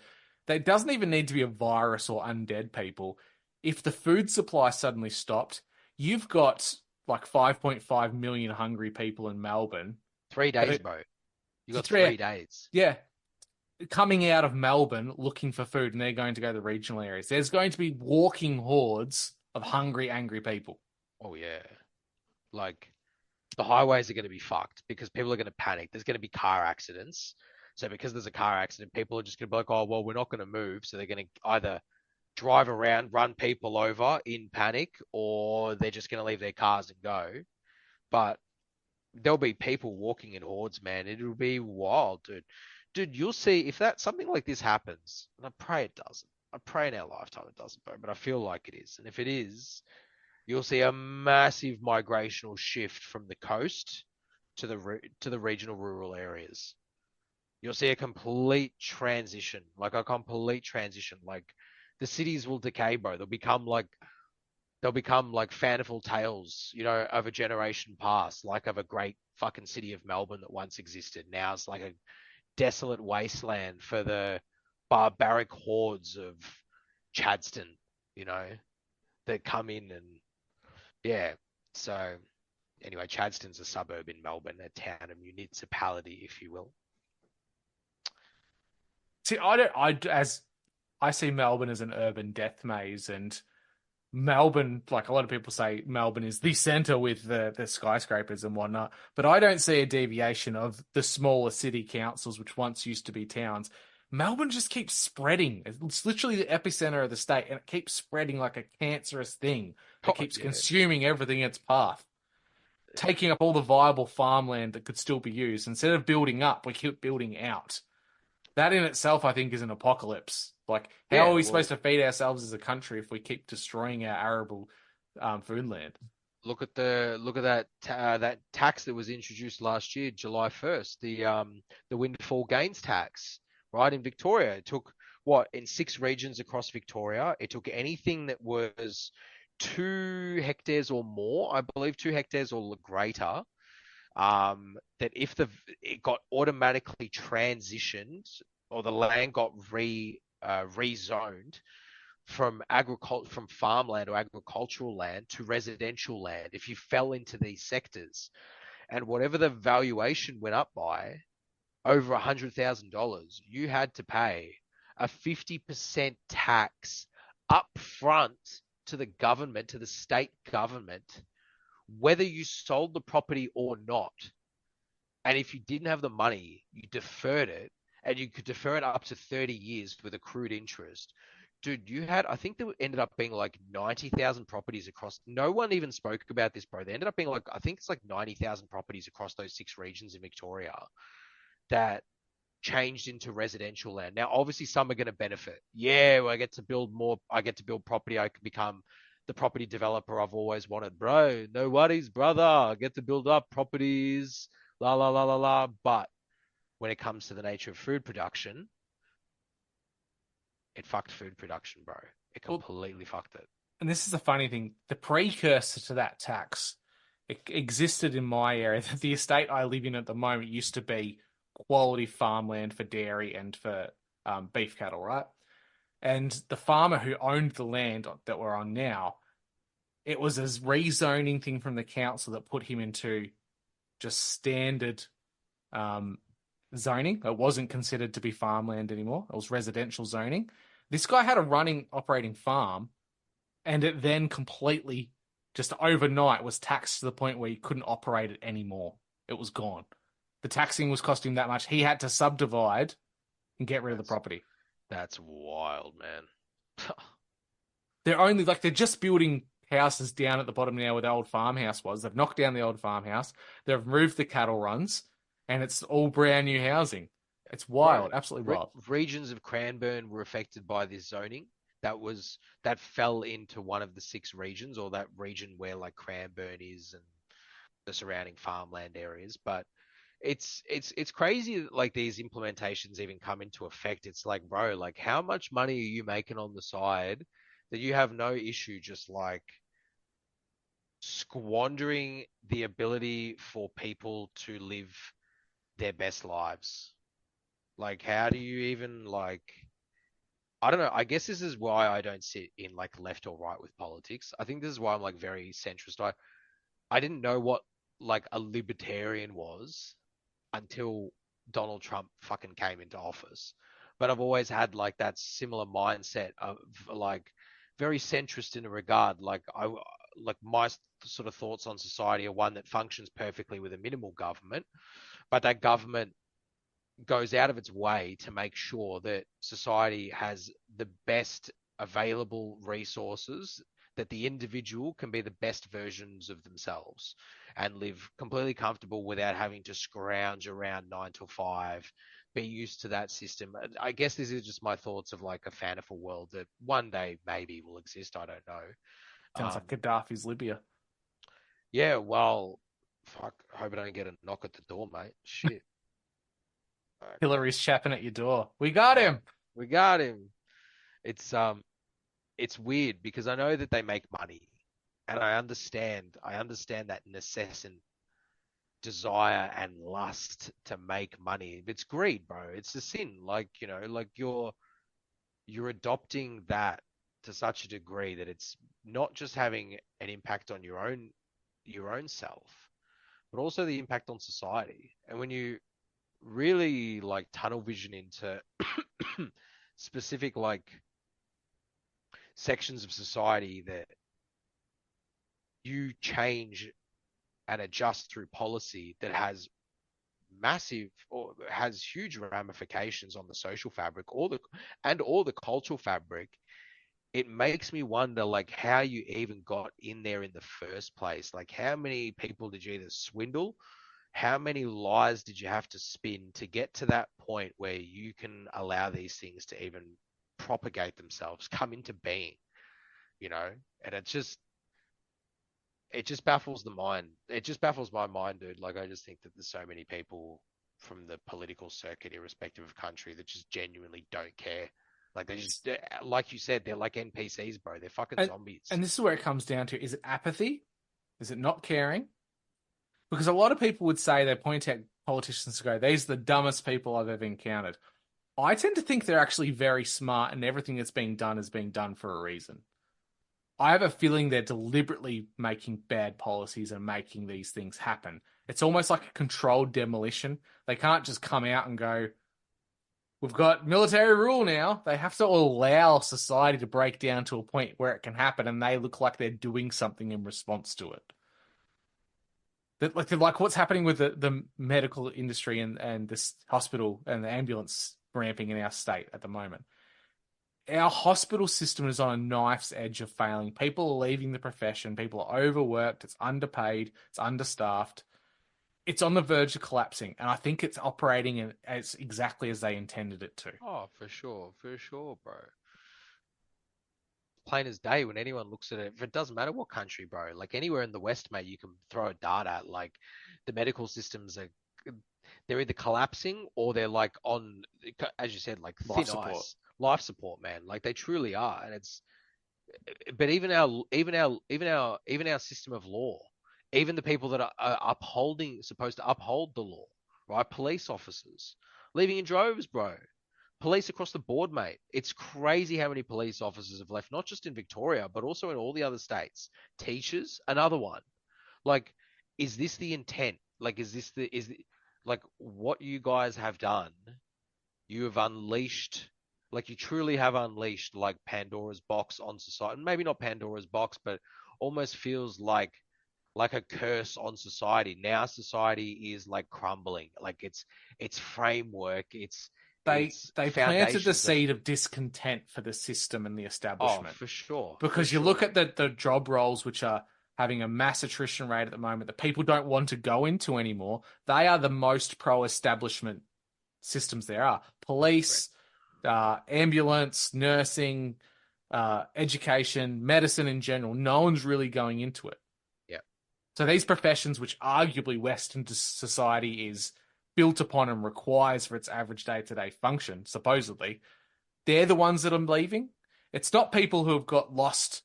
there doesn't even need to be a virus or undead people. If the food supply suddenly stopped, you've got like 5.5 million hungry people in Melbourne. 3 days, bro. You got 3 days. Yeah. Coming out of Melbourne looking for food, and they're going to go to the regional areas. There's going to be walking hordes of hungry, angry people. Oh, yeah. Like, the highways are going to be fucked because people are going to panic. There's going to be car accidents. So because there's a car accident, people are just going to be like, oh, well, we're not going to move. So they're going to either drive around, run people over in panic, or they're just going to leave their cars and go. But there'll be people walking in hordes, man. It'll be wild, dude. Dude, you'll see if something like this happens, and I pray it doesn't. I pray in our lifetime it doesn't, bro, but I feel like it is. And if it is, you'll see a massive migrational shift from the coast to the regional rural areas. You'll see a complete transition. Like the cities will decay, bro. They'll become like fanciful tales, of a generation past, like of a great fucking city of Melbourne that once existed. Now it's like a desolate wasteland for the barbaric hordes of Chadston, that come in and yeah. So anyway, Chadston's a suburb in Melbourne, a town, a municipality, if you will. See, I see Melbourne as an urban death maze, and Melbourne, like a lot of people say, Melbourne is the centre with the skyscrapers and whatnot. But I don't see a deviation of the smaller city councils, which once used to be towns. Melbourne just keeps spreading. It's literally the epicenter of the state, and it keeps spreading like a cancerous thing. It keeps consuming everything in its path, taking up all the viable farmland that could still be used. Instead of building up, we keep building out. That in itself, I think, is an apocalypse. Like, how are we supposed to feed ourselves as a country if we keep destroying our arable food land? Look at that tax that was introduced last year, July 1st, the windfall gains tax, right, in Victoria. It took in 6 regions across Victoria. It took anything that was 2 hectares or more, I believe 2 hectares or greater. That if it got automatically transitioned or the land got rezoned from farmland or agricultural land to residential land, if you fell into these sectors, and whatever the valuation went up by over $100,000, you had to pay a 50% tax up front to the government, to the state government, whether you sold the property or not. And if you didn't have the money, you deferred it, and you could defer it up to 30 years with accrued interest. dude, I think there ended up being like 90,000 properties across. No one even spoke about this, bro. There ended up being like, I think it's like 90,000 properties across those 6 regions in Victoria that changed into residential land. Now, obviously, some are going to benefit. Yeah, well, I get to build more. I get to build property. I can become the property developer I've always wanted, bro. No worries, brother. I get to build up properties. La la la la la. But when it comes to the nature of food production, it fucked food production, bro. It Well, completely fucked it. and this is the funny thing, the precursor to that tax, it existed in my area. The estate I live in at the moment used to be quality farmland for dairy and for beef cattle, right? And the farmer who owned the land that we're on now, it was a rezoning thing from the council that put him into just standard zoning. It wasn't considered to be farmland anymore. It was residential zoning. This guy had a operating farm, and it then completely, just overnight, was taxed to the point where he couldn't operate it anymore. It was gone. The taxing was costing him that much. He had to subdivide and get rid of the property. That's wild, man. They're just building houses down at the bottom now where the old farmhouse was. They've knocked down the old farmhouse. They've moved the cattle runs, and it's all brand new housing. It's wild, absolutely wild. Regions of Cranbourne were affected by this zoning. That fell into one of the 6 regions, or that region where like Cranbourne is and the surrounding farmland areas. But it's crazy that like these implementations even come into effect. It's like, bro, like how much money are you making on the side that you have no issue just like squandering the ability for people to live their best lives? Like, how do you even like? I don't know. I guess this is why I don't sit in like left or right with politics. I think this is why I'm like very centrist. I didn't know what like a libertarian was until Donald Trump fucking came into office. But I've always had like that similar mindset of like very centrist in a regard. Like my sort of thoughts on society are one that functions perfectly with a minimal government, but that government goes out of its way to make sure that society has the best available resources, that the individual can be the best versions of themselves and live completely comfortable without having to scrounge around 9 to 5, be used to that system. I guess this is just my thoughts of like a fan of a world that one day maybe will exist. I don't know. Sounds like Gaddafi's Libya. Yeah, well, fuck. I hope I don't get a knock at the door, mate. Shit. Hillary's chapping at your door. We got him. We got him. It's weird because I know that they make money, and I understand that necessity, desire, and lust to make money. It's greed, bro. It's a sin. Like, you know, like you're adopting that to such a degree that it's not just having an impact on your own self, but also the impact on society. And when you really like tunnel vision into specific like sections of society that you change and adjust through policy that has massive or has huge ramifications on the social fabric or the cultural fabric, it makes me wonder like how you even got in there in the first place. Like how many people did you either swindle? How many lies did you have to spin to get to that point where you can allow these things to even propagate themselves, come into being, you know? And it just baffles the mind. It just baffles my mind, dude. Like, I just think that there's so many people from the political circuit, irrespective of country, that just genuinely don't care. Like, like you said, they're like NPCs, bro. They're fucking zombies. And this is where it comes down to, is it apathy? Is it not caring? Because a lot of people would say, they point out politicians to go, these are the dumbest people I've ever encountered. I tend to think they're actually very smart, and everything that's being done is being done for a reason. I have a feeling they're deliberately making bad policies and making these things happen. It's almost like a controlled demolition. They can't just come out and go, we've got military rule now. They have to allow society to break down to a point where it can happen, and they look like they're doing something in response to it. Like what's happening with the medical industry and this hospital and the ambulance ramping in our state at the moment. our hospital system is on a knife's edge of failing. People are leaving the profession. People are overworked. It's underpaid. It's understaffed. It's on the verge of collapsing. And I think it's operating as exactly as they intended it to. Oh, for sure, bro. Plain as day when anyone looks at it. It doesn't matter what country, bro. Like anywhere in the West, mate, you can throw a dart at. Like the medical systems they're either collapsing or they're like on, as you said, like thin ice, life support, man. Like they truly are. And but even our system of law, even the people that are supposed to uphold the law, right? Police officers leaving in droves, bro. Police across the board, mate. It's crazy how many police officers have left, not just in Victoria, but also in all the other states. Teachers, another one. Like, is this the intent? Like, like what you guys have done? You have unleashed, like you truly have unleashed like Pandora's box on society. Maybe not Pandora's box, but almost feels like a curse on society. Now society is like crumbling. Like its framework, they planted the seed of discontent for the system and the establishment. Oh, for sure. Because you look at the job roles which are having a mass attrition rate at the moment that people don't want to go into anymore. They are the most pro-establishment systems there are. Police, ambulance, nursing, education, medicine in general. No one's really going into it. Yeah. So these professions, which arguably Western society is built upon and requires for its average day-to-day function, supposedly, they're the ones that are leaving. It's not people who have got lost.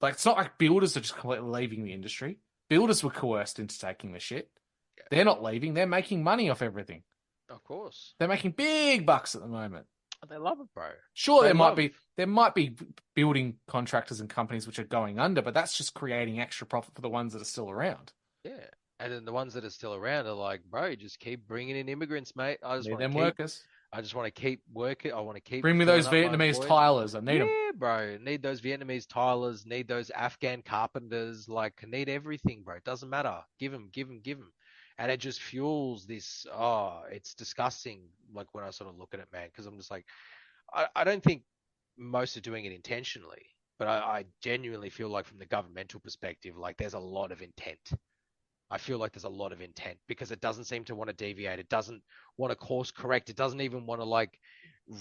It's not like builders are just completely leaving the industry. Builders were coerced into taking the shit. Yeah. They're not leaving. They're making money off everything. Of course. They're making big bucks at the moment. They love it, bro. Sure, there might be building contractors and companies which are going under, but that's just creating extra profit for the ones that are still around. Yeah. And then the ones that are still around are like, bro, just keep bringing in immigrants, mate. I just want workers. I just want to keep working. I want to keep. Bring me those Vietnamese tilers. I need them. Yeah, bro. Need those Vietnamese tilers. Need those Afghan carpenters. Like, need everything, bro. It doesn't matter. Give them. And it just fuels this. Oh, it's disgusting. Like when I sort of look at it, man, because I'm just like, I don't think most are doing it intentionally, but I genuinely feel like from the governmental perspective, like there's a lot of intent. I feel like there's a lot of intent because it doesn't seem to want to deviate. It doesn't want to course correct. It doesn't even want to like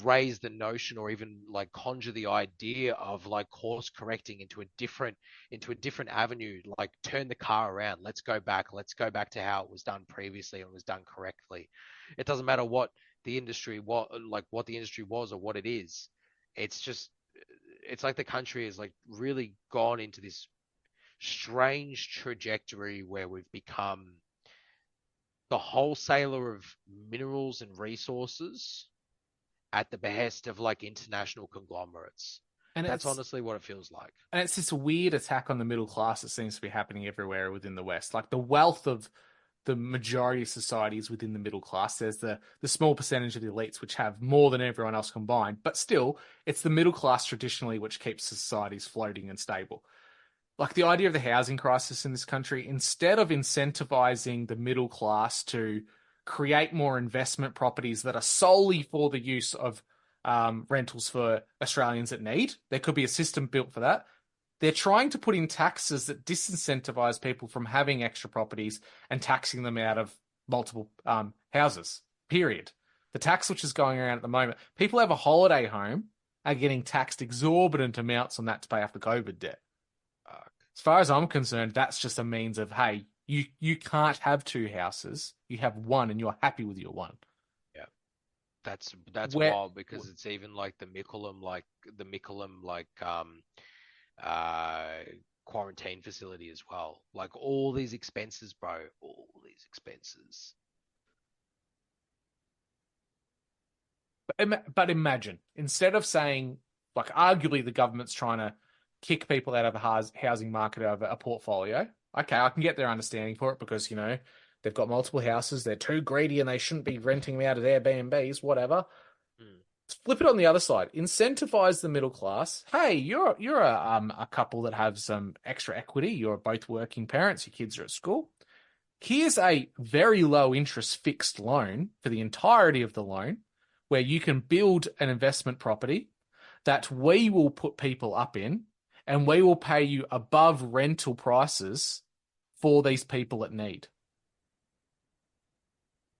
raise the notion or even like conjure the idea of like course correcting into a different avenue, like turn the car around. Let's go back to how it was done previously and was done correctly. It doesn't matter what the industry was or what it is. It's like the country has like really gone into this strange trajectory where we've become the wholesaler of minerals and resources at the behest of like international conglomerates. And that's honestly what it feels like. And it's this weird attack on the middle class that seems to be happening everywhere within the West. Like the wealth of the majority of society is within the middle class. There's the small percentage of the elites which have more than everyone else combined. But still, it's the middle class traditionally which keeps societies floating and stable. Like the idea of the housing crisis in this country, instead of incentivizing the middle class to create more investment properties that are solely for the use of rentals for Australians that need, there could be a system built for that. They're trying to put in taxes that disincentivize people from having extra properties and taxing them out of multiple houses, period. The tax which is going around at the moment, people have a holiday home are getting taxed exorbitant amounts on that to pay off the COVID debt. As far as I'm concerned, that's just a means of, hey, you can't have two houses. You have one and you're happy with your one. Yeah. That's wild because it's even like the Mickleham quarantine facility as well. Like all these expenses, bro. All these expenses. But imagine, instead of saying, like, arguably the government's trying to kick people out of a housing market over a portfolio. Okay, I can get their understanding for it because, you know, they've got multiple houses. They're too greedy and they shouldn't be renting them out as Airbnbs, whatever. Flip it on the other side. Incentivize the middle class. Hey, you're a couple that have some extra equity. You're both working parents. Your kids are at school. Here's a very low interest fixed loan for the entirety of the loan where you can build an investment property that we will put people up in, and we will pay you above rental prices for these people that need.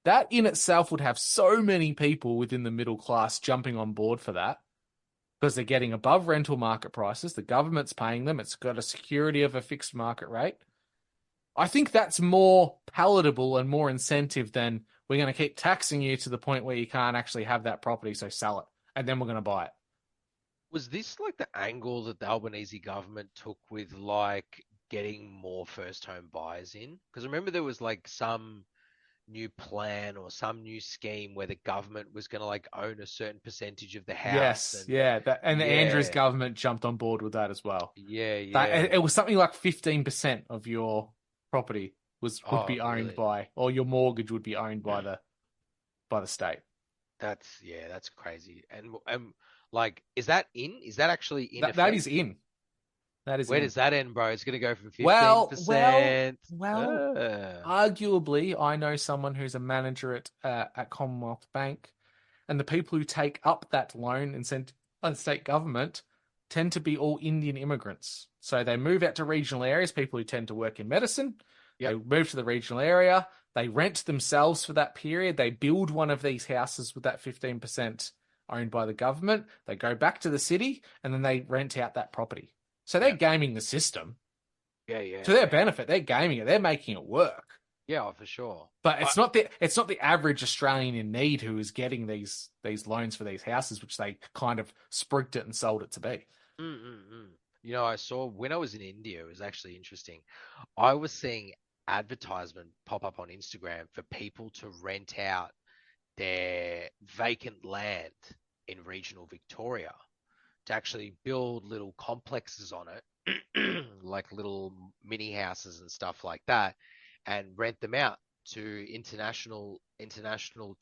That in itself would have so many people within the middle class jumping on board for that, because they're getting above rental market prices. The government's paying them. It's got a security of a fixed market rate. I think that's more palatable and more incentive than we're going to keep taxing you to the point where you can't actually have that property, so sell it, and then we're going to buy it. Was this like the angle that the Albanese government took with like getting more first home buyers in? Because remember there was like some new plan or some new scheme where the government was going to like own a certain percentage of the house. Yes, yeah. The Andrews government jumped on board with that as well. Yeah. It was something like 15% of your property would be owned by, or your mortgage would be owned by the state. That's crazy. And like, is that in? Is that actually in? That is in. That is. Where in. does that end, bro? It's going to go from 15%. Well, arguably, I know someone who's a manager at Commonwealth Bank, and the people who take up that loan and send on state government tend to be all Indian immigrants. So they move out to regional areas, people who tend to work in medicine. Yep. They move to the regional area. They rent themselves for that period. They build one of these houses with that 15% owned by the government. They go back to the city, and then they rent out that property. So they're gaming the system. Yeah. To their benefit, they're gaming it. They're making it work. Yeah, for sure. But it's not the average Australian in need who is getting these loans for these houses, which they kind of sprigged it and sold it to be. You know, I saw when I was in India, it was actually interesting. I was seeing advertisement pop up on Instagram for people to rent out their vacant land in regional Victoria to actually build little complexes on it, like little mini houses and stuff like that, and rent them out to international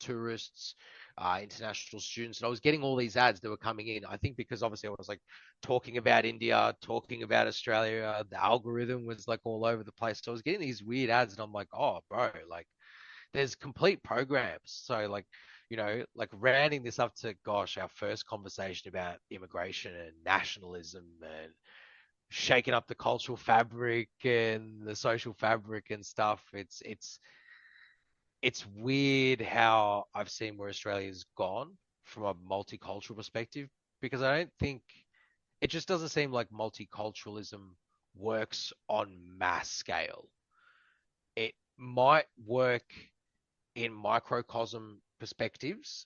tourists, international students. And I was getting all these ads that were coming in. I think because obviously I was like talking about India, talking about Australia, the algorithm was like all over the place. So I was getting these weird ads, and I'm like, oh, bro, like there's complete programs. So like, you know, like rounding this up to, gosh, our first conversation about immigration and nationalism and shaking up the cultural fabric and the social fabric and stuff. It's weird how I've seen where Australia's gone from a multicultural perspective, because I don't think it just doesn't seem like multiculturalism works on mass scale. It might work in microcosm perspectives.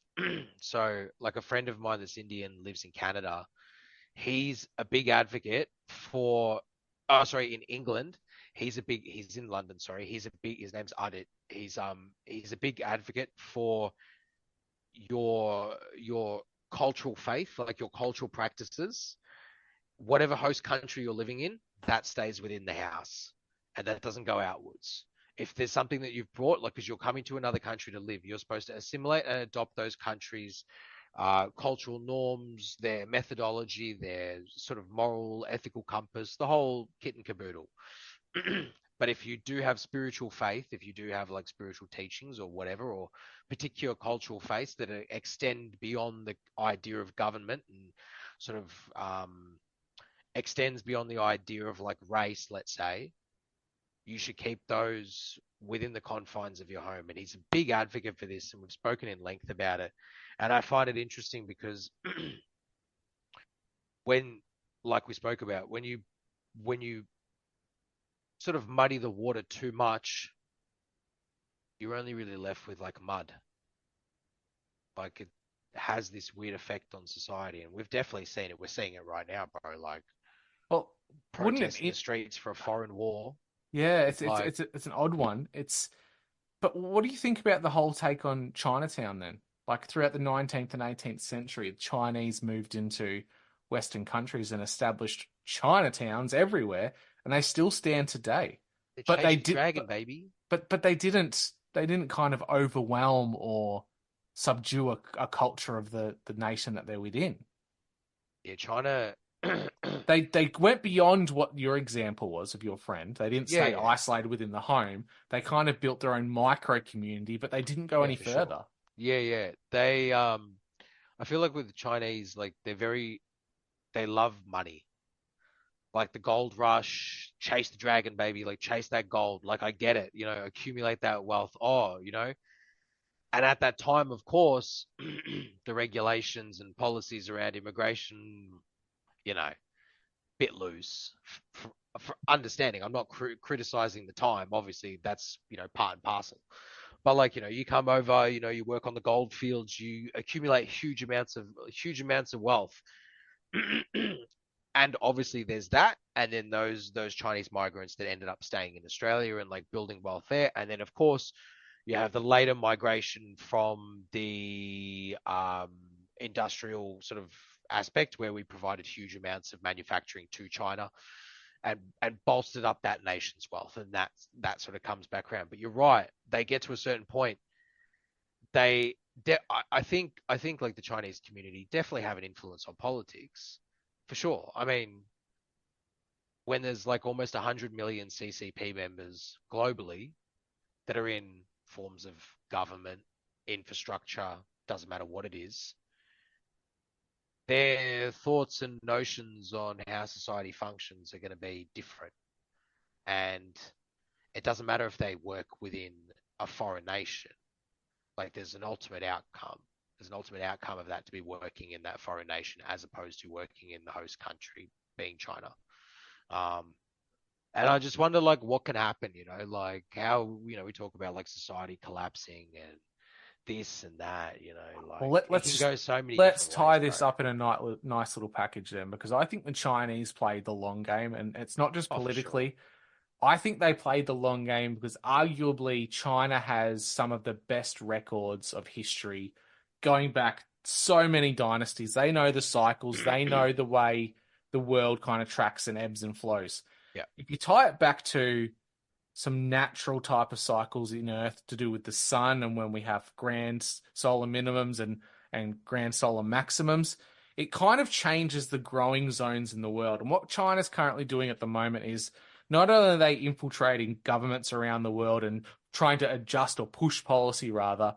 So like a friend of mine that's Indian lives in Canada. He's a big advocate for, in England. He's in London, sorry. His name's Adit. He's a big advocate for your cultural faith, like your cultural practices. Whatever host country you're living in, that stays within the house and that doesn't go outwards. If there's something that you've brought, like because you're coming to another country to live, you're supposed to assimilate and adopt those countries' cultural norms, their methodology, their sort of moral, ethical compass, the whole kit and caboodle. But if you do have spiritual faith, if you do have like spiritual teachings or whatever, or particular cultural faiths that extend beyond the idea of government and sort of extends beyond the idea of like race, let's say, you should keep those within the confines of your home. And he's a big advocate for this, and we've spoken in length about it. And I find it interesting because when, like we spoke about, when you sort of muddy the water too much, you're only really left with like mud. Like it has this weird effect on society, and we've definitely seen it. We're seeing it right now, bro. Like, well, protests in the streets for a foreign war. Yeah, it's an odd one. But what do you think about the whole take on Chinatown then? Like throughout the 19th and 18th century, the Chinese moved into Western countries and established Chinatowns everywhere, and they still stand today. But they did, dragon, baby. But they didn't kind of overwhelm or subdue a culture of the nation that they're within. Yeah, China. They went beyond what your example was of your friend. They didn't stay isolated within the home. They kind of built their own micro community, but they didn't go any further. Sure. Yeah. They I feel like with the Chinese, like they love money. Like the gold rush, chase the dragon, baby, like chase that gold. Like I get it, accumulate that wealth. Oh, and at that time, of course, the regulations and policies around immigration, bit loose. For understanding, I'm not criticizing the time. Obviously, that's part and parcel. But like you come over, you work on the gold fields, you accumulate huge amounts of wealth, and obviously there's that, and then those Chinese migrants that ended up staying in Australia and like building wealth there, and then of course you have the later migration from the industrial sort of aspect where we provided huge amounts of manufacturing to China and bolstered up that nation's wealth, and that sort of comes back around. But you're right, they get to a certain point, they I think like the Chinese community definitely have an influence on politics, for sure. I mean, when there's like almost 100 million CCP members globally that are in forms of government, infrastructure, doesn't matter what it is, their thoughts and notions on how society functions are going to be different. And it doesn't matter if they work within a foreign nation. Like there's an ultimate outcome. There's an ultimate outcome of that to be working in that foreign nation as opposed to working in the host country, being China. Um, and I just wonder, like, what can happen, like how, we talk about like society collapsing and this and that, Well, like it let's can just go so many let's different ways, tie bro. this up in a nice little package then, because I think the Chinese played the long game, and it's not just Oh, for sure. politically. I think they played the long game because arguably China has some of the best records of history going back so many dynasties. They know the cycles, they know the way the world kind of tracks and ebbs and flows. Yeah. If you tie it back to some natural type of cycles in Earth to do with the sun and when we have grand solar minimums and grand solar maximums, it kind of changes the growing zones in the world. And what China's currently doing at the moment is not only are they infiltrating governments around the world and trying to adjust or push policy rather,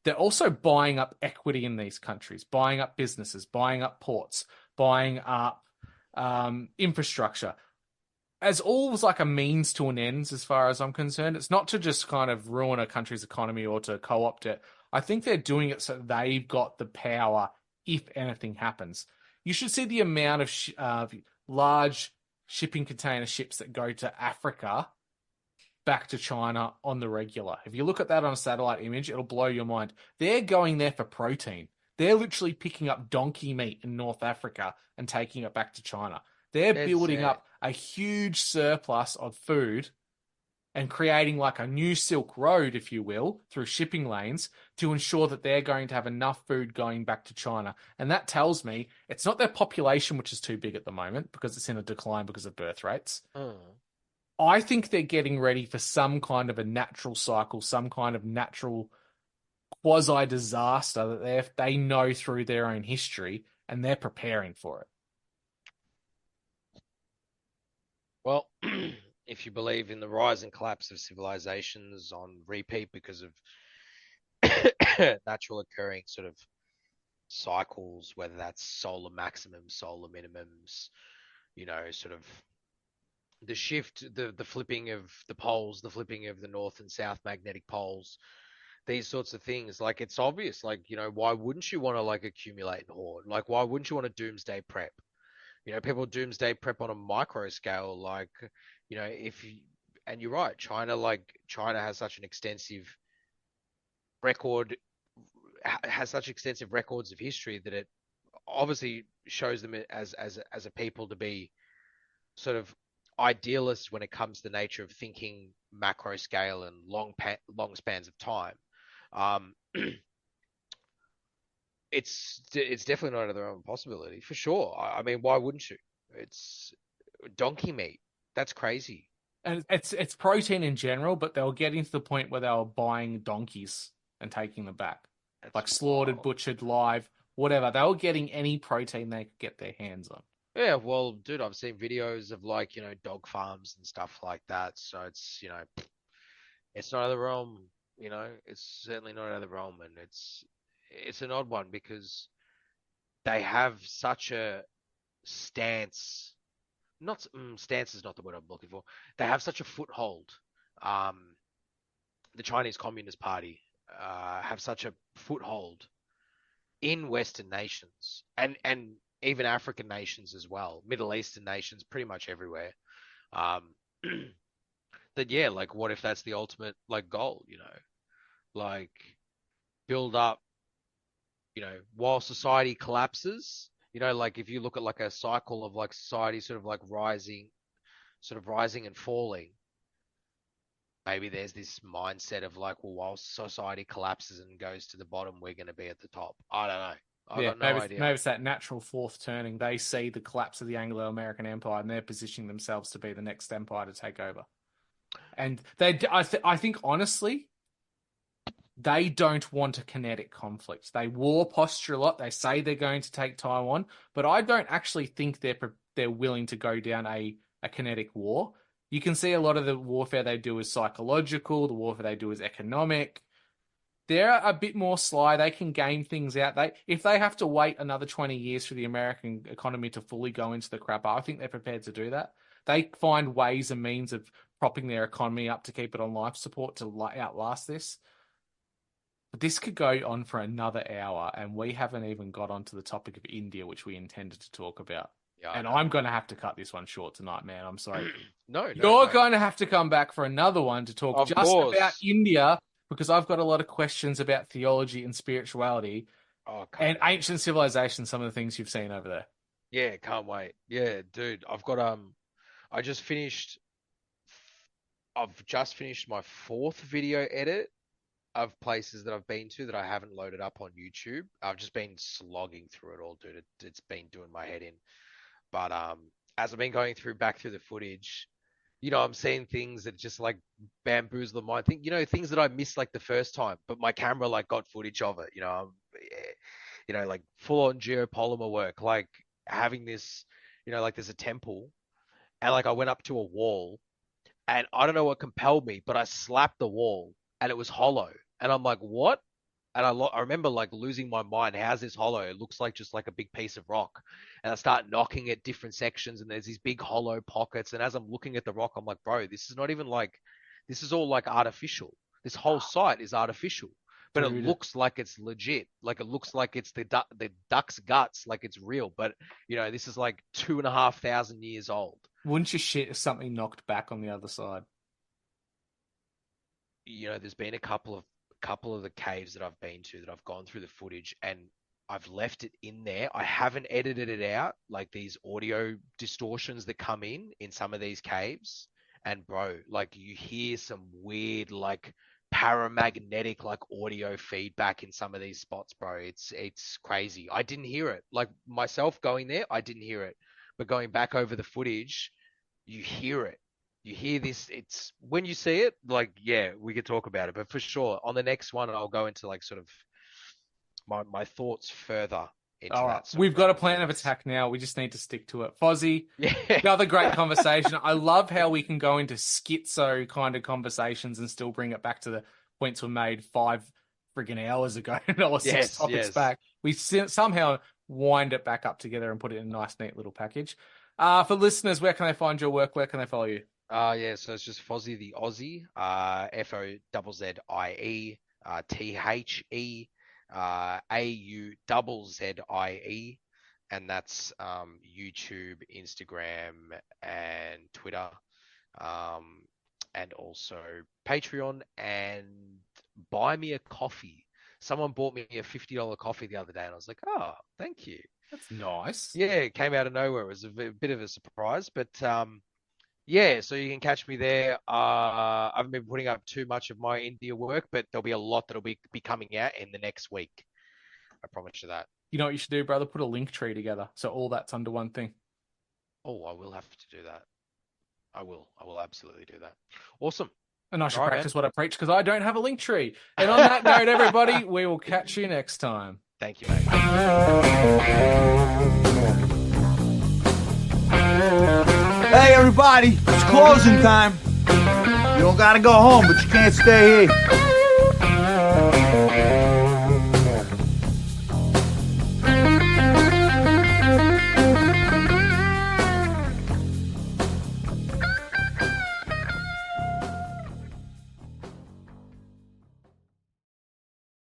they're also buying up equity in these countries, buying up businesses, buying up ports, buying up infrastructure as always like a means to an end as far as I'm concerned. It's not to just kind of ruin a country's economy or to co-opt it. I think they're doing it so they've got the power if anything happens. You should see the amount of large shipping container ships that go to Africa back to China on the regular. If you look at that on a satellite image, it'll blow your mind. They're going there for protein. They're literally picking up donkey meat in North Africa and taking it back to China. They're There's building up a huge surplus of food and creating like a new Silk Road, if you will, through shipping lanes to ensure that they're going to have enough food going back to China. And that tells me it's not their population, which is too big at the moment because it's in a decline because of birth rates. I think they're getting ready for some kind of a natural cycle, some kind of natural quasi disaster that they know through their own history, and they're preparing for it. Well, if you believe in the rise and collapse of civilizations on repeat because of natural occurring sort of cycles, whether that's solar maximums, solar minimums, sort of the shift, the flipping of the poles, the flipping of the north and south magnetic poles, these sorts of things, like it's obvious, like, why wouldn't you want to like accumulate and hoard? Like, why wouldn't you want to doomsday prep? People doomsday prep on a micro scale, like, if you, and you're right, China has such an extensive record, has such extensive records of history that it obviously shows them as a people to be sort of idealists when it comes to the nature of thinking macro scale and long spans of time. Um, it's definitely not out of the realm of possibility, for sure. I mean, why wouldn't you? It's donkey meat. That's crazy. And it's protein in general, but they were getting to the point where they were buying donkeys and taking them back. That's Like slaughtered, wild. butchered, live, whatever. They were getting any protein they could get their hands on. Yeah, well, dude, I've seen videos of like, dog farms and stuff like that. So it's, it's not out of the realm, it's certainly not out of the realm, and it's an odd one because they have such a stance. Not stance is not the word I'm looking for. They have such a foothold. The Chinese Communist Party have such a foothold in Western nations and even African nations as well, Middle Eastern nations, pretty much everywhere. That yeah, like what if that's the ultimate like goal, you know? Like build up, you know, while society collapses, you know, like if you look at like a cycle of like society sort of rising and falling, maybe there's this mindset of like, well, while society collapses and goes to the bottom, we're going to be at the top. I don't know. I've got no idea. Maybe it's that natural fourth turning. They see the collapse of the Anglo-American Empire and they're positioning themselves to be the next empire to take over. And I think honestly, they don't want a kinetic conflict. They war posture a lot. They say they're going to take Taiwan, but I don't actually think they're willing to go down a kinetic war. You can see a lot of the warfare they do is psychological. The warfare they do is economic. They're a bit more sly. They can game things out. If they have to wait another 20 years for the American economy to fully go into the crap, I think they're prepared to do that. They find ways and means of propping their economy up to keep it on life support to outlast this. But this could go on for another hour, and we haven't even got onto the topic of India, which we intended to talk about. Yeah, and I'm going to have to cut this one short tonight, man. I'm sorry. No. You're going to have to come back for another one to talk of just course. About India, because I've got a lot of questions about theology and spirituality and ancient civilization, some of the things you've seen over there. Yeah, can't wait. Yeah, dude, I've just finished my 4th video edit of places that I've been to that I haven't loaded up on YouTube. I've just been slogging through it all, dude. It's been doing my head in. But as I've been going back through the footage, you know, I'm seeing things that just like bamboozle the mind. Things that I missed like the first time, but my camera like got footage of it. You know, like full on geopolymer work, like having this, you know, like there's a temple, and like I went up to a wall, and I don't know what compelled me, but I slapped the wall, and it was hollow, and I'm like, what? And I remember like losing my mind. How's this hollow? It looks like just like a big piece of rock. And I start knocking at different sections and there's these big hollow pockets. And as I'm looking at the rock, I'm like, bro, this is not even like, this is all like artificial. This whole site is artificial, but it looks like it's legit. Like it looks like it's the duck's guts, like it's real. But you know, this is like 2,500 years old. Wouldn't you shit if something knocked back on the other side? You know, there's been a couple of the caves that I've been to that I've gone through the footage and I've left it in there. I haven't edited it out, like these audio distortions that come in some of these caves. And bro, like you hear some weird like paramagnetic like audio feedback in some of these spots, bro. It's crazy. I didn't hear it. Like myself going there, I didn't hear it. But going back over the footage, you hear it. You hear this, it's when you see it, like, yeah, we could talk about it, but for sure on the next one, I'll go into like sort of my thoughts further into all right. We've got a plan of attack now. We just need to stick to it. Fozzie, yeah. Another great conversation. I love how we can go into schizo kind of conversations and still bring it back to the points we made 5 friggin' hours ago or 6 topics back. We somehow wind it back up together and put it in a nice, neat little package. For listeners, where can they find your work? Where can they follow you? Yeah, so it's just Fozzie the Aussie, Fozzie, Auzie, and that's YouTube, Instagram, and Twitter, and also Patreon, and buy me a coffee. Someone bought me a $50 coffee the other day, and I was like, oh, thank you. That's nice. Yeah, it came out of nowhere. It was a bit of a surprise, but yeah, so you can catch me there. I haven't been putting up too much of my India work, but there'll be a lot that'll be coming out in the next week. I promise you that. You know what you should do, brother? Put a link tree together, so all that's under one thing. Oh, I will have to do that. I will absolutely do that. Awesome. And I should practice what I preach because I don't have a link tree. And on that note, everybody, we will catch you next time. Thank you, mate. Hey, everybody, it's closing time. You don't gotta go home, but you can't stay here.